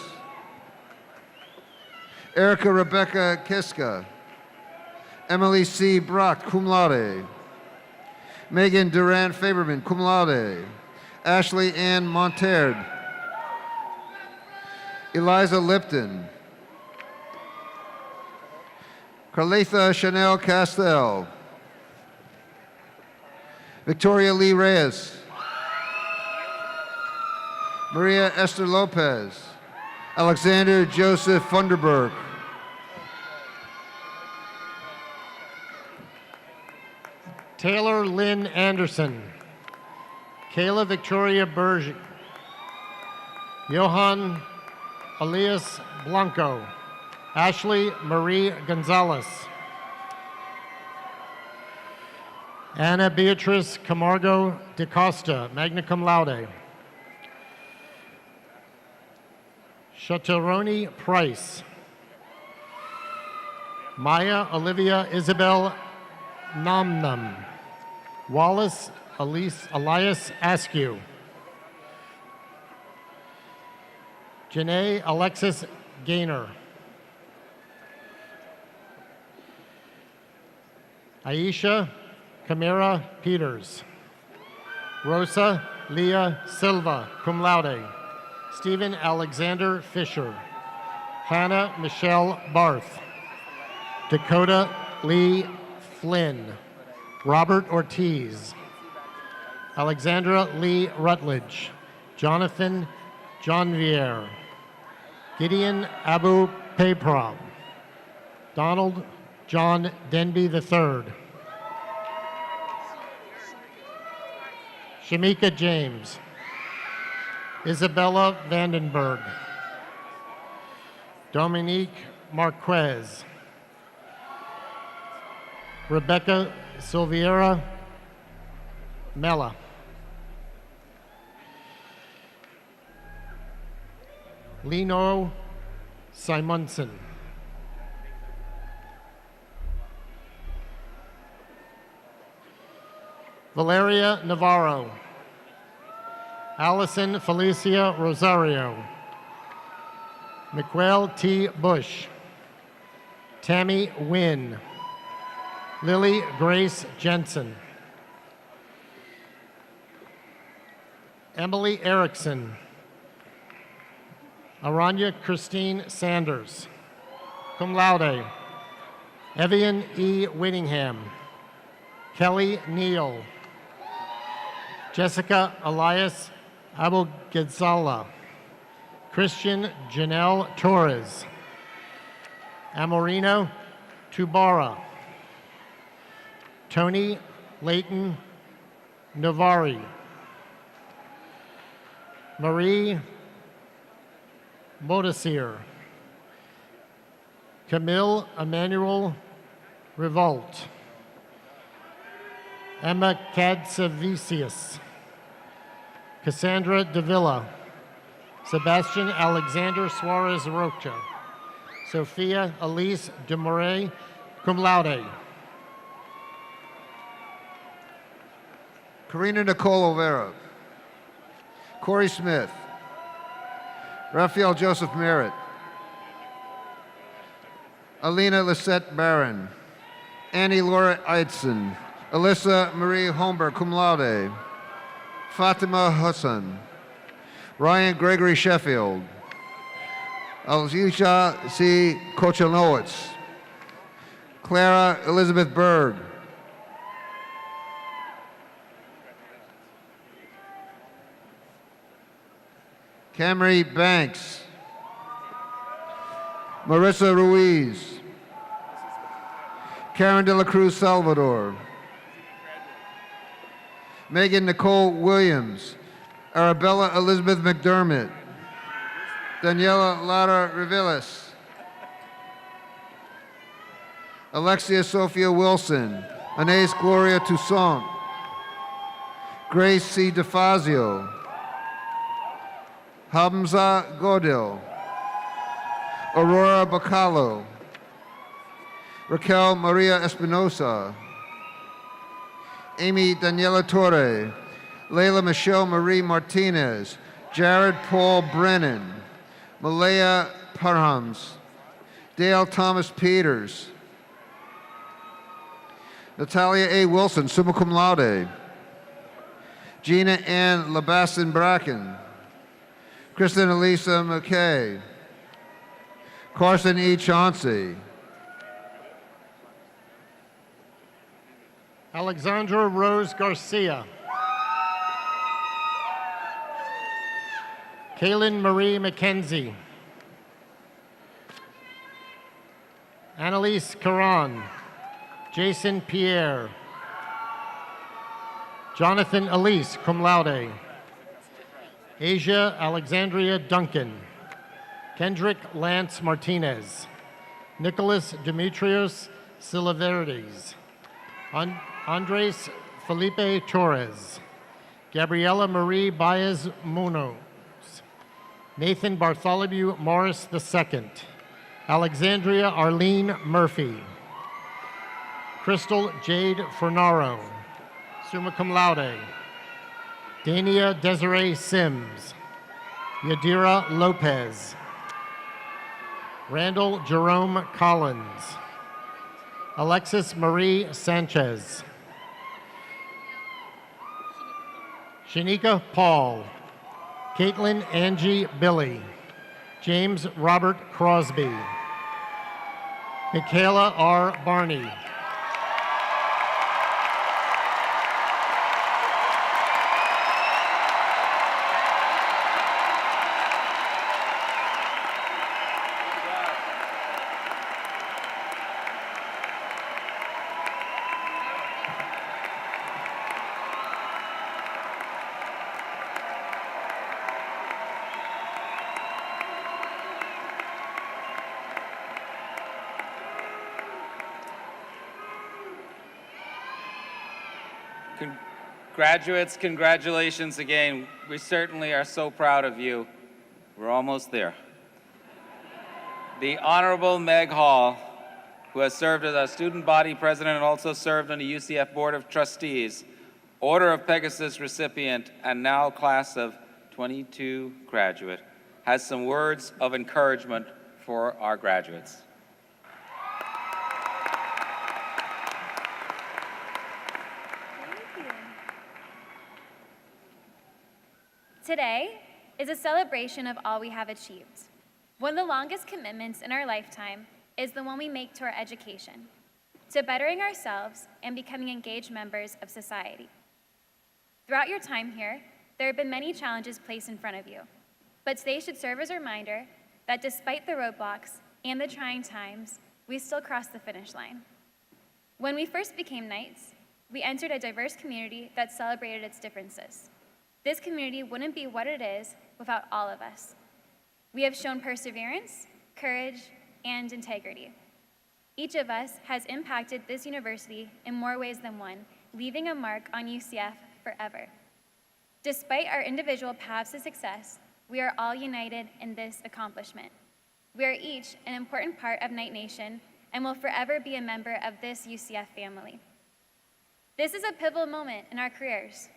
Erica Rebecca Kiska, Emily C. Brock, cum laude, Megan Duran Faberman, cum laude, Ashley Ann Monterd, Eliza Lipton, Carletha Chanel Castell, Victoria Lee Reyes, Maria Esther Lopez, Alexander Joseph Funderburg, Taylor Lynn Anderson, Kayla Victoria Berge, Johan Elias Blanco, Ashley Marie Gonzalez, Anna Beatrice Camargo de Costa, magna cum laude, Chateauronie Price, Maya Olivia Isabel Namnam, Wallace Elias Askew, Janae Alexis Gaynor, Aisha Camara Peters, Rosa Leah Silva, cum laude, Stephen Alexander Fisher, Hannah Michelle Barth, Dakota Lee Flynn, Robert Ortiz, Alexandra Lee Rutledge, Jonathan Jonvier, Gideon Abu Paypram, Donald John Denby III, Shamika James, Isabella Vandenberg, Dominique Marquez, Rebecca Silveira Mella, Lino Simonson, Valeria Navarro, Allison Felicia Rosario, Miquel T. Bush, Tammy Wynn, Lily Grace Jensen, Emily Erickson, Aranya Christine Sanders, cum laude, Evian E. Whittingham, Kelly Neal, Jessica Elias Abogadzala, Christian Janelle Torres, Amorino Tubara, Tony Leighton Navari, Marie Modasir, Camille Emmanuel Revolt, Emma Kadsavicius, Cassandra Davila, Sebastian Alexander Suarez Rocha, Sophia Elise Demoray, cum laude, Karina Nicole Olvera, Corey Smith, Raphael Joseph Merritt, Alina Lisette Barron, Annie Laura Eitzen, Alyssa Marie Holmberg, cum laude, Fatima Hassan, Ryan Gregory Sheffield, Alicia C. Kochanowicz, Clara Elizabeth Berg, Camry Banks, Marissa Ruiz, Karen De La Cruz Salvador, Megan Nicole Williams, Arabella Elizabeth McDermott, Daniela Lara Reveles, Alexia Sophia Wilson, Anais Gloria Toussaint, Grace C. DeFazio, Hamza Godil, Aurora Bacalo, Raquel Maria Espinosa, Amy Daniela Torre, Layla Michelle Marie Martinez, Jared Paul Brennan, Malaya Parhams, Dale Thomas Peters, Natalia A. Wilson, summa cum laude, Gina Ann Labasson Bracken, Kristen Elisa McKay, Carson E. Chauncey, Alexandra Rose Garcia, Kaylin Marie McKenzie, Annalise Caron, Jason Pierre, Jonathan Elise, cum laude, Asia Alexandria Duncan, Kendrick Lance Martinez, Nicholas Demetrios Silaverdes, Andres Felipe Torres, Gabriela Marie Baez Munoz, Nathan Bartholomew Morris II, Alexandria Arlene Murphy, Crystal Jade Fernaro, summa cum laude, Dania Desiree Sims, Yadira Lopez, Randall Jerome Collins, Alexis Marie Sanchez, Shanika Paul, Caitlin Angie Billy, James Robert Crosby, Michaela R. Barney, Graduates, congratulations again. We certainly are so proud of you. We're almost there. The Honorable Meg Hall, who has served as our student body president and also served on the UCF Board of Trustees, Order of Pegasus recipient, and now class of 22 graduate, has some words of encouragement for our graduates. Today is a celebration of all we have achieved. One of the longest commitments in our lifetime is the one we make to our education, to bettering ourselves and becoming engaged members of society. Throughout your time here, there have been many challenges placed in front of you, but today should serve as a reminder that despite the roadblocks and the trying times, we still crossed the finish line. When we first became Knights, we entered a diverse community that celebrated its differences. This community wouldn't be what it is without all of us. We have shown perseverance, courage, and integrity. Each of us has impacted this university in more ways than one, leaving a mark on UCF forever. Despite our individual paths to success, we are all united in this accomplishment. We are each an important part of Knight Nation and will forever be a member of this UCF family. This is a pivotal moment in our careers.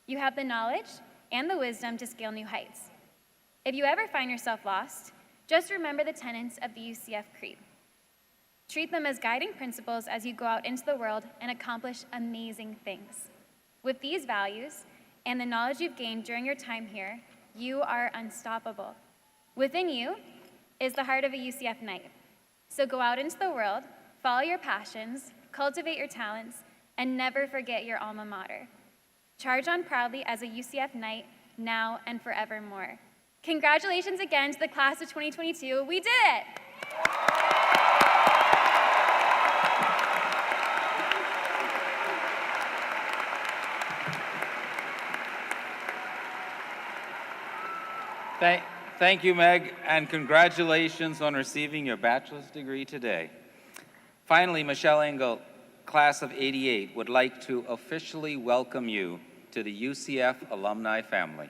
You have the knowledge and the wisdom to scale new heights. If you ever find yourself lost, just remember the tenets of the UCF Creed. Treat them as guiding principles as you go out into the world and accomplish amazing things. With these values, and the knowledge you've gained during your time here, you are unstoppable. Within you is the heart of a UCF Knight. So go out into the world, follow your passions, cultivate your talents, and never forget your alma mater. Charge on proudly as a UCF Knight, now and forevermore. Congratulations again to the class of 2022. We did it! Thank you, Meg, and congratulations on receiving your bachelor's degree today. Finally, Michelle Engel, class of '88, would like to officially welcome you to the UCF alumni family.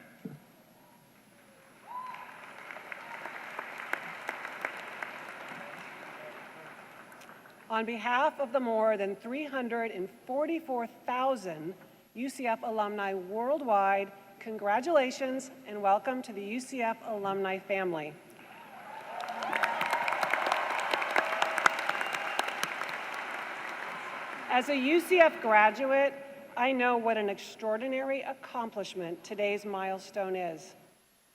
On behalf of the more than 344,000 UCF alumni worldwide, congratulations and welcome to the UCF alumni family. As a UCF graduate, I know what an extraordinary accomplishment today's milestone is.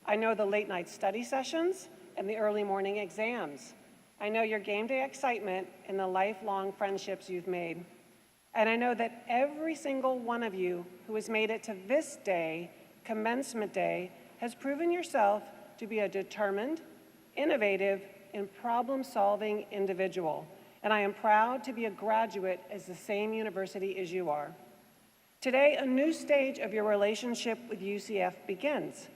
I know the late night study sessions and the early morning exams. I know your game day excitement and the lifelong friendships you've made. And I know that every single one of you who has made it to this day, Commencement Day, has proven yourself to be a determined, innovative, and problem-solving individual. And I am proud to be a graduate at the same university as you are. Today, a new stage of your relationship with UCF begins.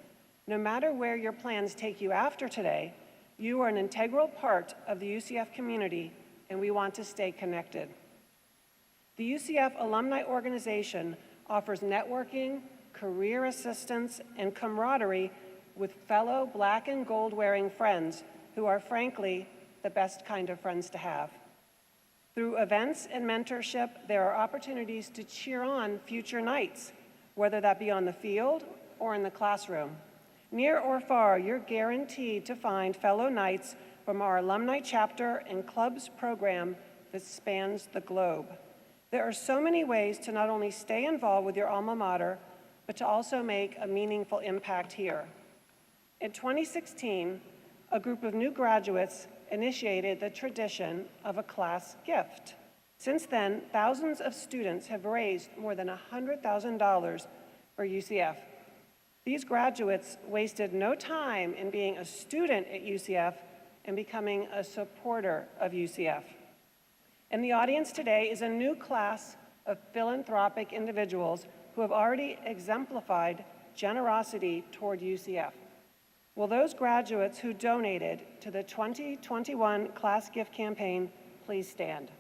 No matter where your plans take you after today, you are an integral part of the UCF community, and we want to stay connected. The UCF Alumni Organization offers networking, career assistance, and camaraderie with fellow black and gold-wearing friends who are, frankly, the best kind of friends to have. Through events and mentorship, there are opportunities to cheer on future Knights, whether that be on the field or in the classroom. Near or far, you're guaranteed to find fellow Knights from our alumni chapter and clubs program that spans the globe. There are so many ways to not only stay involved with your alma mater, but to also make a meaningful impact here. In 2016, a group of new graduates initiated the tradition of a class gift. Since then, thousands of students have raised more than $100,000 for UCF. These graduates wasted no time in being a student at UCF and becoming a supporter of UCF. In the audience today is a new class of philanthropic individuals who have already exemplified generosity toward UCF. Will those graduates who donated to the 2021 class gift campaign please stand?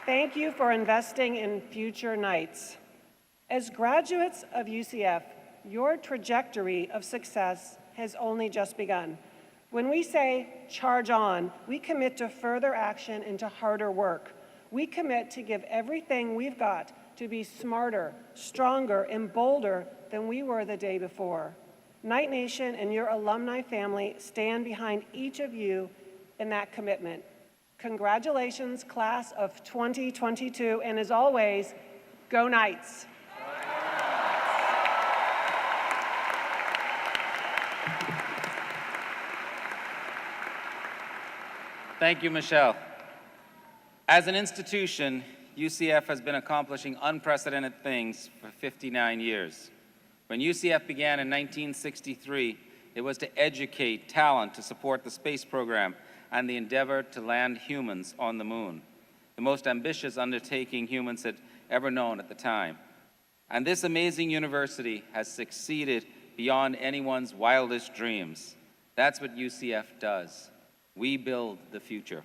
Thank you for investing in future Knights. As graduates of UCF, your trajectory of success has only just begun. When we say charge on, we commit to further action and to harder work. We commit to give everything we've got to be smarter, stronger, and bolder than we were the day before. Knight Nation and your alumni family stand behind each of you in that commitment. Congratulations, class of 2022, and as always, go Knights. Thank you, Michelle. As an institution, UCF has been accomplishing unprecedented things for 59 years. When UCF began in 1963, it was to educate talent to support the space program and the endeavor to land humans on the moon, the most ambitious undertaking humans had ever known at the time. And this amazing university has succeeded beyond anyone's wildest dreams. That's what UCF does. We build the future.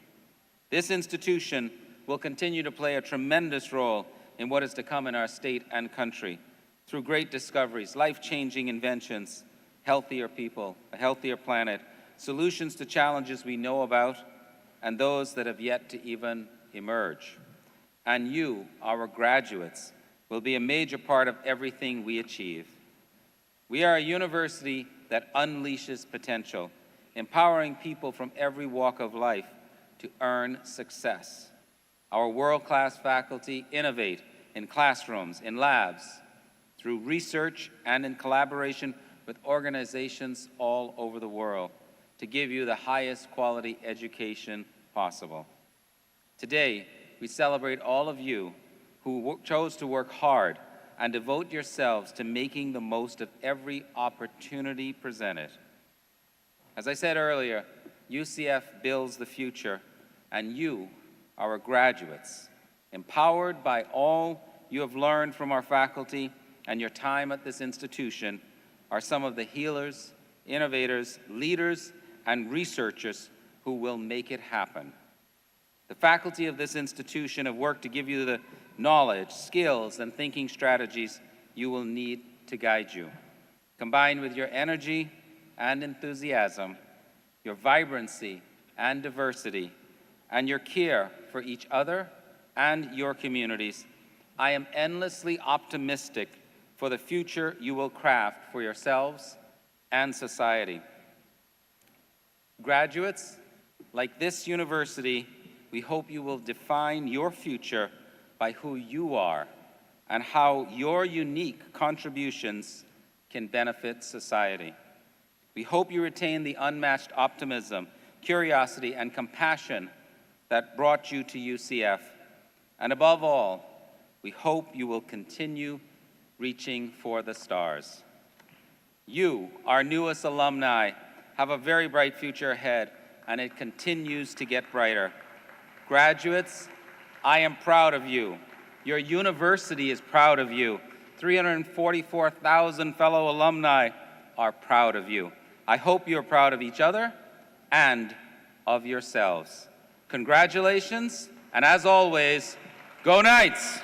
This institution will continue to play a tremendous role in what is to come in our state and country through great discoveries, life-changing inventions, healthier people, a healthier planet, solutions to challenges we know about, and those that have yet to even emerge. And you, our graduates, will be a major part of everything we achieve. We are a university that unleashes potential. empowering people from every walk of life to earn success. Our world-class faculty innovate in classrooms, in labs, through research, and in collaboration with organizations all over the world to give you the highest quality education possible. Today, we celebrate all of you who chose to work hard and devote yourselves to making the most of every opportunity presented. As I said earlier, UCF builds the future, and you, our graduates, empowered by all you have learned from our faculty and your time at this institution, are some of the healers, innovators, leaders, and researchers who will make it happen. The faculty of this institution have worked to give you the knowledge, skills, and thinking strategies you will need to guide you. Combined with your energy and enthusiasm, your vibrancy and diversity, and your care for each other and your communities, I am endlessly optimistic for the future you will craft for yourselves and society. Graduates, like this university, we hope you will define your future by who you are and how your unique contributions can benefit society. We hope you retain the unmatched optimism, curiosity, and compassion that brought you to UCF. And above all, we hope you will continue reaching for the stars. You, our newest alumni, have a very bright future ahead, and it continues to get brighter. Graduates, I am proud of you. Your university is proud of you. 344,000 fellow alumni are proud of you. I hope you're proud of each other and of yourselves. Congratulations, and as always, go Knights!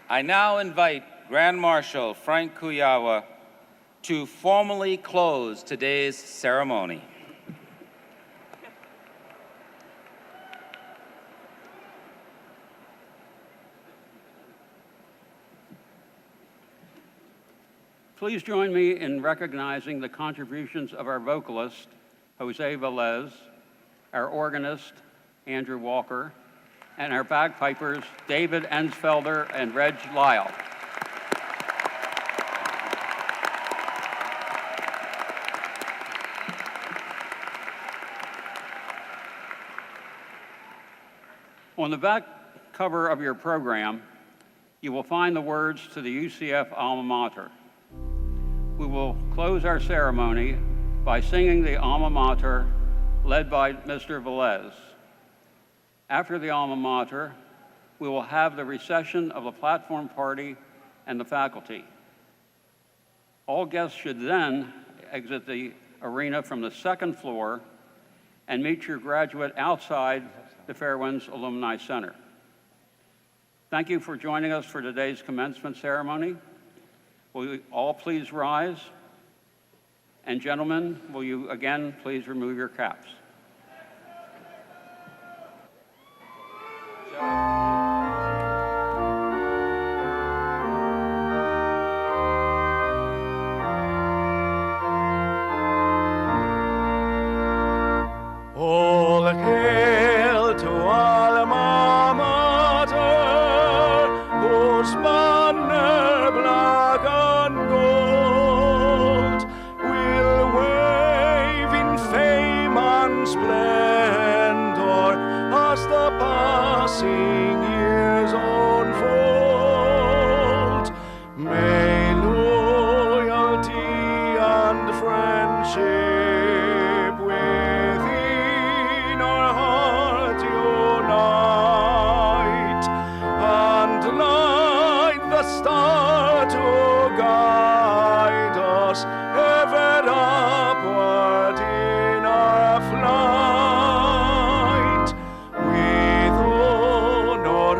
I now invite Grand Marshal Frank Kuyawa to formally close today's ceremony. Please join me in recognizing the contributions of our vocalist, Jose Velez, our organist, Andrew Walker, and our bagpipers, David Ensfelder and Reg Lyle. On the back cover of your program, you will find the words to the UCF alma mater. We will close our ceremony by singing the alma mater led by Mr. Velez. After the alma mater, we will have the recession of the platform party and the faculty. All guests should then exit the arena from the second floor and meet your graduate outside the Fairwinds Alumni Center. Thank you for joining us for today's commencement ceremony. Will you all please rise? And gentlemen, will you again please remove your caps? All hail to alma mater, whose banner black and gold will wave in fame and splendor as the passing years unfold. May loyalty and friendship within our heart unite, and light the star to guide us ever upward in our flight. With honor